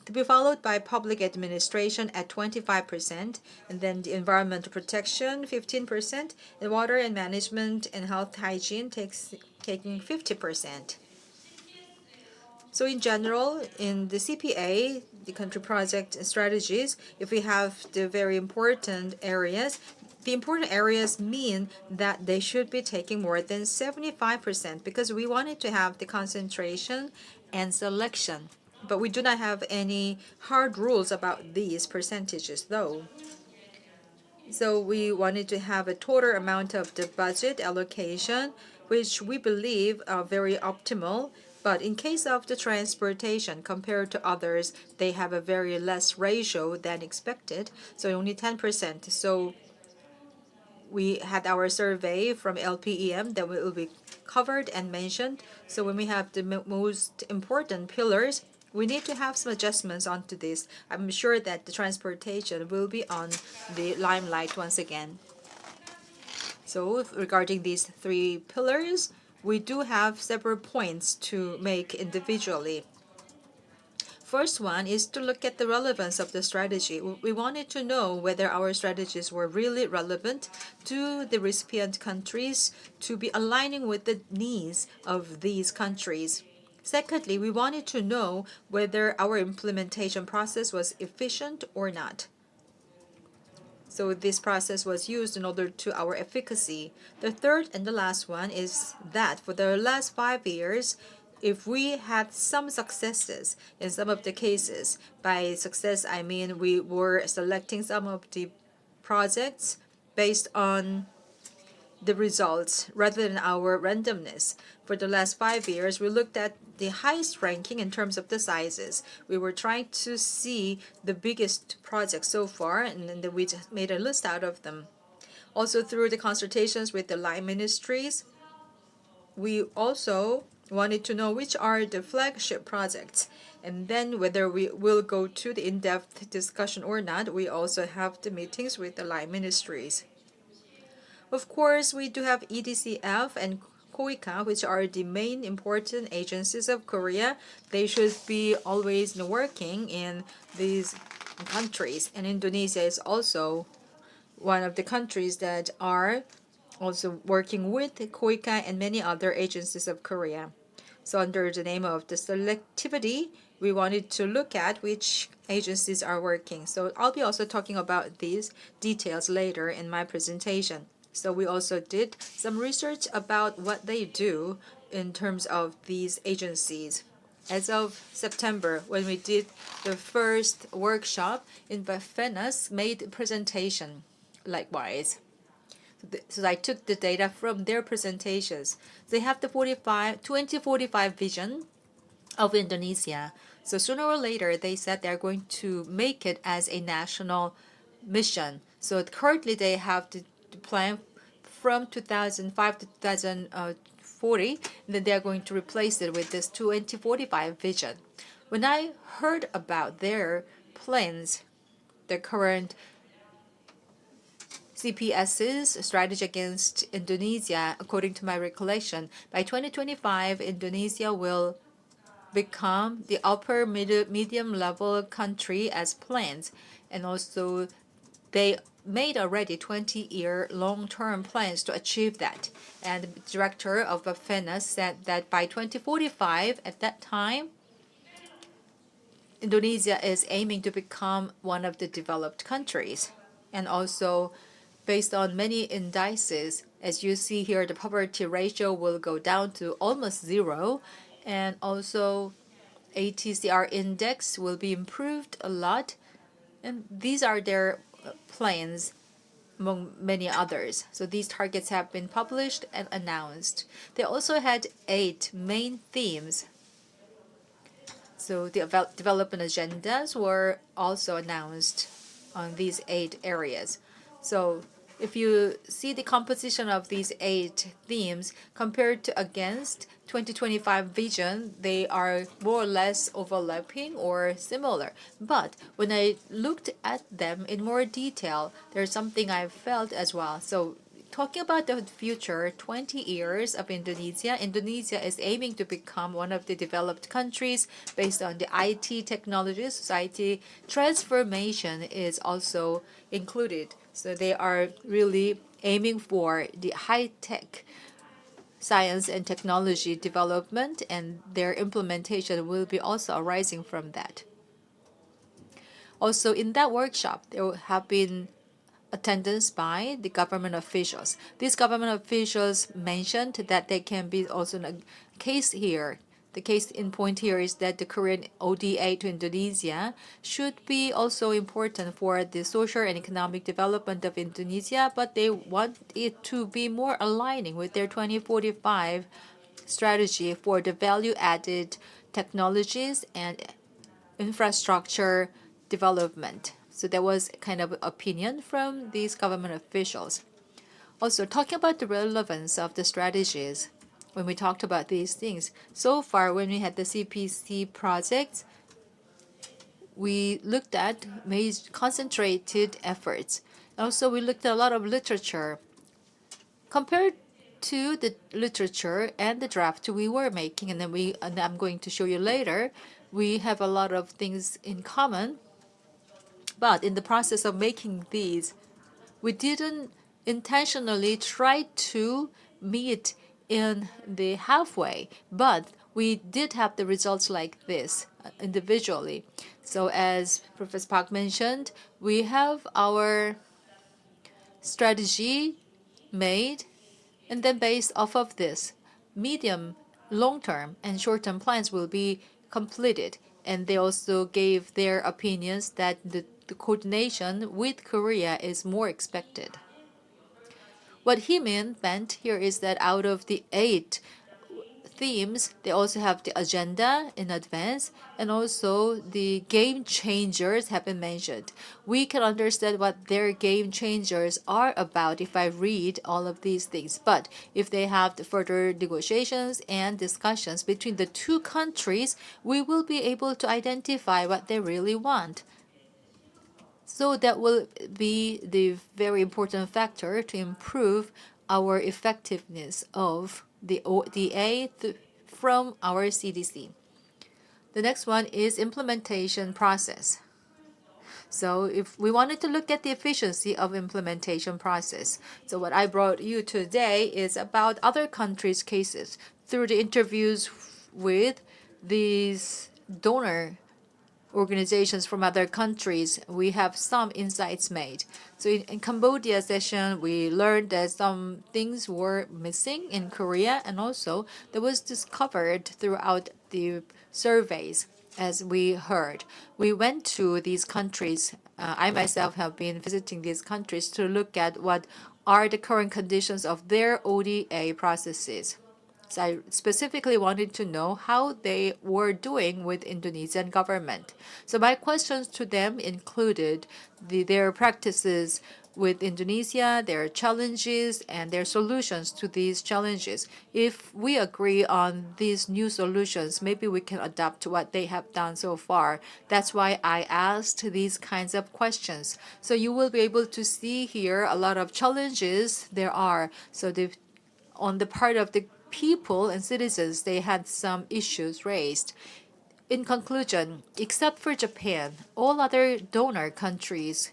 to be followed by public administration at 25%, and then the environmental protection 15%, and water and management and health hygiene taking 50%. So in general, in the CPA, the country project strategies, if we have the very important areas, the important areas mean that they should be taking more than 75% because we wanted to have the concentration and selection. But we do not have any hard rules about these percentages though. So we wanted to have a total amount of the budget allocation, which we believe are very optimal. But in case of the transportation, compared to others, they have a very less ratio than expected, so only 10%. So we had our survey from LPEM that will be covered and mentioned. So when we have the most important pillars, we need to have some adjustments onto this. I'm sure that the transportation will be on the limelight once again. So regarding these 3 pillars, we do have several points to make individually. First one is to look at the relevance of the strategy. We wanted to know whether our strategies were really relevant to the recipient countries to be aligning with the needs of these countries. Secondly, we wanted to know whether our implementation process was efficient or not. So this process was used in order to our efficacy. The third and the last one is that for the last 5 years, if we had some successes in some of the cases, by success I mean we were selecting some of the projects based on the results rather than our randomness. For the last 5 years, we looked at the highest ranking in terms of the sizes. We were trying to see the biggest projects so far, and then we just made a list out of them. Also, through the consultations with the line ministries, we also wanted to know which are the flagship projects. And then whether we will go to the in-depth discussion or not, we also have the meetings with the line ministries. Of course, we do have EDCF and KOICA, which are the main important agencies of Korea. They should be always working in these countries. And Indonesia is also one of the countries that are also working with KOICA and many other agencies of Korea. So under the name of the selectivity, we wanted to look at which agencies are working. So I'll be also talking about these details later in my presentation. So we also did some research about what they do in terms of these agencies. As of September, when we did the first workshop, Infenas made a presentation likewise. So I took the data from their presentations. They have the 2045 vision of Indonesia. So sooner or later, they said they're going to make it as a national mission. So currently, they have the plan from 2005 to 2040, and then they're going to replace it with this 2045 vision. When I heard about their plans, the current CPS's strategy against Indonesia, according to my recollection, by 2025, Indonesia will become the upper medium level country as planned. And also, they made already 20-year long-term plans to achieve that. And the director of Bafena said that by 2045, at that time, Indonesia is aiming to become one of the developed countries. And also, based on many indices, as you see here, the poverty ratio will go down to almost zero. And also, ATCR index will be improved a lot. And these are their plans among many others. So these targets have been published and announced. They also had 8 main themes. So the development agendas were also announced on these 8 areas. So if you see the composition of these 8 themes compared to against 2025 vision, they are more or less overlapping or similar. But when I looked at them in more detail, there's something I felt as well. So talking about the future 20 years of Indonesia, Indonesia is aiming to become one of the developed countries based on the IT technology. Society transformation is also included. So they are really aiming for the high-tech science and technology development, and their implementation will be also arising from that. Also, in that workshop, there have been attendance by the government officials. These government officials mentioned that there can be also a case here. The case in point here is that the Korean ODA to Indonesia should be also important for the social and economic development of Indonesia, but they want it to be more aligning with their 2045 strategy for the value-added technologies and infrastructure development. So there was kind of opinion from these government officials. Also, talking about the relevance of the strategies, when we talked about these things, so far when we had the CPC projects, we looked at concentrated efforts. Also, we looked at a lot of literature. Compared to the literature and the draft we were making, and I'm going to show you later, we have a lot of things in common. But in the process of making these, we didn't intentionally try to meet in the halfway, but we did have the results like this individually. So as Professor Park mentioned, we have our strategy made, and then based off of this, medium, long-term, and short-term plans will be completed. And they also gave their opinions that the coordination with Korea is more expected. What he meant here is that out of the 8 themes, they also have the agenda in advance, and also the game changers have been mentioned. We can understand what their game changers are about if I read all of these things. But if they have the further negotiations and discussions between the 2 countries, we will be able to identify what they really want. So that will be the very important factor to improve our effectiveness of the ODA from our CDC. The next one is implementation process. So if we wanted to look at the efficiency of implementation process, so what I brought you today is about other countries' cases. Through the interviews with these donor organizations from other countries, we have some insights made. So in Cambodia session, we learned that some things were missing in Korea, and also that was discovered throughout the surveys. As we heard, we went to these countries. I myself have been visiting these countries to look at what are the current conditions of their ODA processes. So I specifically wanted to know how they were doing with Indonesian government. So my questions to them included their practices with Indonesia, their challenges and their solutions to these challenges. If we agree on these new solutions, maybe we can adapt to what they have done so far. That's why I asked these kinds of questions. So you will be able to see here a lot of challenges there are. So on the part of the people and citizens, they had some issues raised. In conclusion, except for Japan, all other donor countries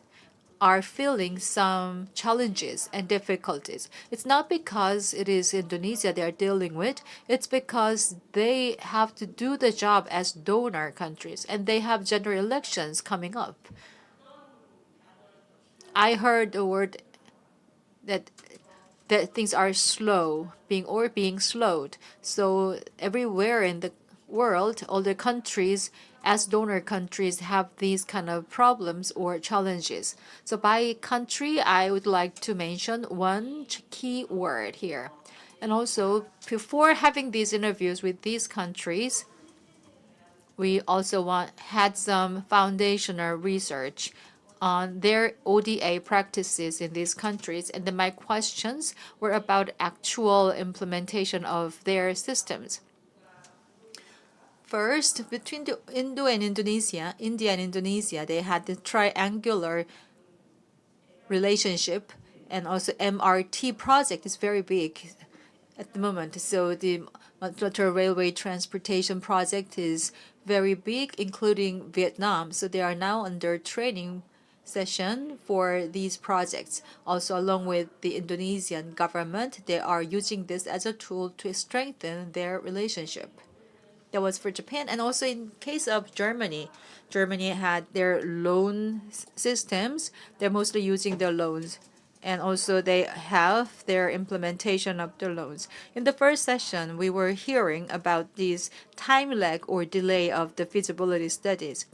are feeling some challenges and difficulties. It's not because it is Indonesia they are dealing with, it's because they have to do the job as donor countries and they have general elections coming up. I heard the word that things are being slowed. So everywhere in the world, all the countries as donor countries have these kind of problems or challenges. So by country, I would like to mention one key word here. And also, before having these interviews with these countries, we also had some foundational research on their ODA practices in these countries, and then my questions were about actual implementation of their systems. First, between India and Indonesia, they had the triangular relationship, and also MRT project is very big at the moment. So the multilateral railway transportation project is very big, including Vietnam. So they are now under training session for these projects. Also, along with the Indonesian government, they are using this as a tool to strengthen their relationship. That was for Japan. And also in case of Germany, Germany had their loan systems. They're mostly using their loans. And also they have their implementation of the loans. In the first session, we were hearing about this time lag or delay of the feasibility studies.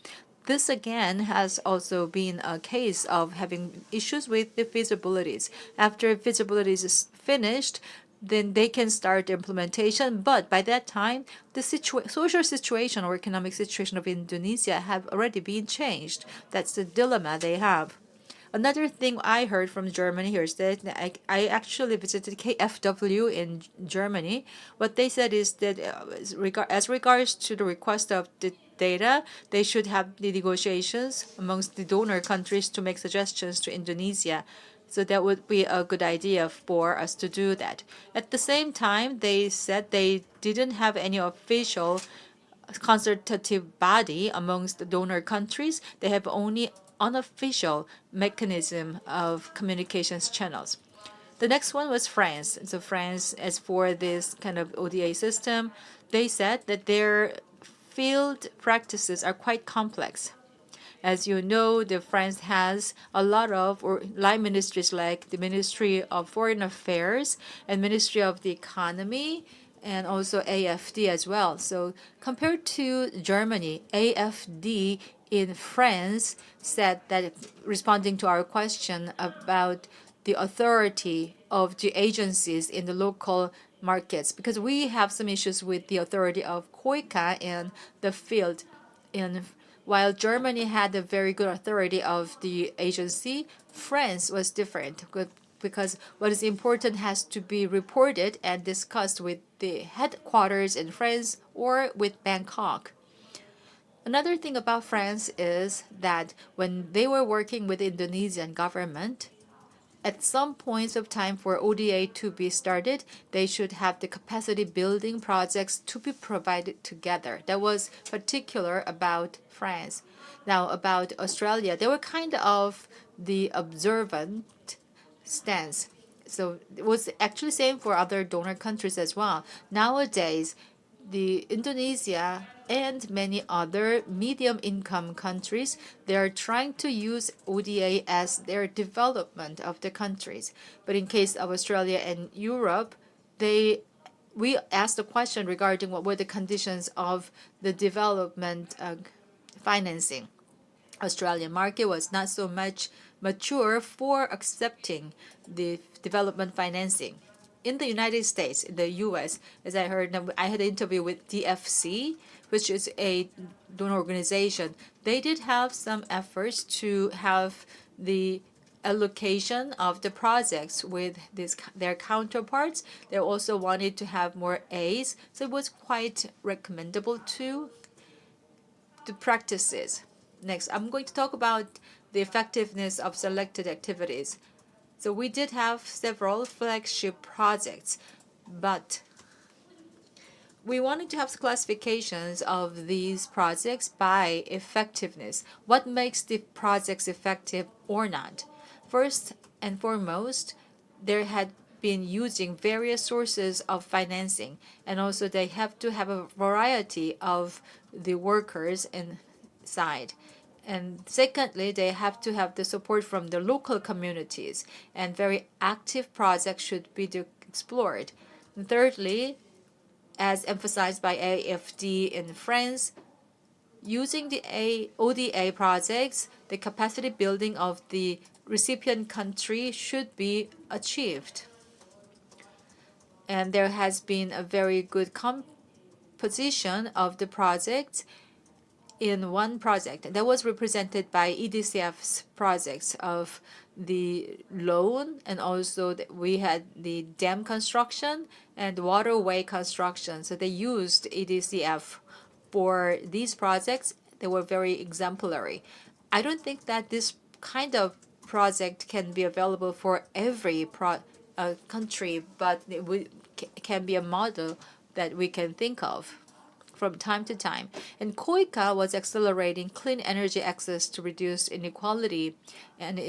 This again has also been a case of having issues with the feasibilities. After feasibilities is finished, then they can start implementation. But by that time, the social situation or economic situation of Indonesia have already been changed. That's the dilemma they have. Another thing I heard from Germany here is that I actually visited KfW in Germany. What they said is that as regards to the request of the data, they should have the negotiations amongst the donor countries to make suggestions to Indonesia. So that would be a good idea for us to do that. At the same time, they said they didn't have any official consultative body amongst the donor countries. They have only unofficial mechanism of communications channels. The next one was France. So France, as for this kind of ODA system, they said that their field practices are quite complex. As you know, France has a lot of line ministries like the Ministry of Foreign Affairs and Ministry of the Economy and also AFD as well. So compared to Germany, AFD in France said that, responding to our question about the authority of the agencies in the local markets, because we have some issues with the authority of KOICA in the field. While Germany had a very good authority of the agency, France was different because what is important has to be reported and discussed with the headquarters in France or with Bangkok. Another thing about France is that when they were working with the Indonesian government, at some points of time for ODA to be started, they should have the capacity building projects to be provided together. That was particular about France. Now, about Australia, they were kind of the observant stance. So it was actually same for other donor countries as well. Nowadays, the Indonesia and many other medium income countries, they are trying to use ODA as their development of the countries. But in case of Australia and Europe, we asked the question regarding what were the conditions of the development financing. Australian market was not so much mature for accepting the development financing. In the United States, in the U.S., as I heard, I had an interview with DFC, which is a donor organization. They did have some efforts to have the allocation of the projects with their counterparts. They also wanted to have more A's, so it was quite recommendable to practices. Next, I'm going to talk about the effectiveness of selected activities. So we did have several flagship projects, but we wanted to have classifications of these projects by effectiveness. What makes the projects effective or not? First and foremost, there had been using various sources of financing, and also they have to have a variety of the workers inside. And secondly, they have to have the support from the local communities, and very active projects should be explored. And thirdly, as emphasized by AFD in France, using the ODA projects, the capacity building of the recipient country should be achieved. And there has been a very good composition of the projects in one project that was represented by EDCF's projects of the loan, and also we had the dam construction and waterway construction. So they used EDCF for these projects. They were very exemplary. I don't think that this kind of project can be available for every country, but it can be a model that we can think of from time to time. And KOICA was accelerating clean energy access to reduce inequality, and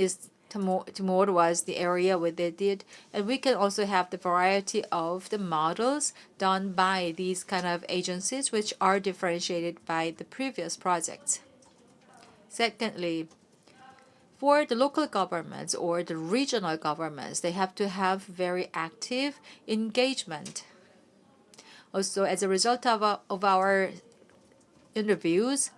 Timor was the area where they did. And we can also have the variety of the models done by these kind of agencies, which are differentiated by the previous projects. Secondly, for the local governments or the regional governments, they have to have very active engagement. Also, as a result of our interviews,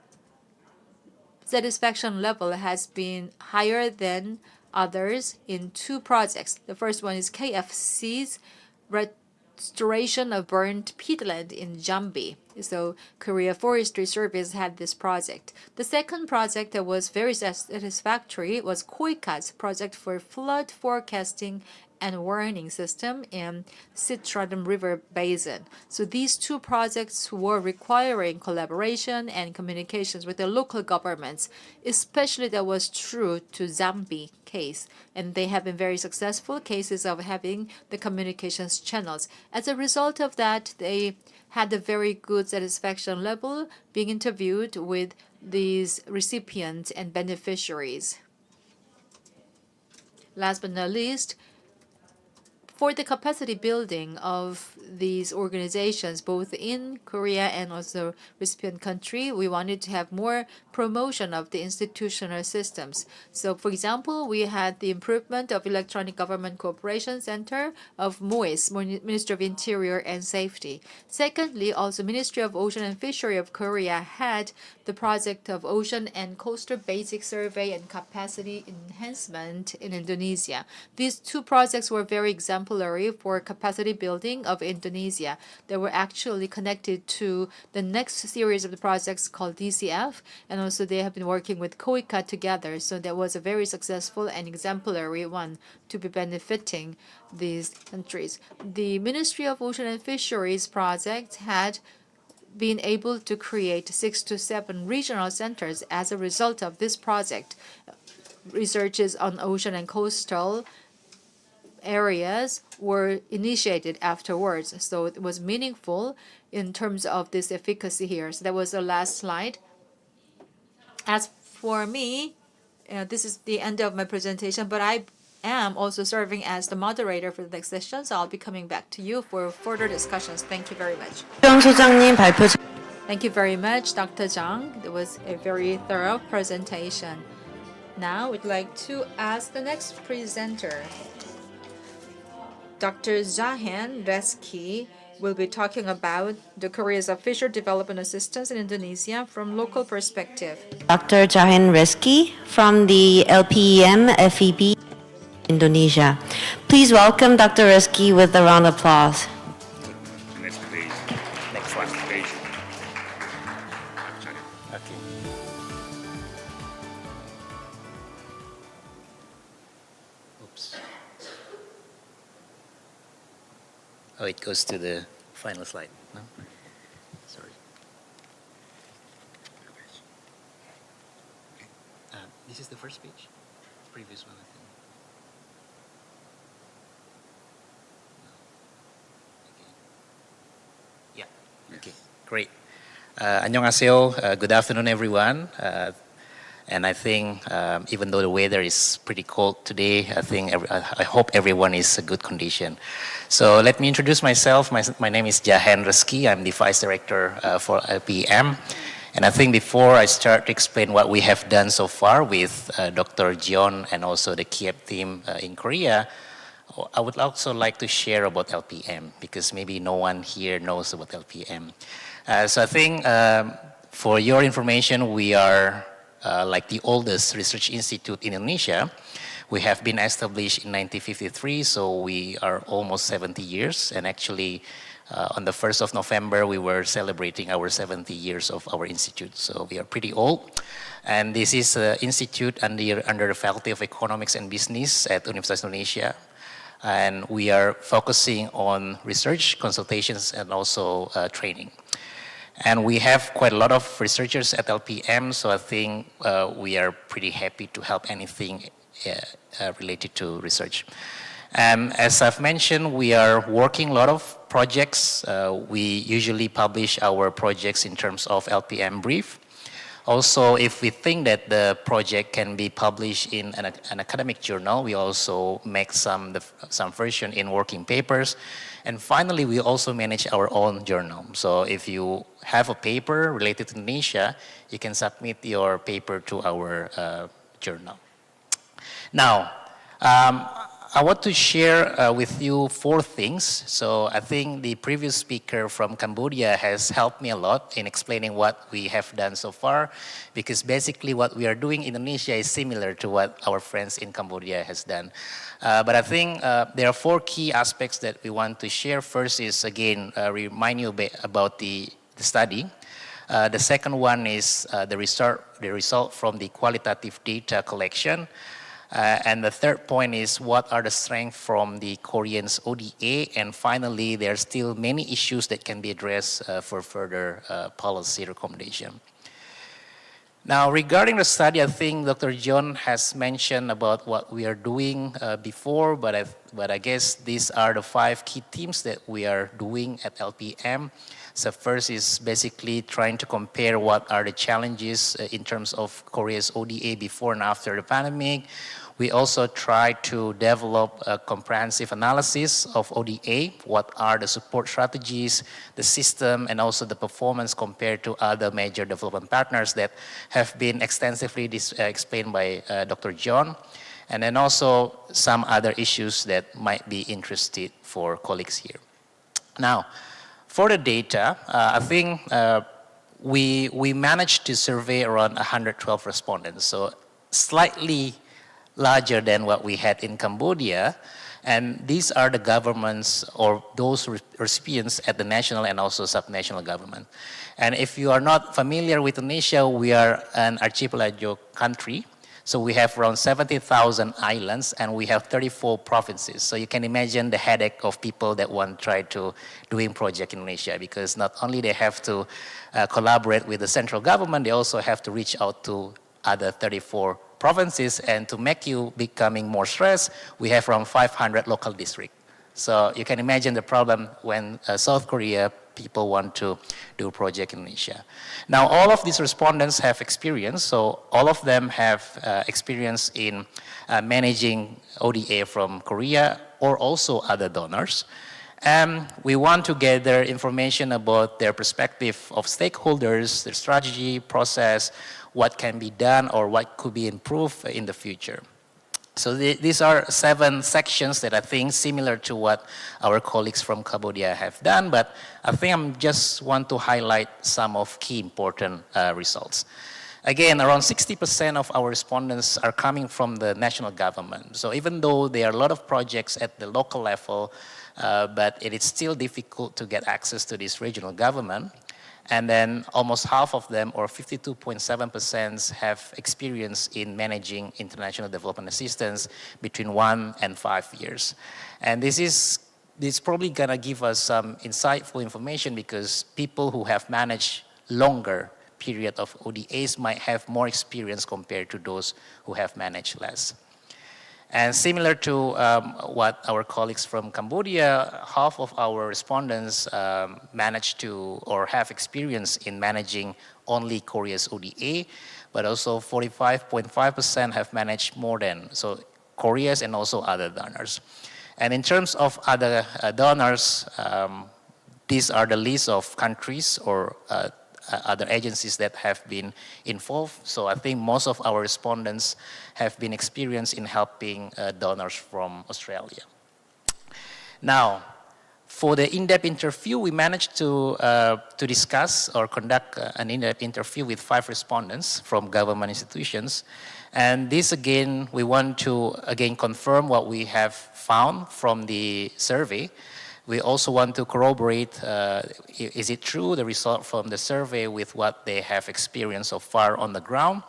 satisfaction level has been higher than others in two projects. The first one is KFC's restoration of burnt peatland in Jambi. So Korea Forestry Service had this project. The second project that was very satisfactory was KOICA's project for flood forecasting and warning system in Sitratam River Basin. So these two projects were requiring collaboration and communications with the local governments. Especially that was true to Zambi case, and they have been very successful cases of having the communications channels. As a result of that, they had a very good satisfaction level being interviewed with these recipients and beneficiaries. Last but not least, for the capacity building of these organizations, both in Korea and also recipient country, we wanted to have more promotion of the institutional systems. So, for example, we had the improvement of Electronic Government Cooperation Center of MOIS, Ministry of Interior and Safety. Secondly, also Ministry of Ocean and Fishery of Korea had the project of Ocean and Coastal Basic Survey and Capacity Enhancement in Indonesia. These two projects were very exemplary for capacity building of Indonesia. They were actually connected to the next series of the projects called DCF, and also they have been working with KOICA together. So that was a very successful and exemplary one to be benefiting these countries. The Ministry of Ocean and Fisheries project had been able to create 6 to 7 regional centers as a result of this project. Researches on ocean and coastal areas were initiated afterwards. So it was meaningful in terms of this efficacy here. So that was the last slide. As for me, this is the end of my presentation, but I am also serving as the moderator for the next session, so I'll be coming back to you for further discussions. Thank you very much. Thank you very much, Dr. Zhang. It was a very thorough presentation. Now we'd like to ask the next presenter. Dr. Jahan Reski will be talking about the careers of fisher development assistance in Indonesia from local perspective. Dr. Jahan Reski from the LPEM FEB Indonesia. Please welcome Dr. Reski with a round of applause. Next page. Next one, page. Okay. Oh, it goes to the final slide. No? Sorry. This is the first page? Previous one, I think. No. Okay. Yeah. Okay. Great. 안녕하세요. Good afternoon, everyone. And I think even though the weather is pretty cold today, I hope everyone is in good condition. So let me introduce myself. My name is Jahan Reski. I'm the Vice Director for LPM. And I think before I start to explain what we have done so far with Dr. John and also the KIEP team in Korea, I would also like to share about LPM because maybe no one here knows about LPM. So I think for your information, we are like the oldest research institute in Indonesia. We have been established in 1953, so we are almost 70 years. And actually, on the 1st of November, we were celebrating our 70 years of our institute. So we are pretty old. And this is an institute under the Faculty of Economics and Business at Universitas Indonesia. And we are focusing on research, consultations, and also training. And we have quite a lot of researchers at LPM, so I think we are pretty happy to help anything related to research. As I've mentioned, we are working a lot of projects. We usually publish our projects in terms of LPM brief. Also, if we think that the project can be published in an academic journal, we also make some version in working papers. And finally, we also manage our own journal. So if you have a paper related to Indonesia, you can submit your paper to our journal. Now, I want to share with you 4 things. So I think the previous speaker from Cambodia has helped me a lot in explaining what we have done so far, because basically what we are doing in Indonesia is similar to what our friends in Cambodia has done. But I think there are 4 key aspects that we want to share. First is, again, remind you a bit about the study. The second one is the result from the qualitative data collection. And the third point is what are the strengths from the Koreans ODA, and finally there are still many issues that can be addressed for further policy recommendation. Now regarding the study, I think Dr. John has mentioned about what we are doing before, but I guess these are the 5 key themes that we are doing at LPM. So first is basically trying to compare what are the challenges in terms of Korea's ODA before and after the pandemic. We also try to develop a comprehensive analysis of ODA, what are the support strategies, the system, and also the performance compared to other major development partners that have been extensively explained by Dr. John. And then also some other issues that might be interesting for colleagues here. Now, for the data, I think we managed to survey around 112 respondents, so slightly larger than what we had in Cambodia. And these are the governments or those recipients at the national and also subnational government. And if you are not familiar with Indonesia, we are an archipelago country. So we have around 70,000 islands and we have 34 provinces. So you can imagine the headache of people that want to try to doing project in Indonesia, because not only they have to collaborate with the central government, they also have to reach out to other 34 provinces, and to make you becoming more stressed, we have around 500 local districts. So you can imagine the problem when South Korea people want to do a project in Indonesia. Now all of these respondents have experience, so all of them have experience in managing ODA from Korea or also other donors. And we want to gather information about their perspective of stakeholders, their strategy, process, what can be done or what could be improved in the future. So these are 7 sections that I think similar to what our colleagues from Cambodia have done, but I think I just want to highlight some of key important results. Again, around 60% of our respondents are coming from the national government. So even though there are a lot of projects at the local level, but it is still difficult to get access to this regional government. And then almost half of them, or 52.7%, have experience in managing international development assistance between 1 and 5 years. And this is this is probably gonna give us some insightful information because people who have managed longer period of ODAs might have more experience compared to those who have managed less. And similar to what our colleagues from Cambodia, half of our respondents managed to or have experience in managing only Korea's ODA, but also 45.5% have managed more than, so Korea's and also other donors. And in terms of other donors, these are the list of countries or other agencies that have been involved. So I think most of our respondents have been experienced in helping donors from Australia. Now, for the in-depth interview, we managed to discuss or conduct an in-depth interview with 5 respondents from government institutions. And this again, we want to again confirm what we have found from the survey. We also want to corroborate, is it true, the result from the survey with what they have experienced so far on the ground.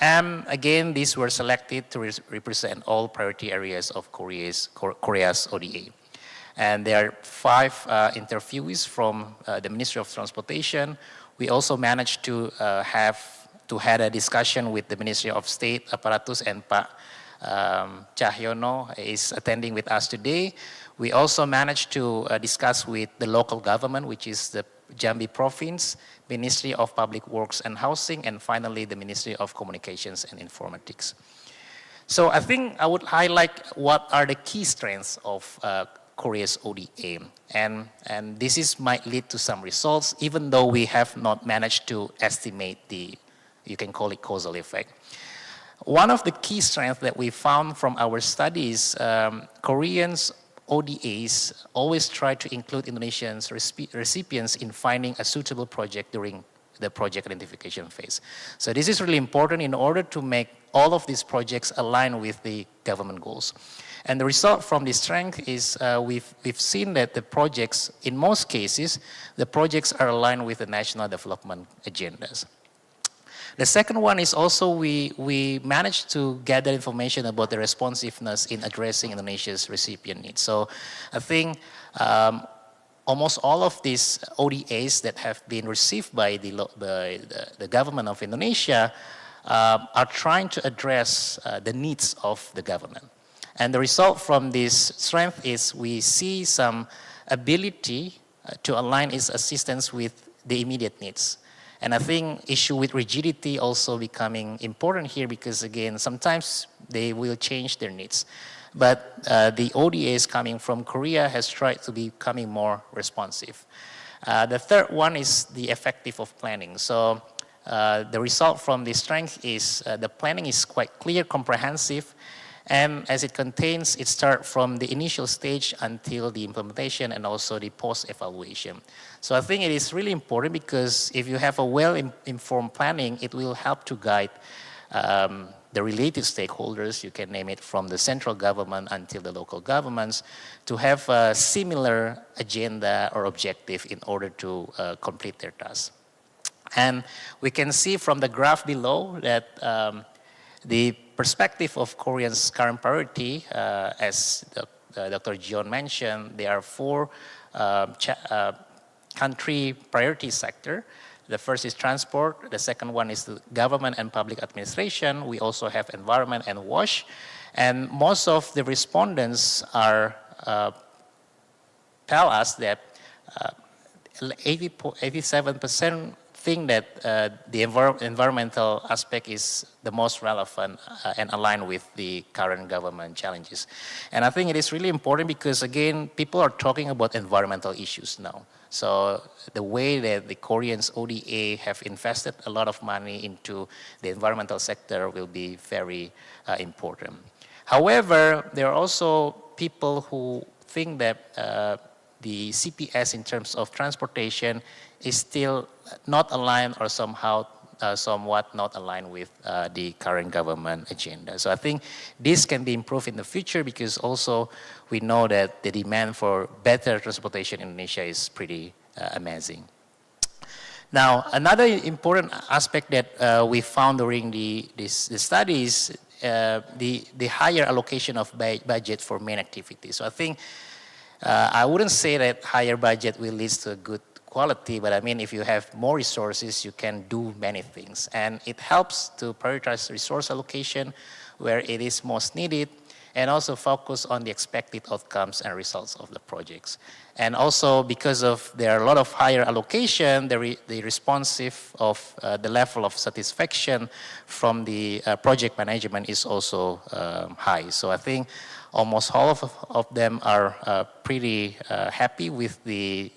And again, these were selected to represent all priority areas of Korea's ODA. And there are 5 interviewees from the Ministry of Transportation. We also managed to had a discussion with the Ministry of State Apparatus, and Pak Cahyono is attending with us today. We also managed to discuss with the local government, which is the Jambi Province, Ministry of Public Works and Housing, and finally the Ministry of Communications and Informatics. So I think I would highlight what are the key strengths of Korea's ODA. And this might lead to some results, even though we have not managed to estimate the, you can call it causal effect. One of the key strengths that we found from our studies, Koreans ODAs always try to include Indonesian recipients in finding a suitable project during the project identification phase. So this is really important in order to make all of these projects align with the government goals. And the result from this strength is we've seen that the projects, in most cases, the projects are aligned with the national development agendas. The second one is also we managed to gather information about the responsiveness in addressing Indonesia's recipient needs. So I think almost all of these ODAs that have been received by the government of Indonesia are trying to address the needs of the government. And the result from this strength is we see some ability to align its assistance with the immediate needs. And I think issue with rigidity also becoming important here because again, sometimes they will change their needs. But the ODAs coming from Korea has tried to be becoming more responsive. The third one is the effective of planning. So the result from this strength is the planning is quite clear, comprehensive, and as it contains, it starts from the initial stage until the implementation and also the post-evaluation. So I think it is really important because if you have a well-informed planning, it will help to guide the related stakeholders, you can name it from the central government until the local governments, to have a similar agenda or objective in order to complete their tasks. And we can see from the graph below that the perspective of Koreans' current priority, as Dr. Jeon mentioned, there are 4 country priority sector. The first is transport. The second one is the government and public administration. We also have environment and WASH. And most of the respondents are tell us that 87% think that the environmental aspect is the most relevant and aligned with the current government challenges. And I think it is really important because, again, people are talking about environmental issues now. So the way that the Koreans ODA have invested a lot of money into the environmental sector will be very important. However, there are also people who think that the CPS in terms of transportation is still not aligned or somehow somewhat not aligned with the current government agenda. So I think this can be improved in the future because also we know that the demand for better transportation in Indonesia is pretty amazing. Now, another important aspect that we found during the studies, the higher allocation of budget for main activities. So I think I wouldn't say that higher budget will lead to a good quality, but I mean, if you have more resources, you can do many things. And it helps to prioritize resource allocation where it is most needed, and also focus on the expected outcomes and results of the projects. And also, because of there are a lot of higher allocation, the responsive of the level of satisfaction from the project management is also high. So I think almost all of them are pretty happy with the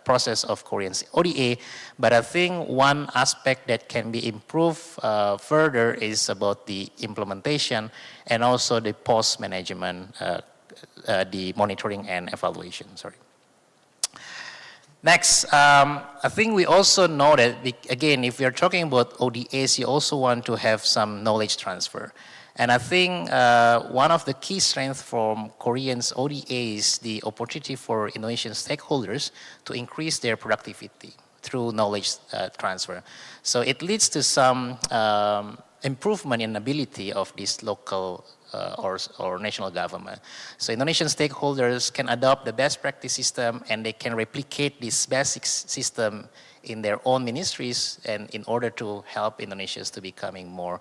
process of Korean's ODA, but I think one aspect that can be improved further is about the implementation and also the post-management, the monitoring and evaluation, sorry. Next, I think we also know that, again, if we are talking about ODAs, you also want to have some knowledge transfer. And I think one of the key strengths from Koreans' ODA is the opportunity for Indonesian stakeholders to increase their productivity through knowledge transfer. So it leads to some improvement in ability of this local or national government. So Indonesian stakeholders can adopt the best practice system and they can replicate this basic system in their own ministries and in order to help Indonesians to becoming more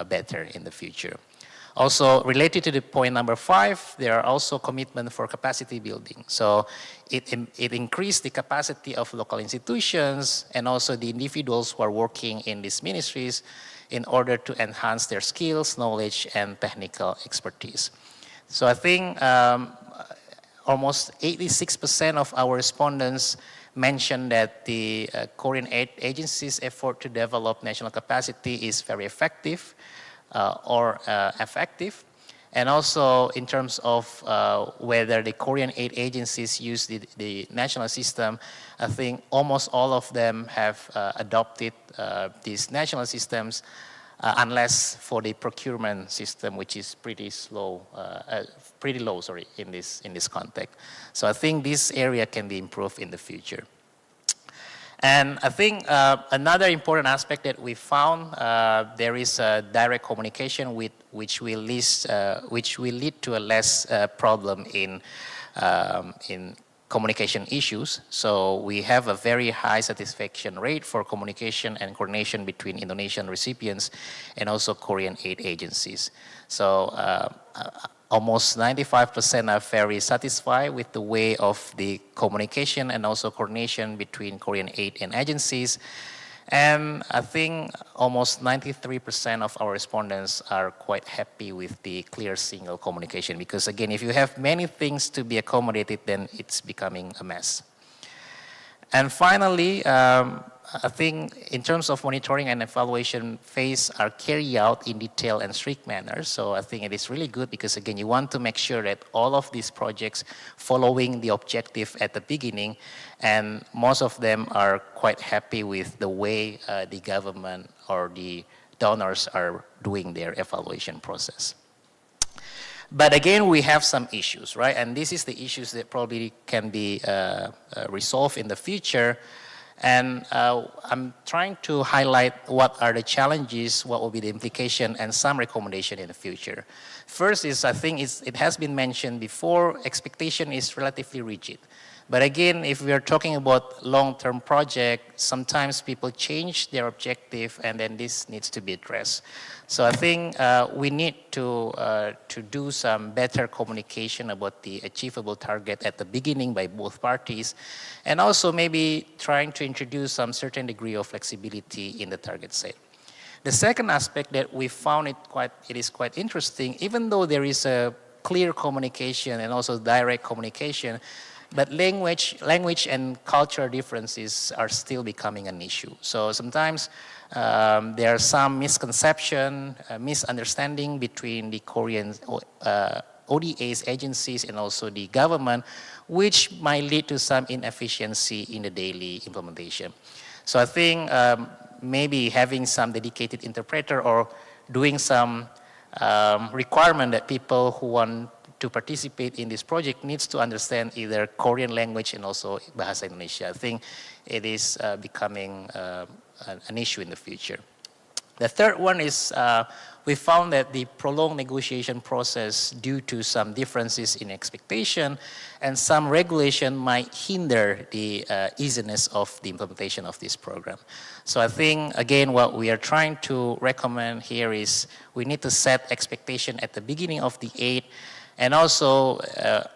better in the future. Also, related to the point number 5, there are also commitment for capacity building. So it increased the capacity of local institutions and also the individuals who are working in these ministries in order to enhance their skills, knowledge, and technical expertise. So I think almost 86% of our respondents mentioned that the Korean aid agencies' effort to develop national capacity is very effective or effective. And also in terms of whether the Korean aid agencies use the national system, I think almost all of them have adopted these national systems unless for the procurement system, which is pretty low, sorry, in this context. So I think this area can be improved in the future. And I think another important aspect that we found, there is a direct communication which will lead to a less problem in communication issues. So we have a very high satisfaction rate for communication and coordination between Indonesian recipients and also Korean aid agencies. So almost 95% are very satisfied with the way of the communication and also coordination between Korean aid and agencies. And I think almost 93% of our respondents are quite happy with the clear single communication, because again, if you have many things to be accommodated, then it's becoming a mess. And finally, I think in terms of monitoring and evaluation phase are carried out in detailed and strict manner. So I think it is really good because again, you want to make sure that all of these projects following the objective at the beginning, and most of them are quite happy with the way the government or the donors are doing their evaluation process. But again, we have some issues, right? And this is the issues that probably can be resolved in the future. And I'm trying to highlight what are the challenges, what will be the implication, and some recommendation in the future. First is, I think it has been mentioned before, expectation is relatively rigid. But again, if we are talking about long-term project, sometimes people change their objective and then this needs to be addressed. So I think we need to do some better communication about the achievable target at the beginning by both parties, and also maybe trying to introduce some certain degree of flexibility in the target set. The second aspect that we found it is quite interesting, even though there is a clear communication and also direct communication, but language and cultural differences are still becoming an issue. So sometimes there are some misconception, misunderstanding between the Korean ODA's agencies and also the government, which might lead to some inefficiency in the daily implementation. So I think maybe having some dedicated interpreter or doing some requirement that people who want to participate in this project needs to understand either Korean language and also Bahasa Indonesia. I think it is becoming an issue in the future. The third one is we found that the prolonged negotiation process due to some differences in expectation and some regulation might hinder the easiness of the implementation of this program. So I think, again, what we are trying to recommend here is we need to set expectation at the beginning of the aid, and also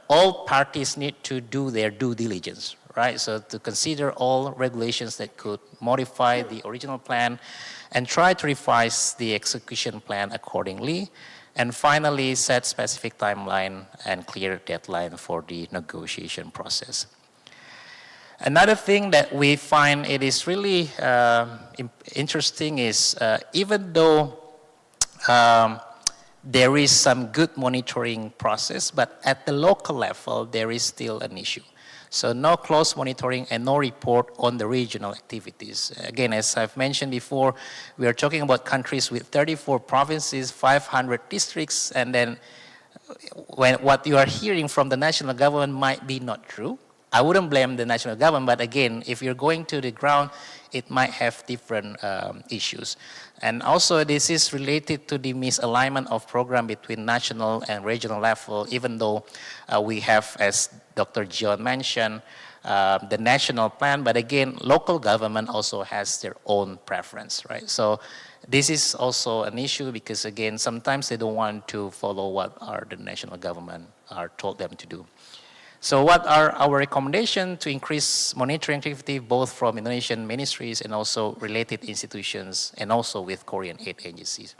all parties need to do their due diligence, right? So to consider all regulations that could modify the original plan and try to revise the execution plan accordingly. And finally, set specific timeline and clear deadline for the negotiation process. Another thing that we find it is really interesting is even though there is some good monitoring process, but at the local level, there is still an issue. So no close monitoring and no report on the regional activities. Again, as I've mentioned before, we are talking about countries with 34 provinces, 500 districts, and then what you are hearing from the national government might be not true. I wouldn't blame the national government, but again, if you're going to the ground, it might have different issues. And also this is related to the misalignment of program between national and regional level, even though we have, as Dr. John mentioned, the national plan, but again, local government also has their own preference, right? So this is also an issue because again, sometimes they don't want to follow what the national government are told them to do. So what are our recommendations to increase monitoring activity both from Indonesian ministries and also related institutions and also with Korean aid agencies?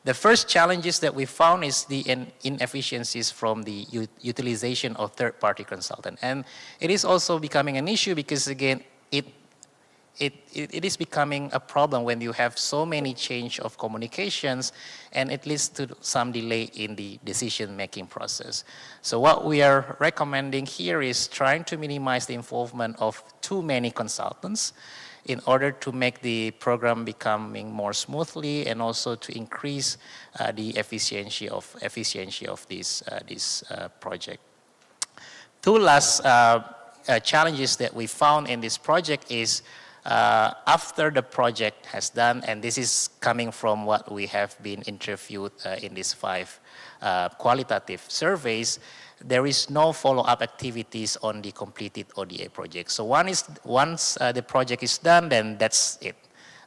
The first challenges that we found is the inefficiencies from the utilization of third-party consultant. And it is also becoming an issue because again, it is becoming a problem when you have so many change of communications and it leads to some delay in the decision-making process. So what we are recommending here is trying to minimize the involvement of too many consultants in order to make the program becoming more smoothly and also to increase the efficiency of this project. Two last challenges that we found in this project is after the project has done, and this is coming from what we have been interviewed in these 5 qualitative surveys, there is no follow-up activities on the completed ODA project. So once the project is done, then that's it.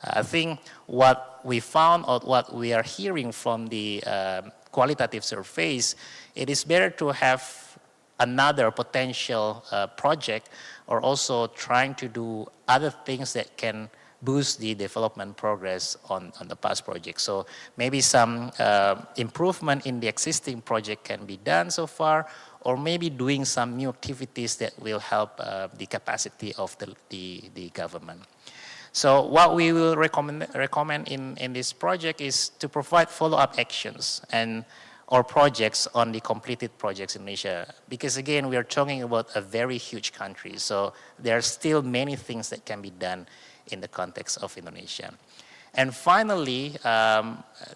I think what we found or what we are hearing from the qualitative surveys, it is better to have another potential project or also trying to do other things that can boost the development progress on the past project. So maybe some improvement in the existing project can be done so far, or maybe doing some new activities that will help the capacity of the government. So what we will recommend in this project is to provide follow-up actions or projects on the completed projects in Indonesia. Because again, we are talking about a very huge country. So there are still many things that can be done in the context of Indonesia. And finally,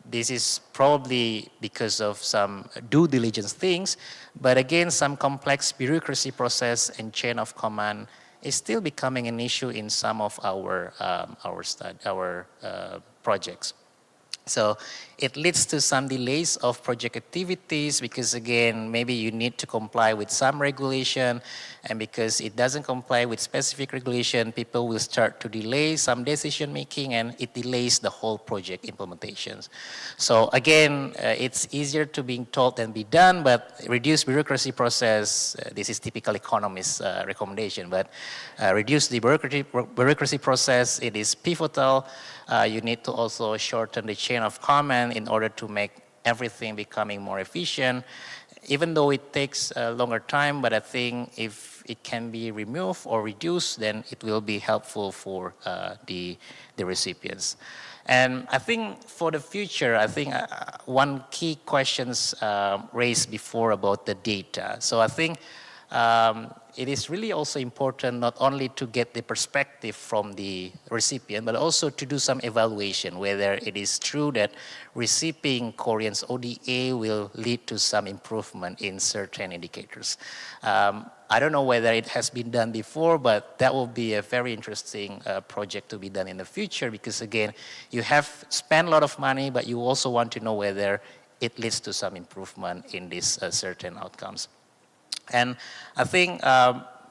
this is probably because of some due diligence things, but again, some complex bureaucracy process and chain of command is still becoming an issue in some of our projects. So it leads to some delays of project activities because again, maybe you need to comply with some regulation, and because it doesn't comply with specific regulation, people will start to delay some decision making and it delays the whole project implementations. So again, it's easier to being told than be done, but reduce bureaucracy process, this is typical economist recommendation, but reduce the bureaucracy process, it is pivotal. You need to also shorten the chain of command in order to make everything becoming more efficient, even though it takes a longer time, but I think if it can be removed or reduced, then it will be helpful for the recipients. And I think for the future, I think one key questions raised before about the data. So I think it is really also important not only to get the perspective from the recipient, but also to do some evaluation whether it is true that receiving Korean's ODA will lead to some improvement in certain indicators. I don't know whether it has been done before, but that will be a very interesting project to be done in the future, because again, you have spent a lot of money, but you also want to know whether it leads to some improvement in these certain outcomes. And I think,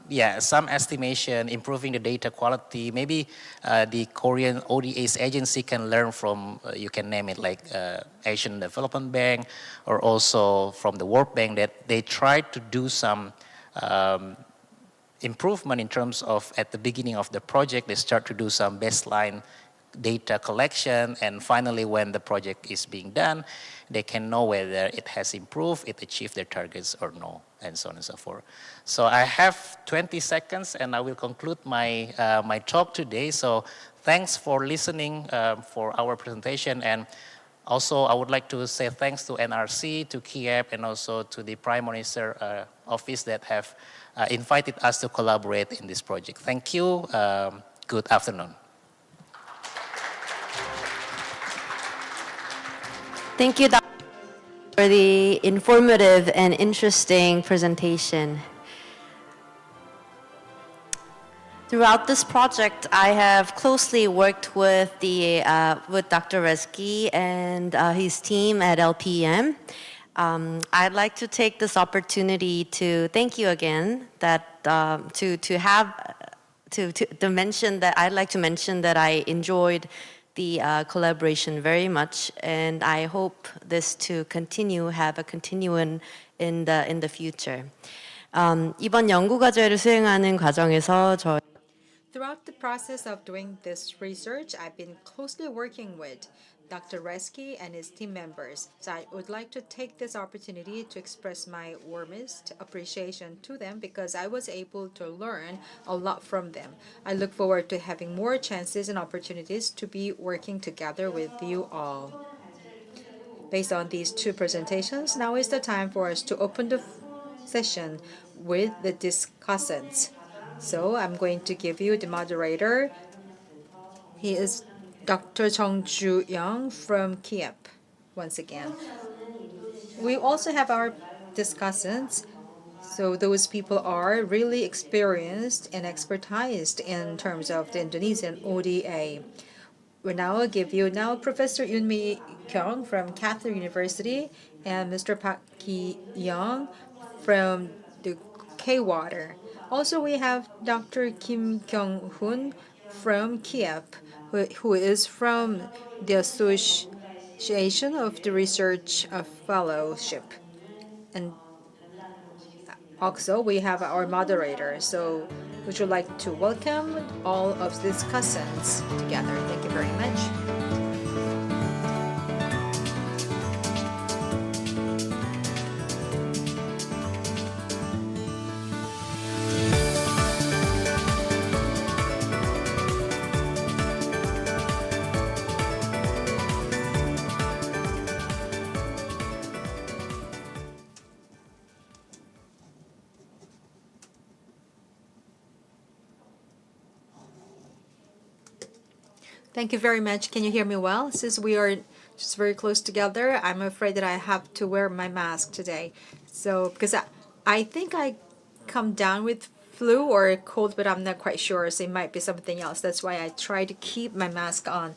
yeah, some estimation, improving the data quality, maybe the Korean ODA's agency can learn from, you can name it like Asian Development Bank, or also from the World Bank, that they try to do some improvement in terms of, at the beginning of the project, they start to do some baseline data collection, and finally when the project is being done, they can know whether it has improved, it achieved their targets or no, and so on and so forth. So I have 20 seconds and I will conclude my, my talk today. So thanks for listening for our presentation, and also I would like to say thanks to NRC, to KIEP, and also to the Prime Minister Office that have invited us to collaborate in this project. Thank you. Good afternoon. Thank you, Dr. for the informative and interesting presentation. Throughout this project, I have closely worked with Dr. Reski and his team at LPM. I'd like to take this opportunity to thank you again. To mention that I'd like to mention that I enjoyed the collaboration very much, and I hope this to have a continuing in the future. 이번 연구 과제를 수행하는 과정에서 Throughout the process of doing this research, I've been closely working with Dr. Reski and his team members. So I would like to take this opportunity to express my warmest appreciation to them, because I was able to learn a lot from them. I look forward to having more chances and opportunities to be working together with you all. Based on these two presentations, now is the time for us to open the session with the discussants. So I'm going to give you the moderator. He is Dr. Chung Ju-young from KIEP, once again. We also have our discussants. So those people are really experienced and expertised in terms of the Indonesian ODA. We now give you Professor Yoon-mi Kyung from Catholic University and Mr. Park Ki-young from the K-Water. Also, we have Dr. Kim Kyung-hoon from KIEP, who is from the Association of the Research of Fellowship. And also, we have our moderator. So, would you like to welcome all of the discussants together? Thank you very much. Thank you very much. Can you hear me well? Since we are just very close together, I'm afraid that I have to wear my mask today. So, because I think I come down with flu or cold, but I'm not quite sure. So it might be something else. That's why I try to keep my mask on.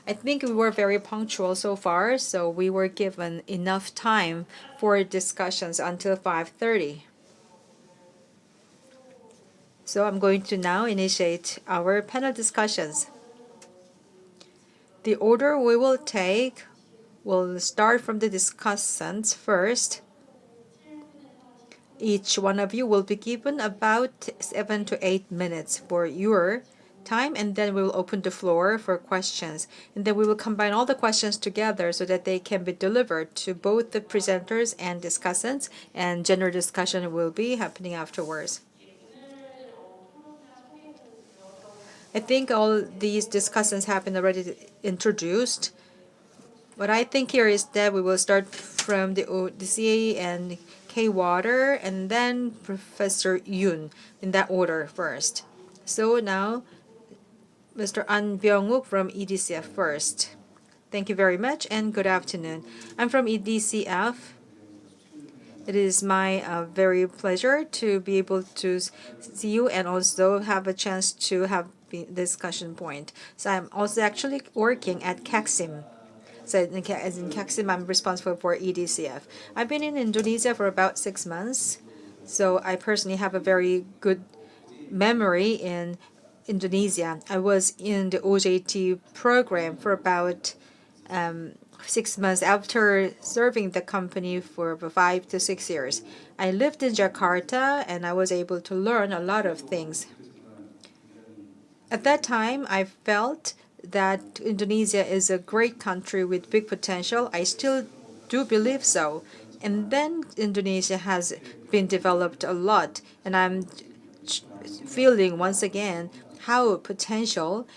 I think we were very punctual so far, so we were given enough time for discussions until 5:30. So I'm going to now initiate our panel discussions. The order we will take will start from the discussants first. Each one of you will be given about 7 to 8 minutes for your time, and then we will open the floor for questions. And then we will combine all the questions together so that they can be delivered to both the presenters and discussants, and general discussion will be happening afterwards. I think all these discussants have been already introduced. What I think here is that we will start from the ODCA and K. Water, and then Professor Yoon, in that order first. So now, Mr. An Byung-wook from EDCF first. Thank you very much and good afternoon. I'm from EDCF. It is my very pleasure to be able to see you and also have a chance to have the discussion point. So I'm also actually working at KAXIM. So as in KAXIM, I'm responsible for EDCF. I've been in Indonesia for about 6 months. So I personally have a very good memory in Indonesia. I was in the OJT program for about 6 months after serving the company for about 5 to 6 years. I lived in Jakarta and I was able to learn a lot of things. At that time, I felt that Indonesia is a great country with big potential. I still do believe so. And then Indonesia has been developed a lot, and I'm feeling once again how potential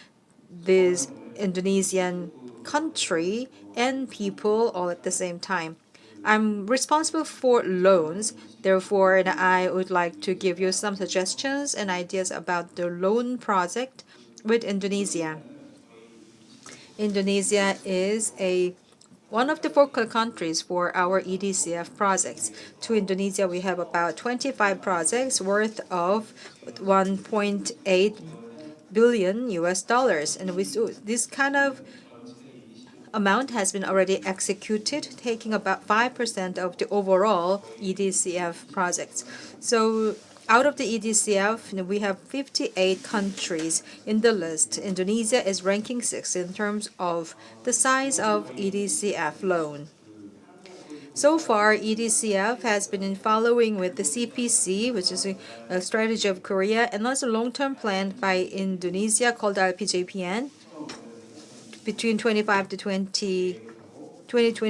this Indonesian country and people all at the same time. I'm responsible for loans, therefore, and I would like to give you some suggestions and ideas about the loan project with Indonesia. Indonesia is one of the focal countries for our EDCF projects. To Indonesia, we have about 25 projects worth of 1.8 billion US dollars, and this kind of amount has been already executed, taking about 5% of the overall EDCF projects. So out of the EDCF, we have 58 countries in the list. Indonesia is ranking 6th in terms of the size of EDCF loan. So far, EDCF has been following with the CPC, which is a strategy of Korea, and also long-term plan by Indonesia called RPJPN between 2020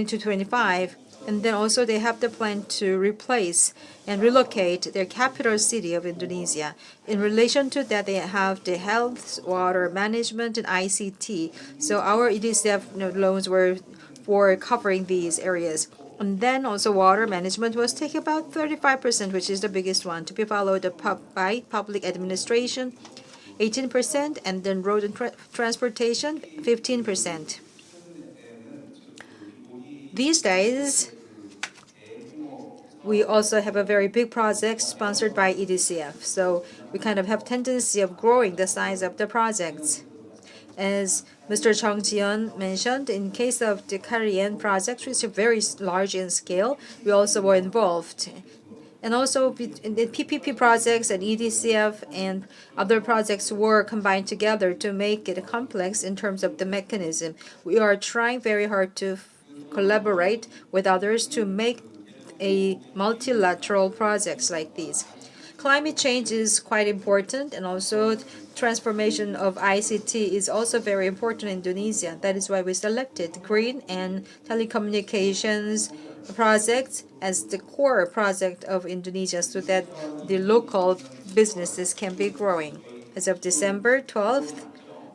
to 25. And then also they have the plan to replace and relocate their capital city of Indonesia. In relation to that, they have the health, water management, and ICT. So our EDCF loans were for covering these areas. And then also water management was taking about 35%, which is the biggest one, to be followed by public administration, 18%, and then road and transportation, 15%. These days, we also have a very big project sponsored by EDCF. So we kind of have tendency of growing the size of the projects. As Mr. Chong Ji-yeon mentioned, in case of the Korean project, which is very large in scale, we also were involved. And also in the PPP projects and EDCF and other projects were combined together to make it complex in terms of the mechanism. We are trying very hard to collaborate with others to make a multilateral projects like these. Climate change is quite important, and also transformation of ICT is also very important in Indonesia. That is why we selected green and telecommunications projects as the core project of Indonesia so that the local businesses can be growing. As of December 12th,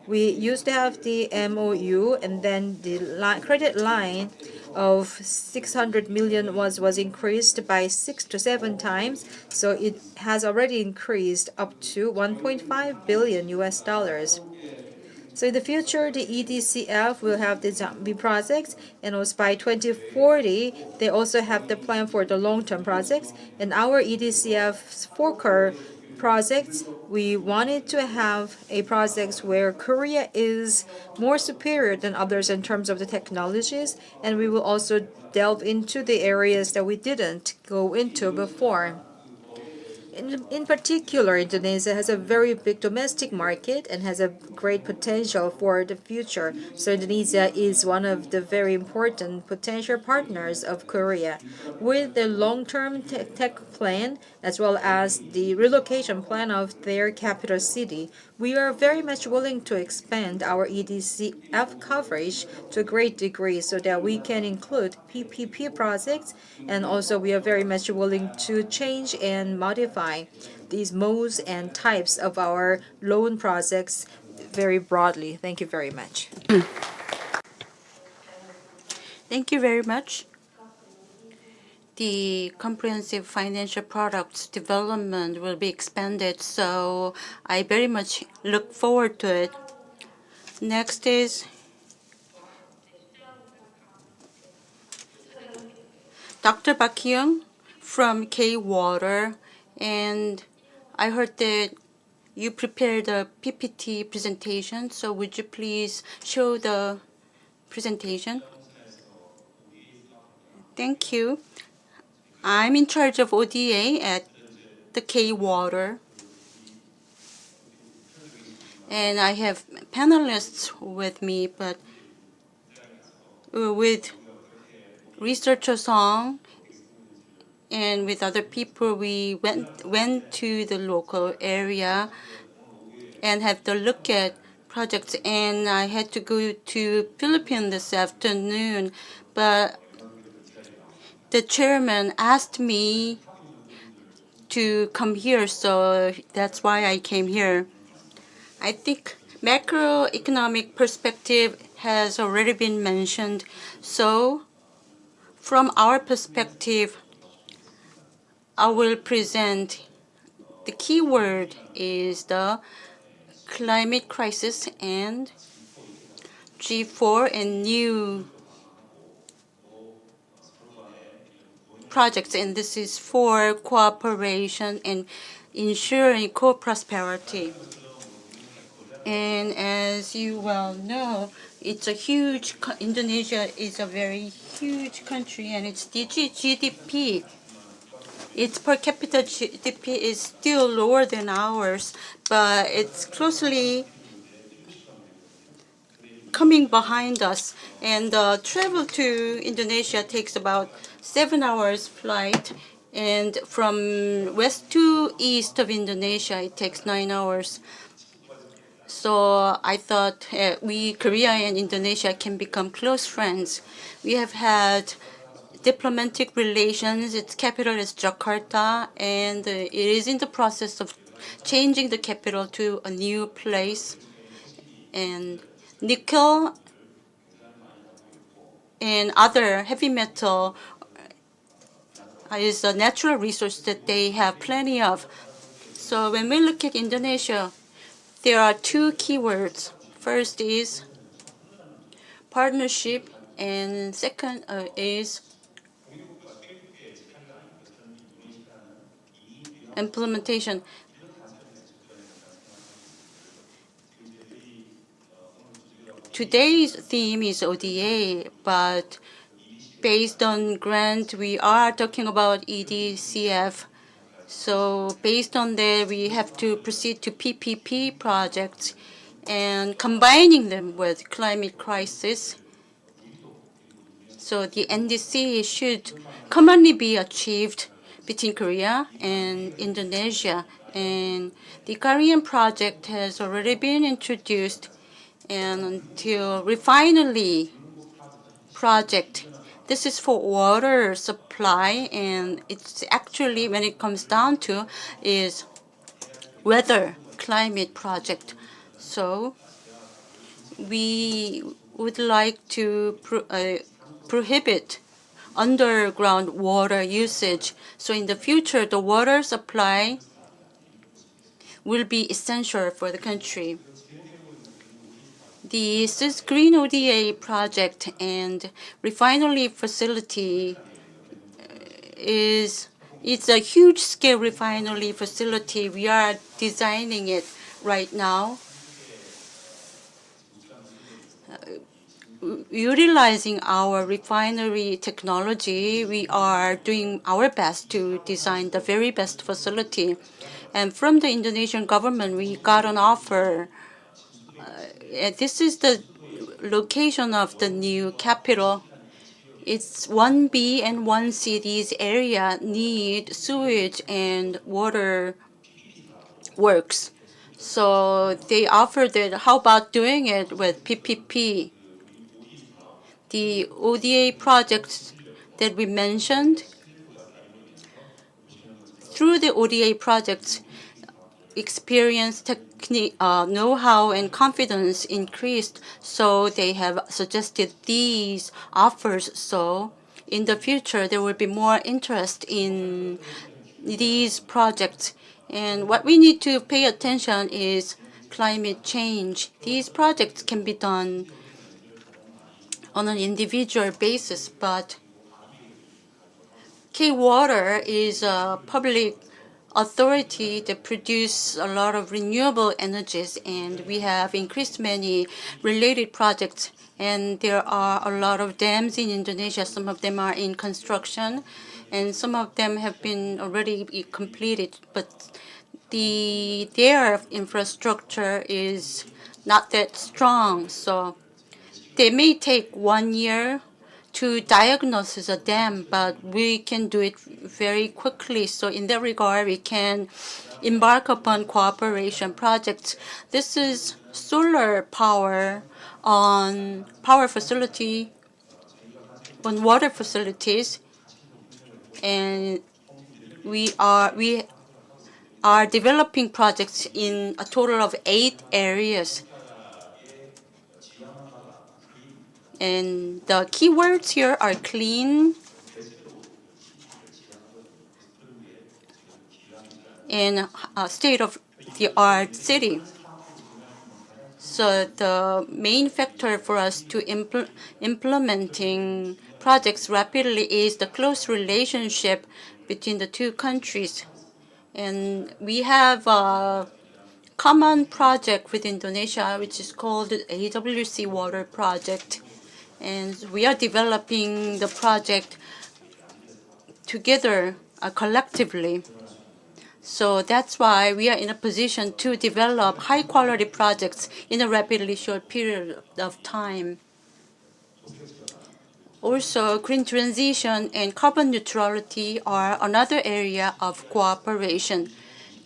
we used to have the MOU, and then the credit line of 600 million was increased by 6 to 7 times, so it has already increased up to 1.5 billion US dollars. So in the future, the EDCF will have the zombie projects, and also by 2040, they also have the plan for the long-term projects. And our EDCF focal projects, we wanted to have a project where Korea is more superior than others in terms of the technologies, and we will also delve into the areas that we didn't go into before. In particular, Indonesia has a very big domestic market and has a great potential for the future. So Indonesia is one of the very important potential partners of Korea. With the long-term tech plan as well as the relocation plan of their capital city, we are very much willing to expand our EDCF coverage to a great degree so that we can include PPP projects, and also we are very much willing to change and modify these modes and types of our loan projects very broadly. Thank you very much. Thank you very much. the comprehensive financial products development will be expanded. So I very much look forward to it. Next is Dr. Park Hyung from K-Water, and I heard that you prepared a PPT presentation, so would you please show the presentation? Thank you. I'm in charge of ODA at the K-Water, and I have panelists with me, but with researcher Song and with other people, we went to the local area and had to look at projects. And I had to go to Philippines this afternoon, but the chairman asked me to come here, so that's why I came here. I think macroeconomic perspective has already been mentioned. So from our perspective, I will present the key word is the climate crisis and G4 and new projects, and this is for cooperation and ensuring co-prosperity. And as you well know, it's a huge, Indonesia is a very huge country, and its GDP, its per capita GDP is still lower than ours, but it's closely coming behind us. And travel to Indonesia takes about 7 hours flight, and from west to east of Indonesia, it takes 9 hours. So I thought we, Korea and Indonesia, can become close friends. We have had diplomatic relations. Its capital is Jakarta, and it is in the process of changing the capital to a new place. And nickel and other heavy metal is a natural resource that they have plenty of. So when we look at Indonesia, there are two keywords. First is partnership, and second is implementation. Today's theme is ODA, but based on grant, we are talking about EDCF. So based on that, we have to proceed to PPP projects and combining them with climate crisis. So the NDC should commonly be achieved between Korea and Indonesia. And the Korean project has already been introduced, and until refinery project, this is for water supply, and it's actually, when it comes down to, is weather climate project. So we would like to prohibit underground water usage. So in the future, the water supply will be essential for the country. The SIS Green ODA project and refinery facility it's a huge scale refinery facility. We are designing it right now. Utilizing our refinery technology, we are doing our best to design the very best facility. And from the Indonesian government, we got an offer. This is the location of the new capital. It's 1B and 1C. These areas need sewage and water works. So they offered it. How about doing it with PPP? The ODA projects that we mentioned, through the ODA projects, experience, know-how, and confidence increased. So they have suggested these offers. So in the future there will be more interest in these projects. And what we need to pay attention is climate change. These projects can be done on an individual basis, but K-Water is a public authority that produce a lot of renewable energies, and we have increased many related projects. And there are a lot of dams in Indonesia. Some of them are in construction, and some of them have been already completed. But their infrastructure is not that strong, so they may take 1 year to diagnose a dam, but we can do it very quickly. So in that regard, we can embark upon cooperation projects. This is solar power on power facility, on water facilities, and we are developing projects in a total of 8 areas. And the keywords here are clean and state-of-the-art city. So the main factor for us to implementing projects rapidly is the close relationship between the two countries. And we have a common project with Indonesia, which is called the AWC Water Project. And we are developing the project together, collectively. So that's why we are in a position to develop high-quality projects in a rapidly short period of time. Also, green transition and carbon neutrality are another area of cooperation.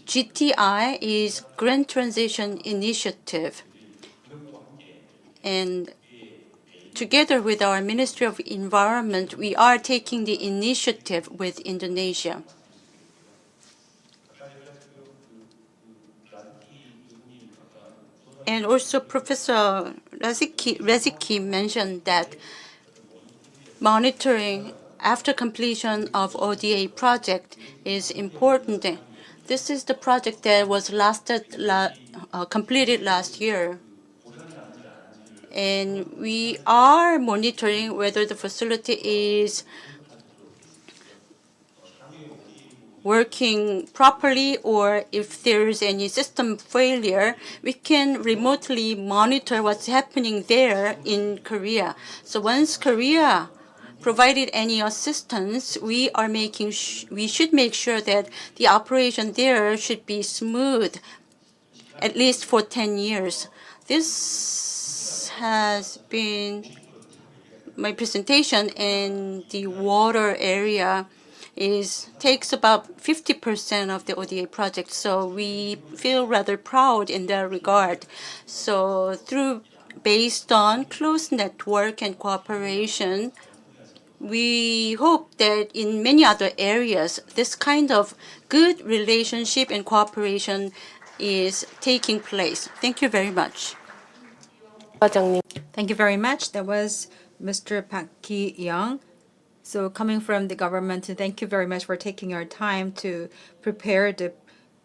GTI is Green Transition Initiative. And together with our Ministry of Environment, we are taking the initiative with Indonesia. And also Professor Rezeki mentioned that monitoring after completion of ODA project is important. This is the project that was completed last year. And we are monitoring whether the facility is working properly, or if there is any system failure, we can remotely monitor what's happening there in Korea. So once Korea provided any assistance, we should make sure that the operation there should be smooth, at least for 10 years. This has been my presentation, and the water area takes about 50% of the ODA project. So we feel rather proud in that regard. So based on close network and cooperation, we hope that in many other areas, this kind of good relationship and cooperation is taking place. Thank you very much. Thank you very much. That was Mr. Park Ki-young. So coming from the government, thank you very much for taking your time to prepare the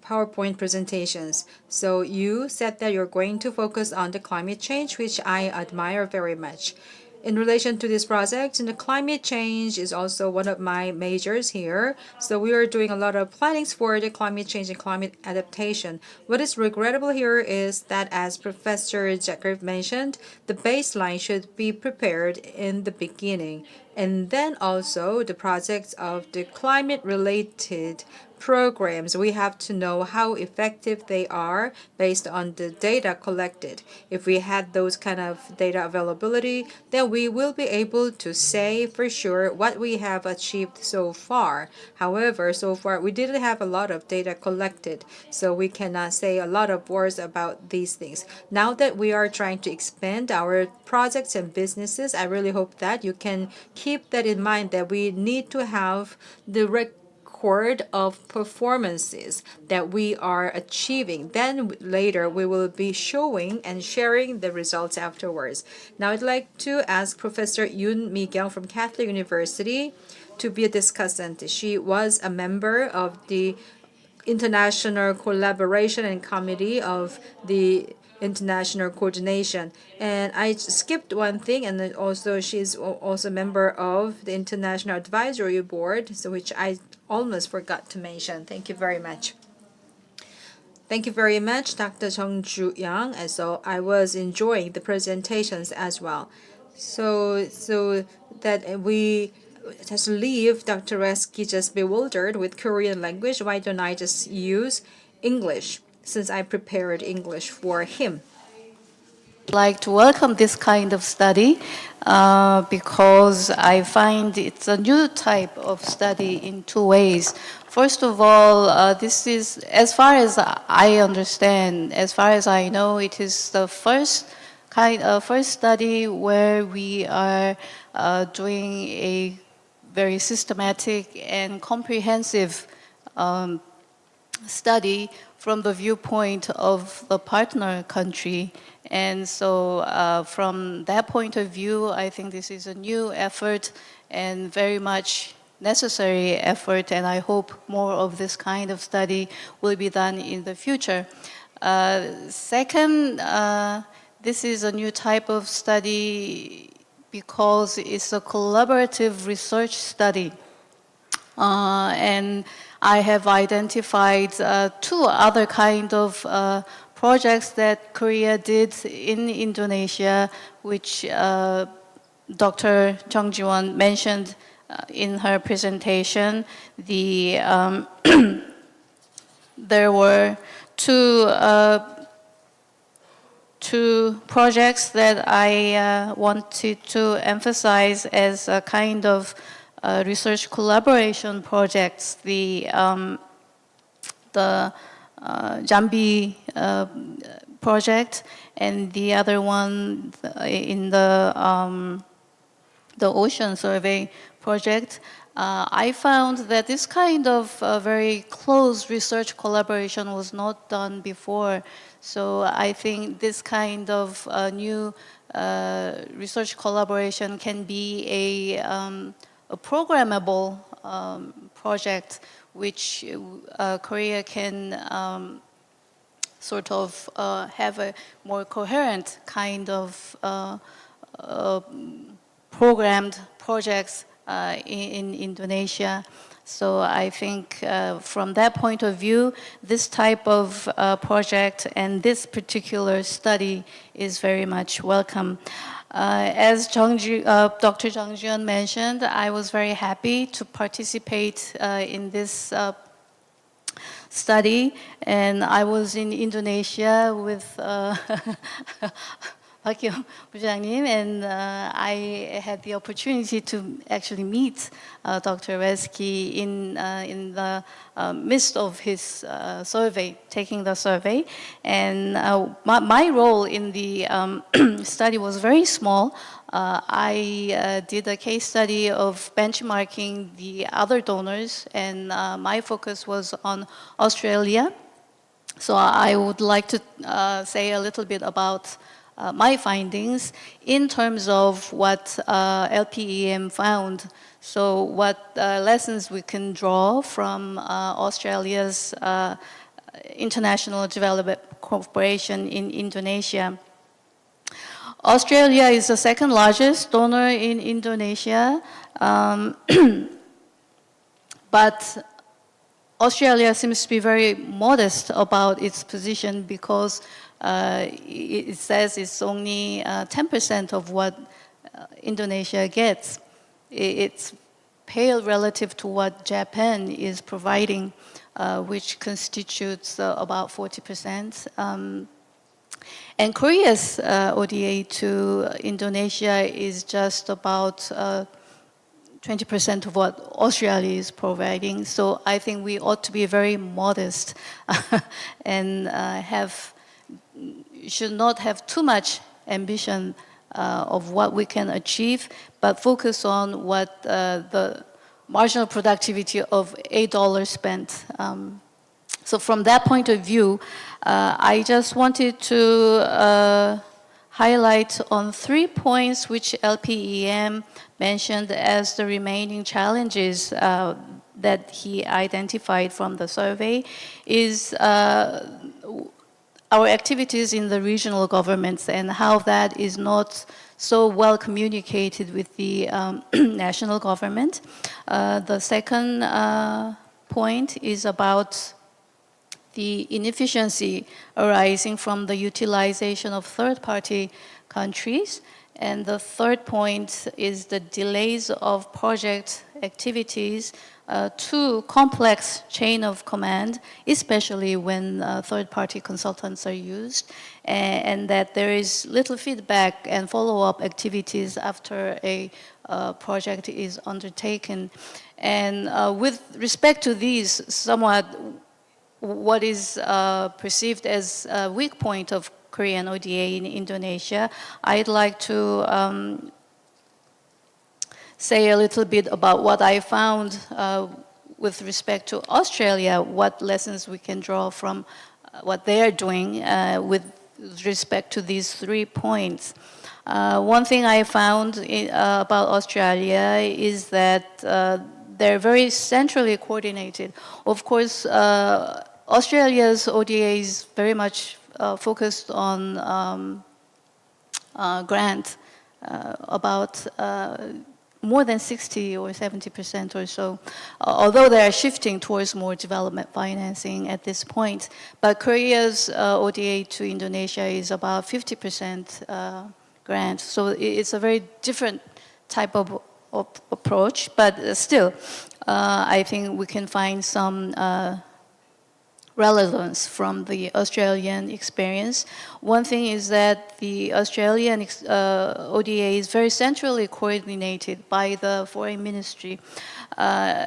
PowerPoint presentations. So you said that you're going to focus on the climate change, which I admire very much. In relation to this project, the climate change is also one of my majors here. So we are doing a lot of plannings for the climate change and climate adaptation. What is regrettable here is that, as Professor Jacob mentioned, the baseline should be prepared in the beginning. And then also the projects of the climate-related programs, we have to know how effective they are based on the data collected. If we had those kind of data availability, then we will be able to say for sure what we have achieved so far. However, so far we didn't have a lot of data collected, so we cannot say a lot of words about these things. Now that we are trying to expand our projects and businesses, I really hope that you can keep that in mind, that we need to have the record of performances that we are achieving. Then later we will be showing and sharing the results afterwards. Now I'd like to ask Professor Yoon Mi-kyung from Catholic University to be a discussant. She was a member of the International Collaboration and Committee of the International Coordination. And I skipped one thing, and then also she's also a member of the International Advisory Board, so which I almost forgot to mention. Thank you very much. Thank you very much, Dr. Chung Ju-young. And so I was enjoying the presentations as well. So that we just leave Dr. Reski just bewildered with Korean language, why don't I just use English, since I prepared English for him. Like to welcome this kind of study because I find it's a new type of study in two ways. First of all, this is, as far as I understand, as far as I know, it is the first study where we are doing a very systematic and comprehensive study from the viewpoint of the partner country. And so from that point of view, I think this is a new effort and very much necessary effort, and I hope more of this kind of study will be done in the future. Second, this is a new type of study because it's a collaborative research study. And I have identified two other kind of projects that Korea did in Indonesia, which Dr. Chung Ji-won mentioned in her presentation. There were two projects that I wanted to emphasize as a kind of research collaboration projects. The Jambi project, and the other one in the ocean survey project. I found that this kind of very close research collaboration was not done before. So I think this kind of new research collaboration can be a programmable project which Korea can sort of have a more coherent kind of programmed projects in Indonesia. So I think from that point of view, this type of project and this particular study is very much welcome. As Dr. Chung Ji-won mentioned, I was very happy to participate in this study, and I was in Indonesia with Baekhyun 부장님, and I had the opportunity to actually meet Dr. Reski in the midst of his survey, taking the survey. And my role in the study was very small. I did a case study of benchmarking the other donors, and my focus was on Australia. So I would like to say a little bit about my findings in terms of what LPEM found. So what lessons we can draw from Australia's international development cooperation in Indonesia. Australia is the second largest donor in Indonesia, but Australia seems to be very modest about its position because it says it's only 10% of what Indonesia gets. It's pale relative to what Japan is providing, which constitutes about 40%. And Korea's ODA to Indonesia is just about 20% of what Australia is providing. So I think we ought to be very modest and should not have too much of what we can achieve, but focus on what the marginal productivity of $8 spent. So from that point of view, I just wanted to highlight on 3 points which LPEM mentioned as the remaining challenges that he identified from the survey is our activities in the regional governments and how that is not so well communicated with the national government. The second point is about the inefficiency arising from the utilization of third-party countries. And the third point is the delays of project activities to complex chain of command, especially when third-party consultants are used, and that there is little feedback and follow-up activities after a project is undertaken. And with respect to these, somewhat what is perceived as a weak point of Korean ODA in Indonesia, I'd like to say a little bit about what I found with respect to Australia, what lessons we can draw from what they are doing with respect to these 3 points. One thing I found about Australia is that they're very centrally coordinated. Of course, Australia's ODA is very much focused on grant, about more than 60 or 70% or so, although they are shifting towards more development financing at this point. But Korea's ODA to Indonesia is about 50% grant. So it's a very different type of approach, but still, I think we can find some relevance from the Australian experience. One thing is that the Australian ODA is very centrally coordinated by the foreign ministry,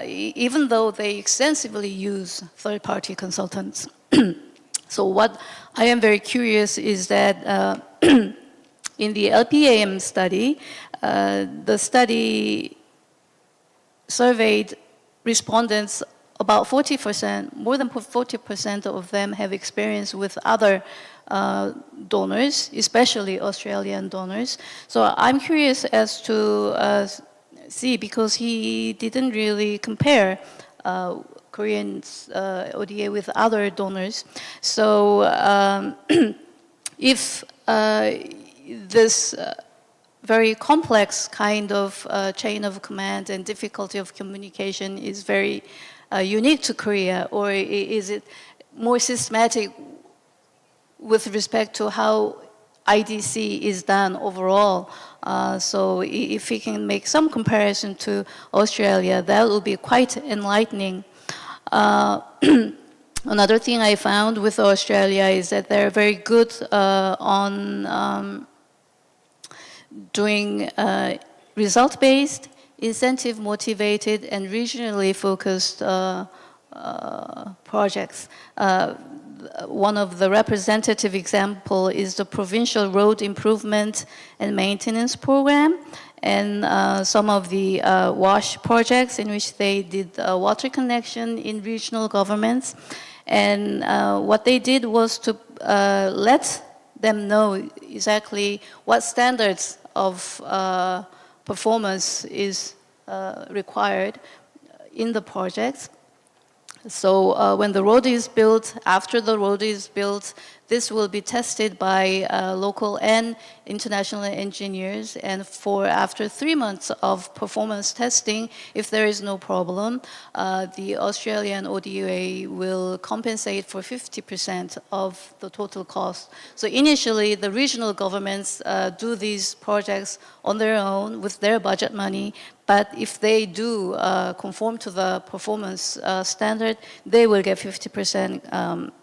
even though they extensively use third-party consultants. So what I am very curious is that in the LPAM study, the study surveyed respondents. About 40%, more than 40% of them have experience with other donors, especially Australian donors. So I'm curious as to see, because he didn't really compare Koreans' ODA with other donors. So if this very complex kind of chain of command and difficulty of communication is very unique to Korea, or is it more systematic with respect to how IDC is done overall? So if we can make some comparison to Australia, that will be quite enlightening. Another thing I found with Australia is that they're very good on doing result-based, incentive-motivated, and regionally focused projects. One of the representative example is the provincial road improvement and maintenance program, and some of the WASH projects in which they did water connection in regional governments. And what they did was to let them know exactly what standards of performance is required in the projects. So when the road is built, after the road is built, this will be tested by local and international engineers, and after 3 months of performance testing, if there is no problem, the Australian ODA will compensate for 50% of the total cost. So initially, the regional governments do these projects on their own with their budget money, but if they do conform to the performance standard, they will get 50%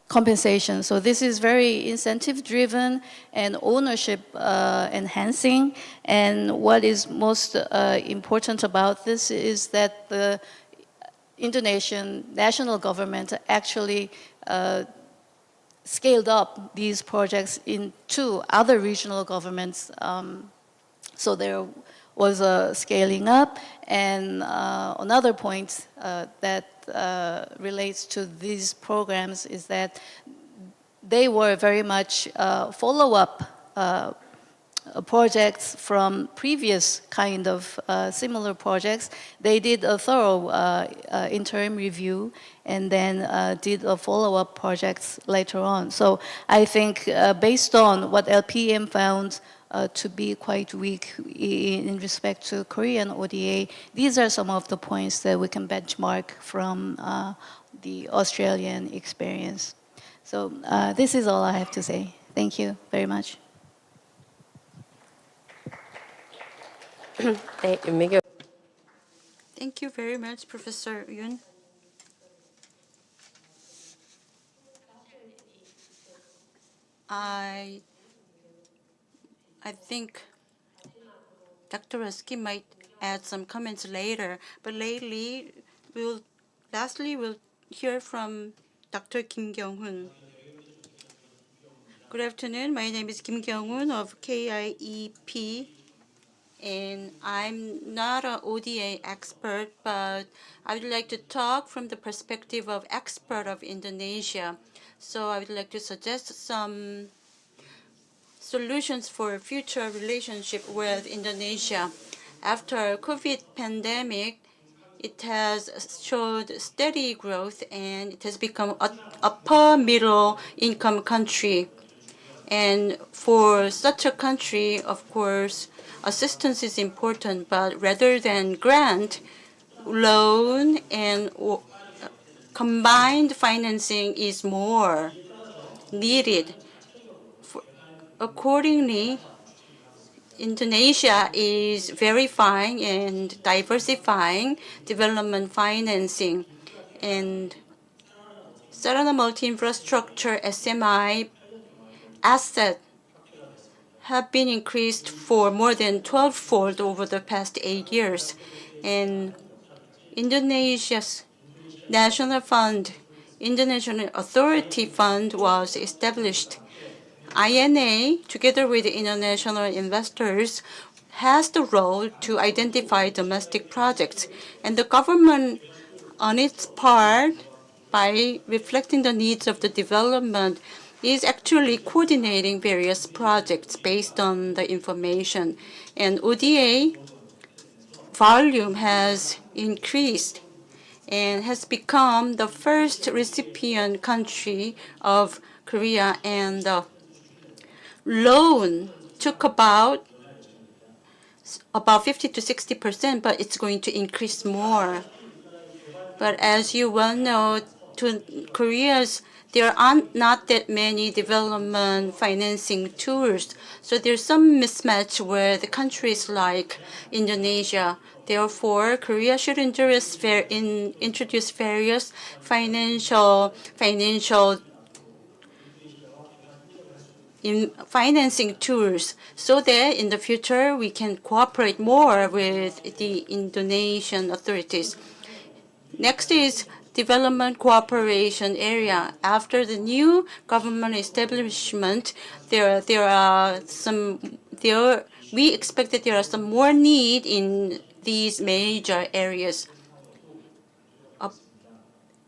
compensation. So this is very incentive-driven and ownership enhancing. And what is most important about this is that the Indonesian national government actually scaled up these projects into other regional governments. So they're was scaling up. And another point that relates to these programs is that they were very much follow-up projects from previous kind of similar projects. They did a thorough interim review and then did a follow-up projects later on. So I think based on what LPM found to be quite weak in respect to Korean ODA, these are some of the points that we can benchmark from the Australian experience. So this is all I have to say. Thank you very much. 네, 윤미교. Thank you very much, Professor Yoon. I think Dr. Reski might add some comments later, but lastly we'll hear from Dr. Kim Kyung-hoon. Good afternoon. My name is Kim Kyung-hoon of KIEP, and I'm not an ODA expert, but I would like to talk from the perspective of expert of Indonesia. So I would like to suggest some solutions for future relationship with Indonesia. After COVID pandemic, it has showed steady growth and it has become a upper middle income country. And for such a country, of course, assistance is important, but rather than grant, loan and combined financing is more needed. Accordingly, Indonesia is verifying and diversifying development financing, and Sarana Multi-Infrastructure SMI assets have been increased for more than 12-fold over the past 8 years. And Indonesia's National Fund, Indonesian Authority Fund, was established. INA, together with international investors, has the role to identify domestic projects. And the government, on its part, by reflecting the needs of the development, is actually coordinating various projects based on the information. And ODA volume has increased and has become the first recipient country of Korea, and the loan took about 50 to 60%, but it's going to increase more. But as you well know, there aren't not that many development financing tools, so there's some mismatch with countries like Indonesia. Therefore, Korea should introduce various financial financing tools so that in the future we can cooperate more with the Indonesian authorities. Next is development cooperation area. After the new government establishment, we expect that there are some more need in these major areas.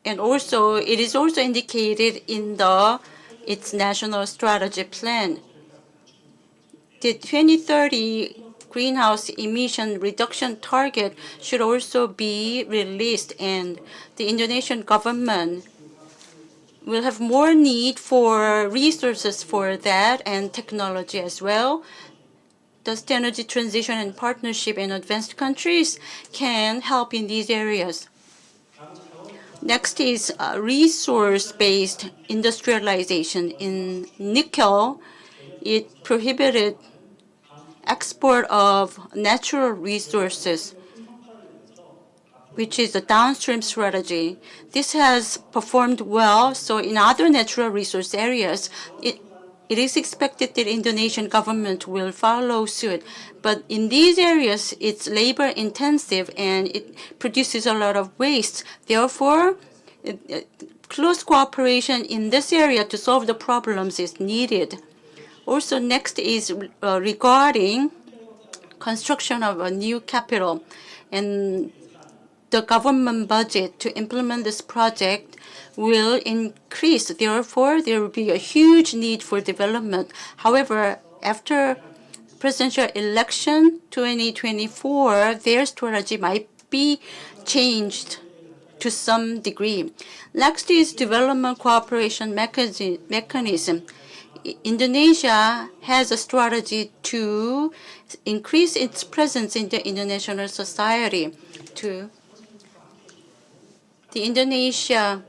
And also, it is also indicated in its national strategy plan. The 2030 greenhouse emission reduction target should also be released, and the Indonesian government will have more need for resources for that and technology as well. Thus, the energy transition and partnership in advanced countries can help in these areas. Next is resource-based industrialization. In nickel, it prohibited export of natural resources, which is a downstream strategy. This has performed well, so in other natural resource areas, it is expected that the Indonesian government will follow suit. But in these areas, it's labor intensive and it produces a lot of waste. Therefore, close cooperation in this area to solve the problems is needed. Also, next is regarding construction of a new capital. And the government budget to implement this project will increase. Therefore, there will be a huge need for development. However, after presidential election 2024, their strategy might be changed to some degree. Next is development cooperation mechanism. Indonesia has a strategy to increase its presence in the international society. The Indonesia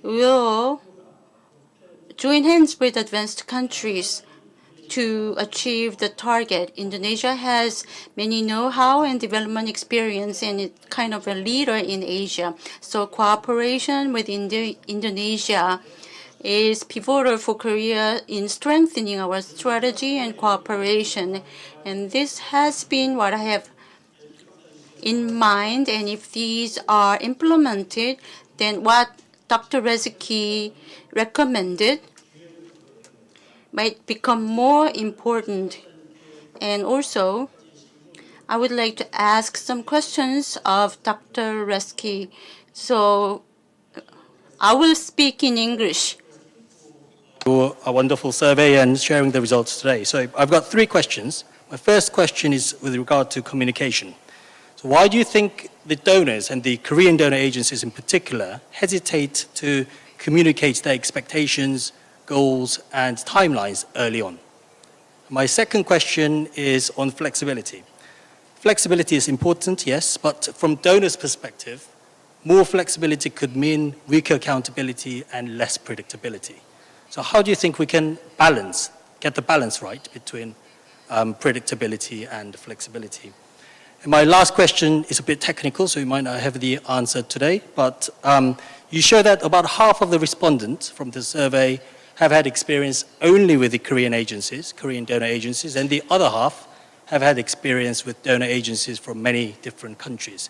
will join hands with advanced countries to achieve the target. Indonesia has many know-how and development experience, and it's kind of a leader in Asia. So cooperation with Indonesia is pivotal for Korea in strengthening our strategy and cooperation. And this has been what I have in mind. And if these are implemented, then what Dr. Rezeki recommended might become more important. And also, I would like to ask some questions of Dr. Rezeki. So I will speak in English. For a wonderful survey and sharing the results today. So I've got 3 questions. My first question is with regard to communication. So why do you think the donors and the Korean donor agencies in particular hesitate to communicate their expectations, goals, and timelines early on? My second question is on flexibility. Flexibility is important, yes, but from donors' perspective, more flexibility could mean weaker accountability and less predictability. So how do you think we can get the balance right between predictability and flexibility? And my last question is a bit technical, so you might not have the answer today, but you show that about half of the respondents from the survey have had experience only with the Korean agencies, Korean donor agencies, and the other half have had experience with donor agencies from many different countries.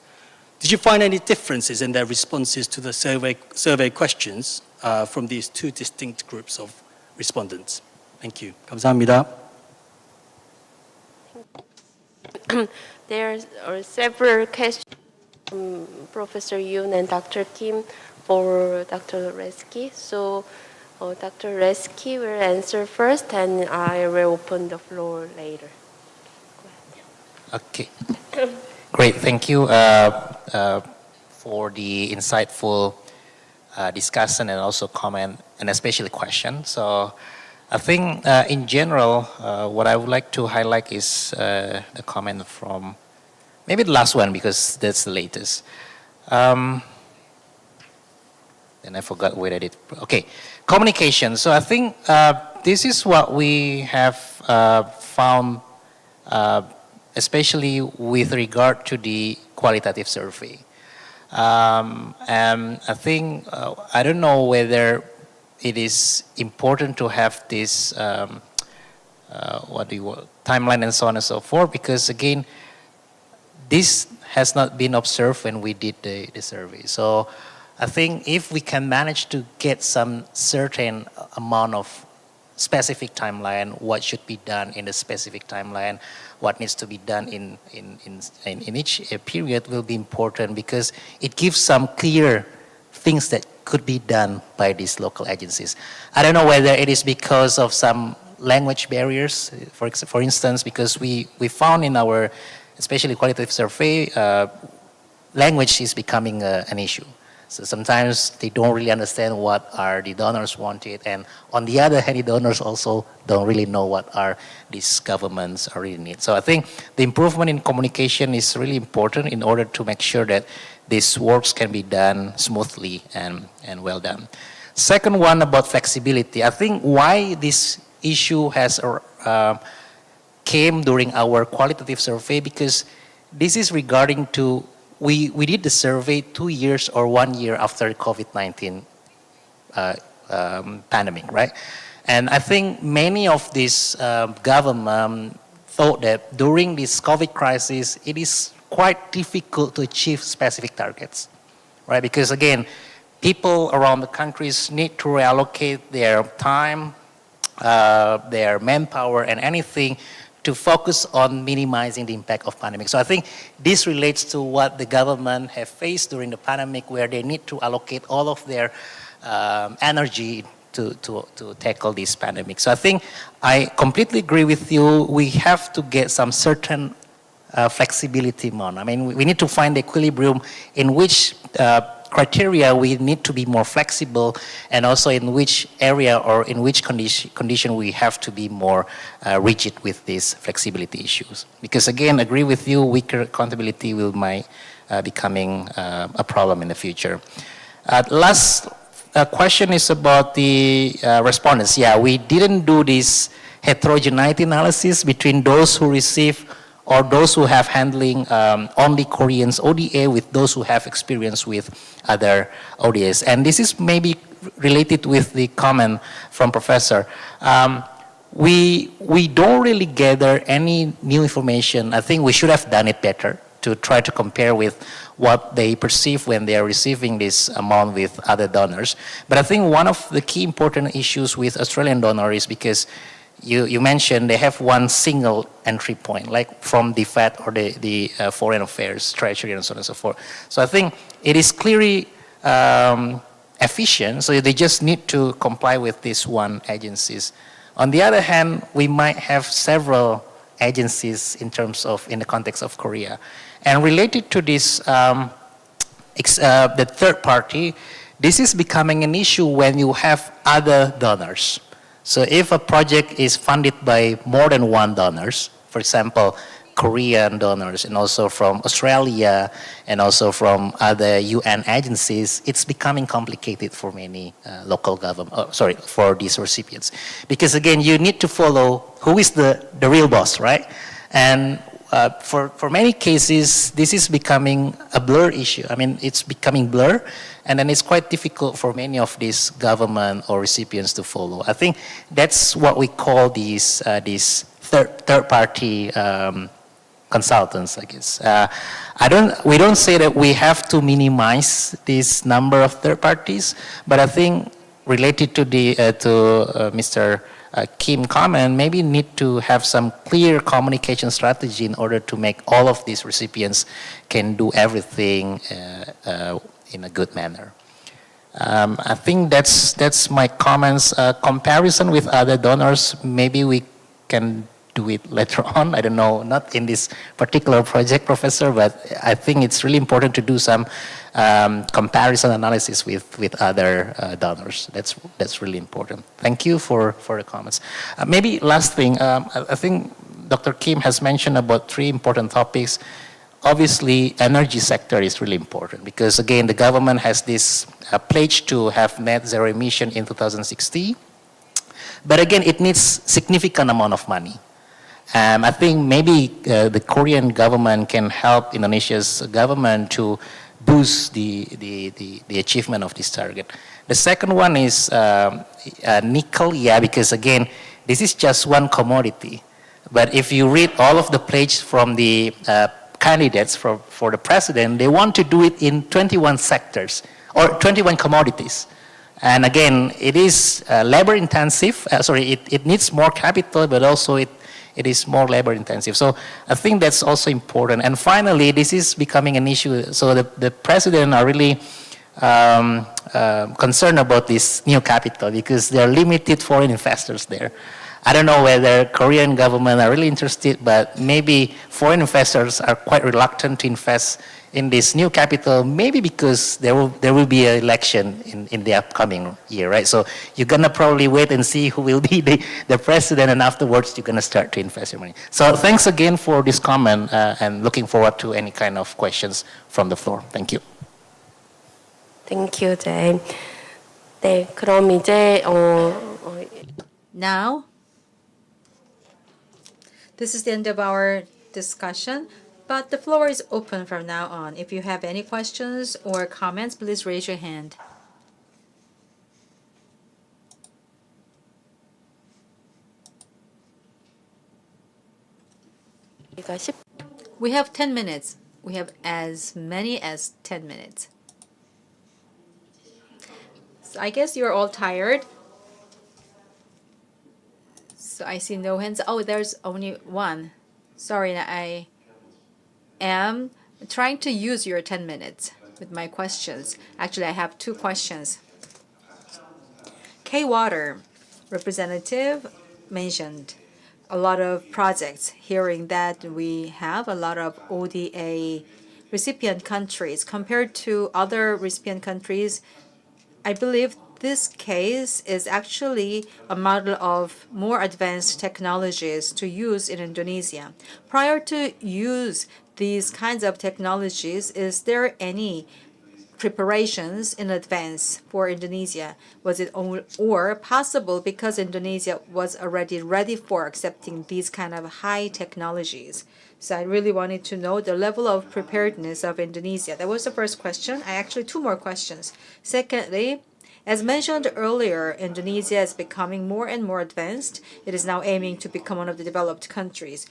Did you find any differences in their responses to the survey questions from these 2 distinct groups of respondents? Thank you. 감사합니다. There are several questions from Professor Yoon and Dr. Kim for Dr. Rezeki. So Dr. Rezeki will answer first, and I will open the floor later. Okay. Great. Thank you for the insightful discussion and also comment, and especially question. So I think in general, what I would like to highlight is the comment from maybe the last one, because that's the latest. And I forgot where I did. Okay, communication. So I think this is what we have found, especially with regard to the qualitative survey. And I think, I don't know whether it is important to have this, timeline and so on and so forth, because again, this has not been observed when we did the survey. So I think if we can manage to get some certain amount of specific timeline, what should be done in the specific timeline, what needs to be done in each period will be important, because it gives some clear things that could be done by these local agencies. I don't know whether it is because of some language barriers, for instance, because we found in our, especially qualitative survey, language is becoming an issue. So sometimes they don't really understand what are the donors wanted, and on the other hand, the donors also don't really know what are these governments really need. So I think the improvement in communication is really important in order to make sure that these works can be done smoothly and well done. Second one about flexibility. I think why this issue has came during our qualitative survey, because this is regarding to we did the survey 2 years or 1 year after the COVID-19 pandemic, right? And I think many of these government thought that during this COVID crisis, it is quite difficult to achieve specific targets, right? Because again, people around the countries need to reallocate their time, their manpower and anything to focus on minimizing the impact of pandemic. So I think this relates to what the government have faced during the pandemic, where they need to allocate all of their energy to tackle this pandemic. So I think I completely agree with you. We have to get some certain flexibility on. I mean, we need to find the equilibrium in which criteria we need to be more flexible, and also in which area or in which condition we have to be more rigid with these flexibility issues. Because again, agree with you, weaker accountability might becoming a problem in the future. Last question is about the respondents. Yeah, we didn't do this heterogeneity analysis between those who receive or those who have handling only Koreans ODA with those who have experience with other ODAs. And this is maybe related with the comment from Professor. We don't really gather any new information. I think we should have done it better to try to compare with what they perceive when they are receiving this amount with other donors. But I think one of the key important issues with Australian donors is because you mentioned they have one single entry point, like from the FED or the Foreign Affairs, Treasury, and so on and so forth. So I think it is clearly efficient, so they just need to comply with this one agencies. On the other hand, we might have several agencies in the context of Korea. And related to this, the third party, this is becoming an issue when you have other donors. So if a project is funded by more than one donors, for example, Korean donors and also from Australia and also from other UN agencies, it's becoming complicated for many local government, for these recipients. Because again, you need to follow who is the real boss, right? And for many cases, this is becoming a blur issue. I mean, it's becoming blur, and then it's quite difficult for many of these government or recipients to follow. I think that's what we call these third-party consultants, I guess. We don't say that we have to minimize this number of third parties, but I think related to Mr. Kim comment, maybe need to have some clear communication strategy in order to make all of these recipients can do everything in a good manner. I think that's my comments. Comparison with other donors, maybe we can do it later on. I don't know, not in this particular project, Professor, but I think it's really important to do some comparison analysis with other donors. That's really important. Thank you for the comments. Maybe last thing, I think Dr. Kim has mentioned about 3 important topics. Obviously, energy sector is really important because again, the government has this pledge to have net zero emission in 2060. But again, it needs significant amount of money. I think maybe the Korean government can help Indonesia's government to boost the achievement of this target. The second one is nickel, yeah, because again, this is just one commodity. But if you read all of the pledge from the candidates for the president, they want to do it in 21 sectors or 21 commodities. And again, it is labor intensive. It needs more capital, but also it is more labor intensive. So I think that's also important. And finally, this is becoming an issue. So the president are really concerned about this new capital because there are limited foreign investors there. I don't know whether Korean government are really interested, but maybe foreign investors are quite reluctant to invest in this new capital, maybe because there will be an election in the upcoming year, right? So you're gonna probably wait and see who will be the president, and afterwards you're gonna start to invest your money. So thanks again for this comment, and looking forward to any kind of questions from the floor. Thank you. Thank you, Jay. 네, 그럼 이제 Now, this is the end of our discussion, but the floor is open from now on. If you have any questions or comments, please raise your hand. We have 10 minutes. We have as many as 10 minutes. So I guess you're all tired. So I see no hands. Oh, there's only one. Sorry, I am trying to use your 10 minutes with my questions. Actually, I have two questions. K-Water representative mentioned a lot of projects, hearing that we have a lot of ODA recipient countries. Compared to other recipient countries, I believe this case is actually a model of more advanced technologies to use in Indonesia. Prior to use these kinds of technologies, is there any preparations in advance for Indonesia? Was it or possible because Indonesia was already ready for accepting these kind of high technologies? So I really wanted to know the level of preparedness of Indonesia. That was the first question. I actually two more questions. Secondly, as mentioned earlier, Indonesia is becoming more and more advanced. It is now aiming to become one of the developed countries.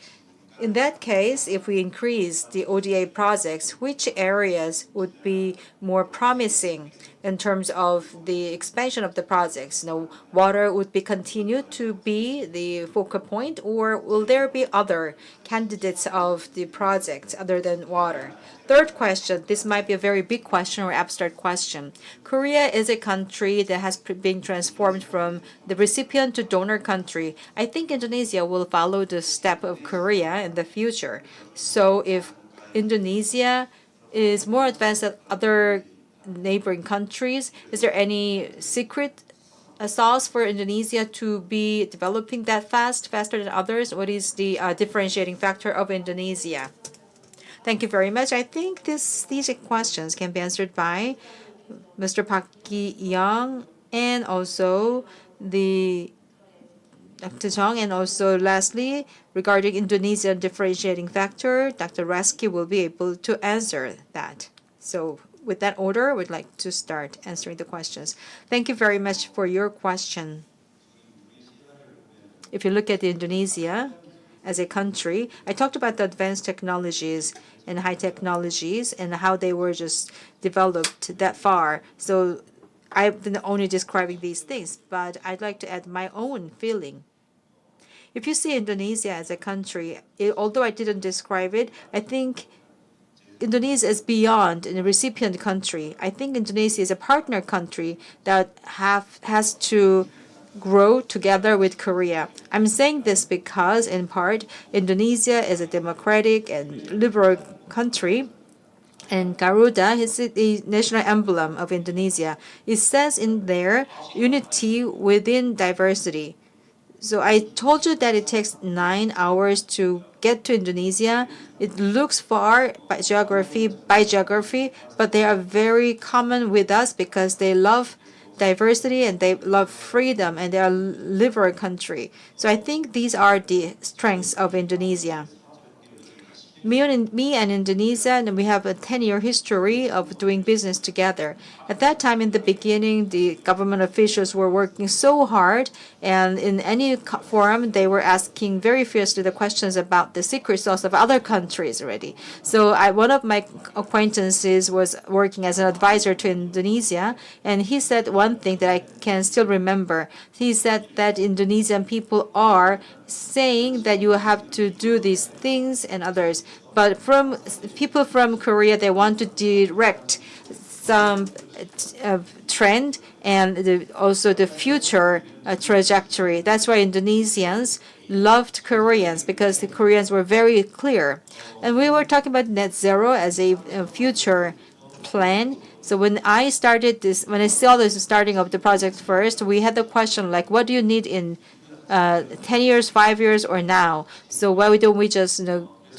In that case, if we increase the ODA projects, which areas would be more promising in terms of the expansion of the projects? Water would be continued to be the focal point, or will there be other candidates of the project other than water? Third question, this might be a very big question or abstract question. Korea is a country that has been transformed from the recipient to donor country. I think Indonesia will follow the step of Korea in the future. So if Indonesia is more advanced than other neighboring countries, is there any secret sauce for Indonesia to be developing that faster than others? What is the differentiating factor of Indonesia? Thank you very much. I think these questions can be answered by Mr. Park Ki-young and also the Dr. Jung, and also lastly, regarding Indonesian differentiating factor, Dr. Reski will be able to answer that. So with that order, we'd like to start answering the questions. Thank you very much for your question. If you look at Indonesia as a country, I talked about the advanced technologies and high technologies and how they were just developed that far. So I've been only describing these things, but I'd like to add my own feeling. If you see Indonesia as a country, although I didn't describe it, I think Indonesia is beyond a recipient country. I think Indonesia is a partner country that has to grow together with Korea. I'm saying this because, in part, Indonesia is a democratic and liberal country, and Garuda is the national emblem of Indonesia. It says in there, unity within diversity. So I told you that it takes 9 hours to get to Indonesia. It looks far by geography, but they are very common with us because they love diversity and they love freedom and they are a liberal country. So I think these are the strengths of Indonesia. Me and Indonesia, and we have a 10-year history of doing business together. At that time, in the beginning, the government officials were working so hard, and in any forum, they were asking very fiercely the questions about the secret sauce of other countries already. So one of my acquaintances was working as an advisor to Indonesia, and he said one thing that I can still remember. He said that Indonesian people are saying that you have to do these things and others. But from people from Korea, they want to direct some trend and also the future trajectory. That's why Indonesians loved Koreans, because the Koreans were very clear. And we were talking about net zero as a future plan. So when I saw this starting of the project first, we had the question like, what do you need in 10 years, 5 years, or now? So why don't we just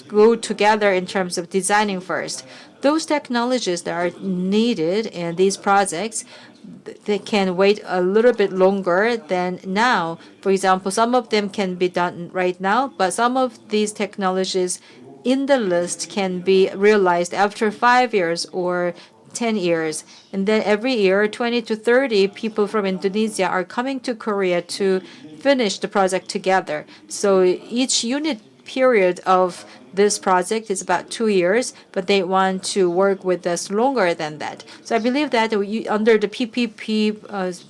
go together in terms of designing first? Those technologies that are needed in these projects, they can wait a little bit longer than now. For example, some of them can be done right now, but some of these technologies in the list can be realized after 5 years or 10 years. And then every year, 20 to 30 people from Indonesia are coming to Korea to finish the project together. So each unit period of this project is about 2 years, but they want to work with us longer than that. So I believe that under the PPP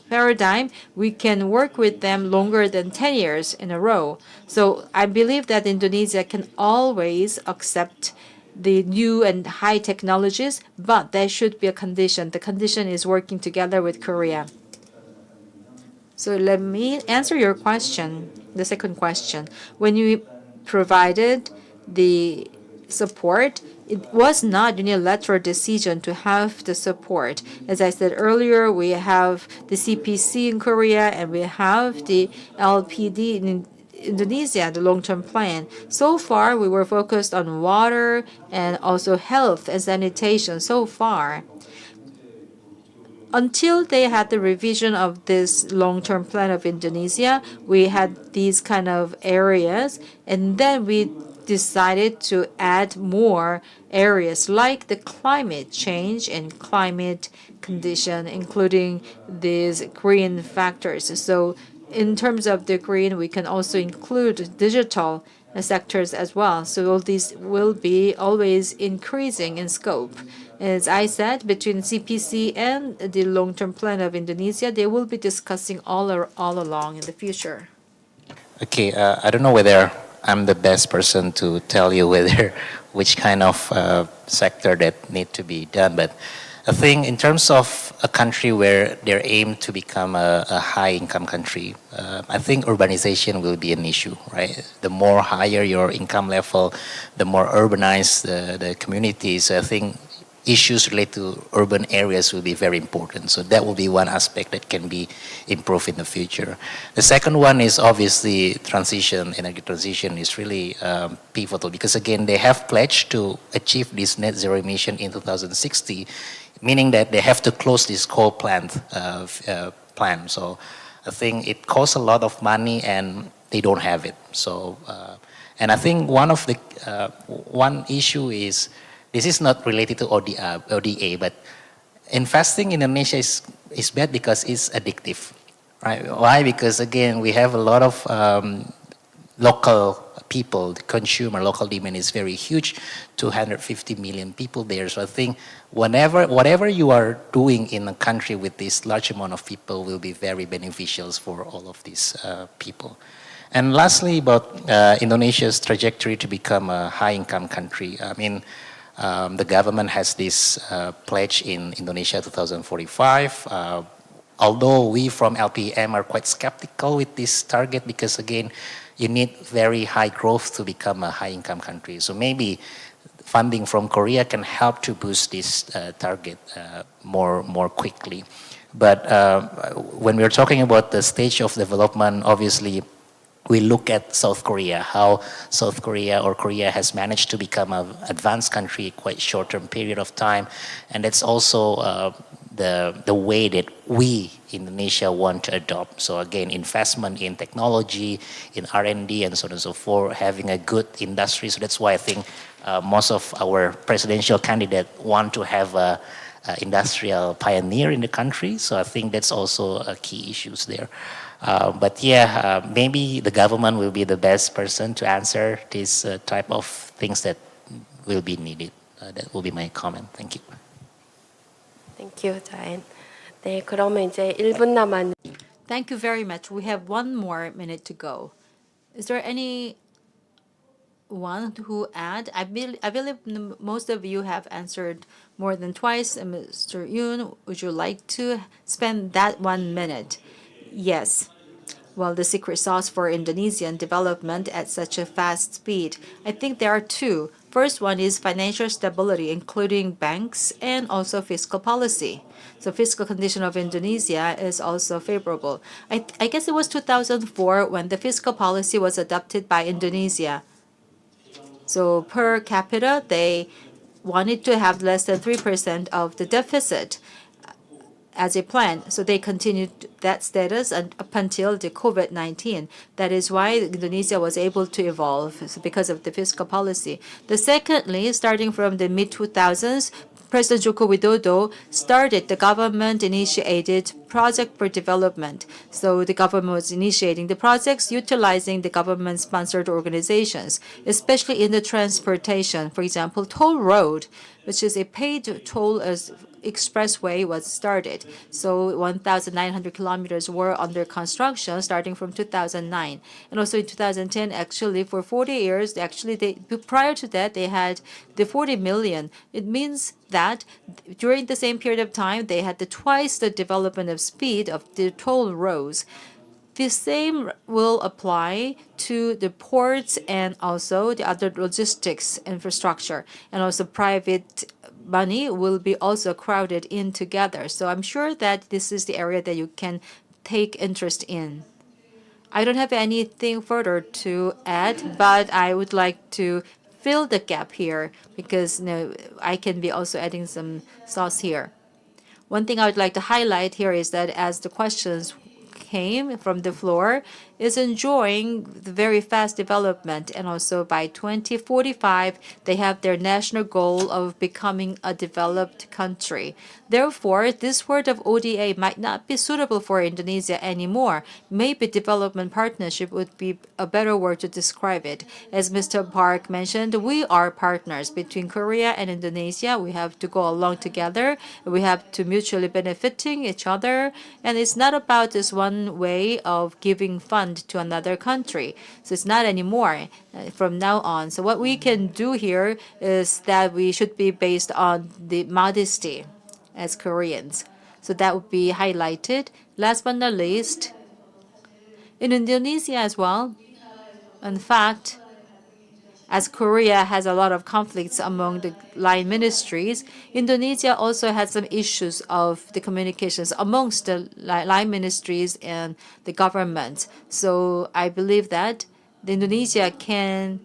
paradigm, we can work with them longer than 10 years in a row. So I believe that Indonesia can always accept the new and high technologies, but there should be a condition. The condition is working together with Korea. So let me answer your question, the second question. When you provided the support, it was not unilateral decision to have the support. As I said earlier, we have the CPC in Korea and we have the LPD in Indonesia, the long-term plan. So far, we were focused on water and also health and sanitation so far. Until they had the revision of this long-term plan of Indonesia, we had these kind of areas, and then we decided to add more areas like the climate change and climate condition, including these green factors. So in terms of the green, we can also include digital sectors as well. So all these will be always increasing in scope. As I said, between CPC and the long-term plan of Indonesia, they will be discussing all along in the future. Okay, I don't know whether I'm the best person to tell you whether which kind of sector that need to be done, but I think in terms of a country where they're aimed to become a high-income country, I think urbanization will be an issue, right? The more higher your income level, the more urbanized the communities. I think issues related to urban areas will be very important. So that will be one aspect that can be improved in the future. The second one is obviously transition. Energy transition is really pivotal because again, they have pledged to achieve this net zero emission in 2060, meaning that they have to close this coal plant plan. So I think it costs a lot of money and they don't have it. So, and I think one of the, one issue is, this is not related to ODA, but investing in Indonesia is bad because it's addictive, right? Why? Because again, we have a lot of local people, the consumer, local demand is very huge, 250 million people there. So I think whatever you are doing in a country with this large amount of people will be very beneficial for all of these people. And lastly, about Indonesia's trajectory to become a high-income country. I mean, the government has this pledge in Indonesia 2045. Although we from LPM are quite skeptical with this target because again, you need very high growth to become a high-income country. So maybe funding from Korea can help to boost this target more quickly. But when we're talking about the stage of development, obviously, we look at South Korea, how South Korea or Korea has managed to become an advanced country quite short-term period of time. And that's also the way that we, Indonesia, want to adopt. So again, investment in technology, in R&D, and so on and so forth, having a good industry. So that's why I think most of our presidential candidates want to have a industrial pioneer in the country. So I think that's also a key issues there. But yeah, maybe the government will be the best person to answer this type of things that will be needed. That will be my comment. Thank you. Thank you, Diane. 네, 그러면 이제 1분 남았는데. Thank you very much. We have 1 more minute to go. Is there any one who add? I believe most of you have answered more than twice. Mr. Yoon, would you like to spend that 1 minute? Yes. Well, the secret sauce for Indonesian development at such a fast speed, I think there are 2. First one is financial stability, including banks and also fiscal policy. So fiscal condition of Indonesia is also favorable. I guess it was 2004 when the fiscal policy was adopted by Indonesia. So per capita, they wanted to have less than 3% of the deficit as a plan. So they continued that status up until the COVID-19. That is why Indonesia was able to evolve because of the fiscal policy. Secondly, starting from the mid-2000s, President Joko Widodo started the government-initiated project for development. So the government was initiating the projects utilizing the government-sponsored organizations, especially in the transportation. For example, toll road, which is a paid toll expressway, was started. So 1,900 kilometers were under construction starting from 2009. And also in 2010, actually, for 40 years, prior to that, they had the 40 million. It means that during the same period of time, they had twice the development of speed of the toll roads. The same will apply to the ports and also the other logistics infrastructure, and also private money will be also crowded in together. So I'm sure that this is the area that you can take interest in. I don't have anything further to add, but I would like to fill the gap here because I can be also adding some sauce here. One thing I would like to highlight here is that as the questions came from the floor, is enjoying the very fast development, and also by 2045 they have their national goal of becoming a developed country. Therefore, this word of ODA might not be suitable for Indonesia anymore. Maybe development partnership would be a better word to describe it. As Mr. Park mentioned, we are partners between Korea and Indonesia. We have to go along together. We have to mutually benefiting each other, and it's not about this one way of giving funds to another country. So it's not anymore from now on. So what we can do here is that we should be based on the modesty as Koreans. So that would be highlighted. Last but not least, in Indonesia as well, in fact, as Korea has a lot of conflicts among the line ministries, Indonesia also has some issues of the communications amongst the line ministries and the government. So I believe that Indonesia can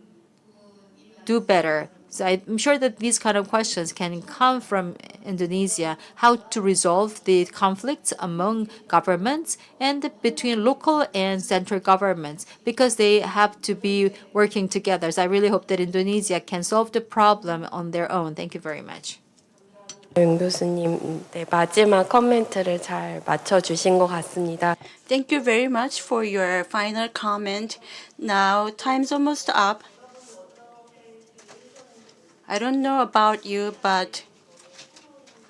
do better. So I'm sure that these kind of questions can come from Indonesia, how to resolve the conflicts among governments and between local and central governments, because they have to be working together. So I really hope that Indonesia can solve the problem on their own. Thank you very much. 윤 교수님, 마지막 코멘트를 잘 맞춰주신 것 같습니다. Thank you very much for your final comment. Now, time's almost up. I don't know about you, but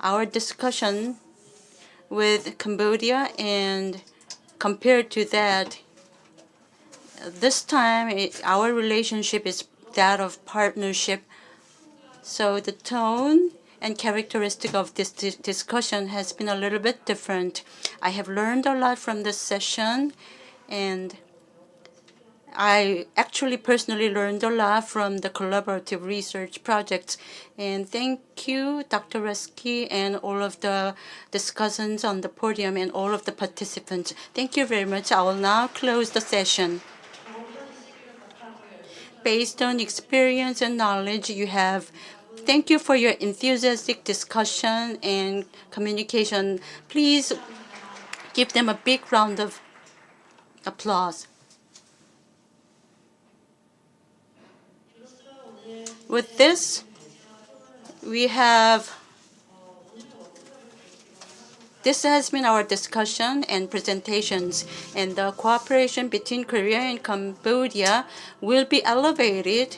our discussion with Cambodia, and compared to that, this time our relationship is that of partnership. So the tone and characteristic of this discussion has been a little bit different. I have learned a lot from this session, and I actually personally learned a lot from the collaborative research projects. And thank you, Dr. Reski, and all of the discussants on the podium and all of the participants. Thank you very much. I will now close the session. Based on experience and knowledge you have, thank you for your enthusiastic discussion and communication. Please give them a big round of applause. With this, this has been our discussion and presentations, and the cooperation between Korea and Cambodia will be elevated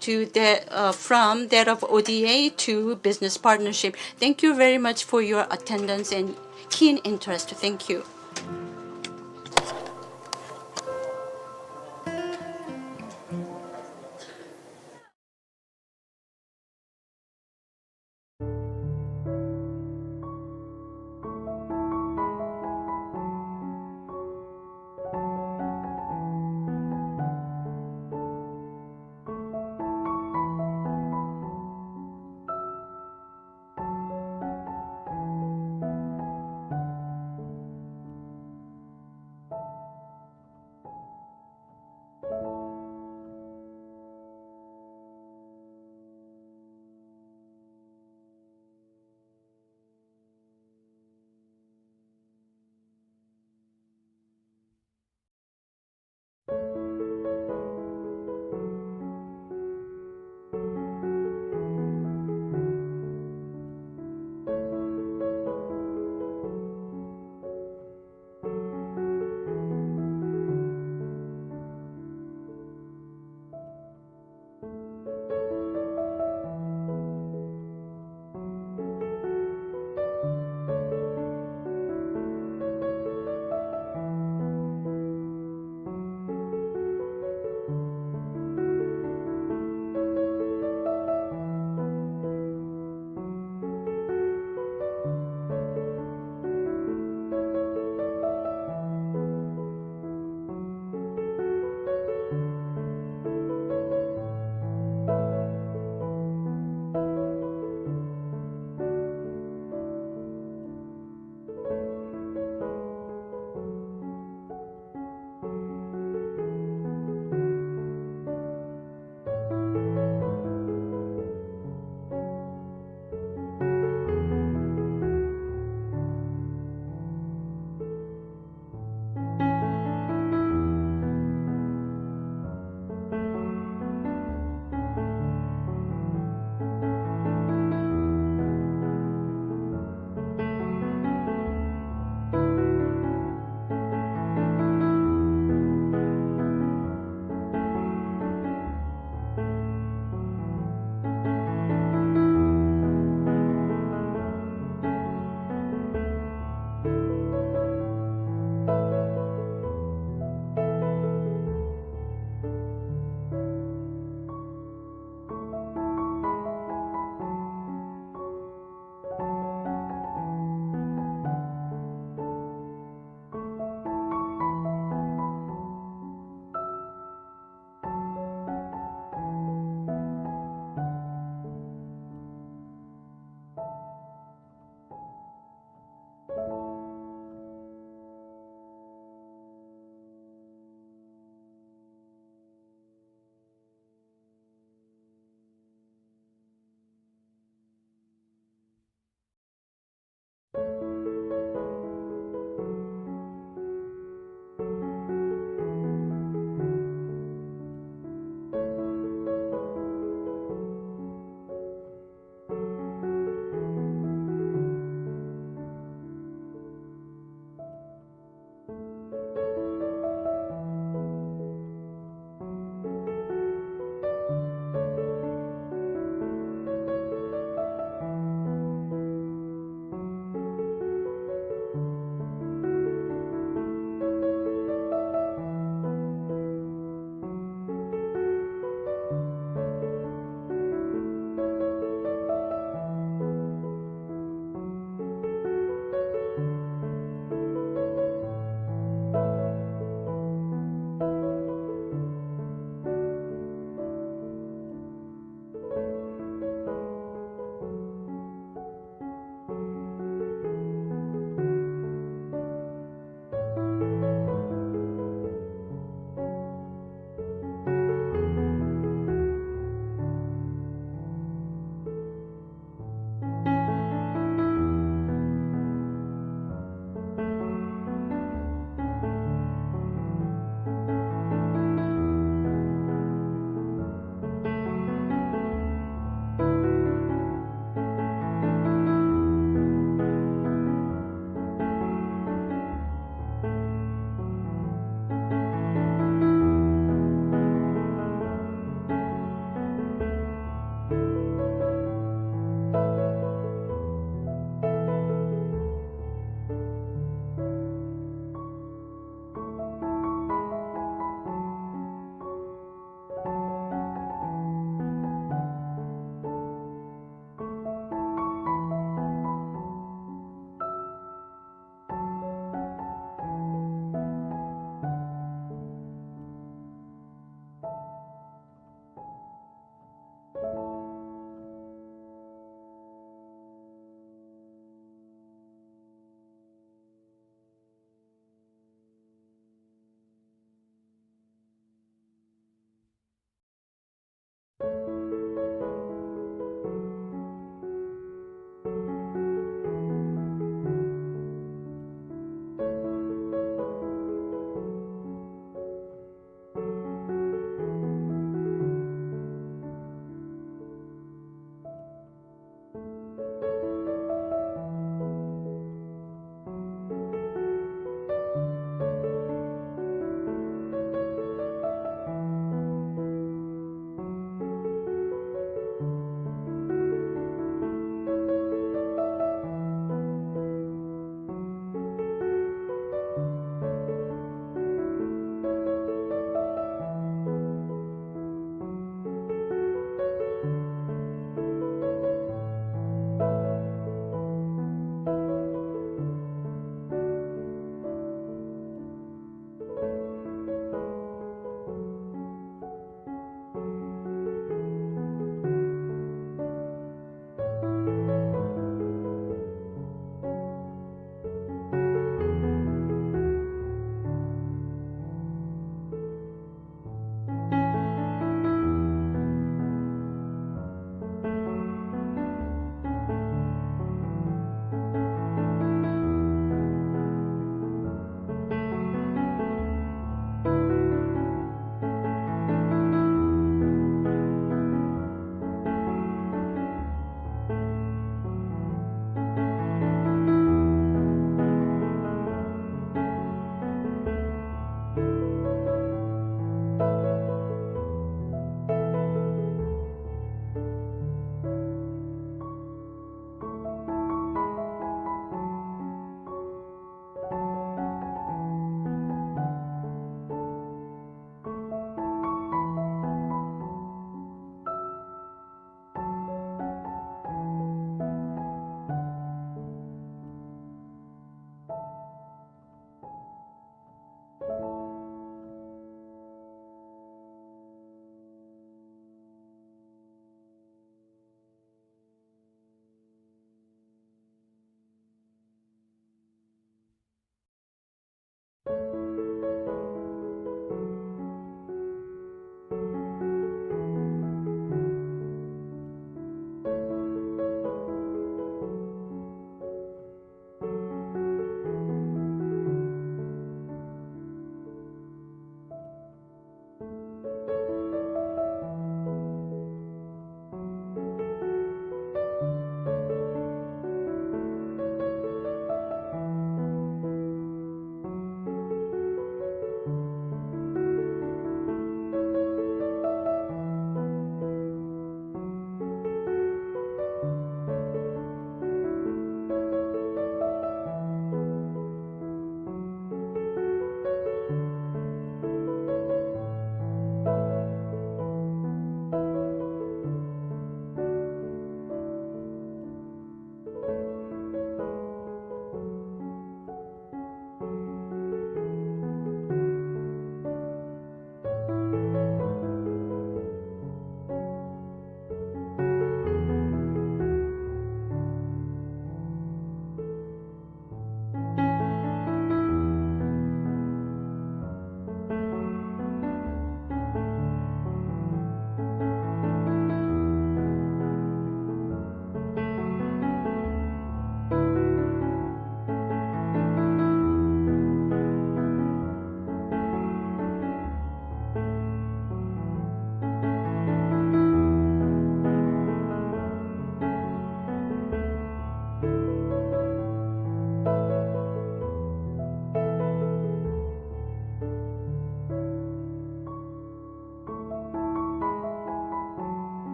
to from that of ODA to business partnership. Thank you very much for your attendance and keen interest. Thank you.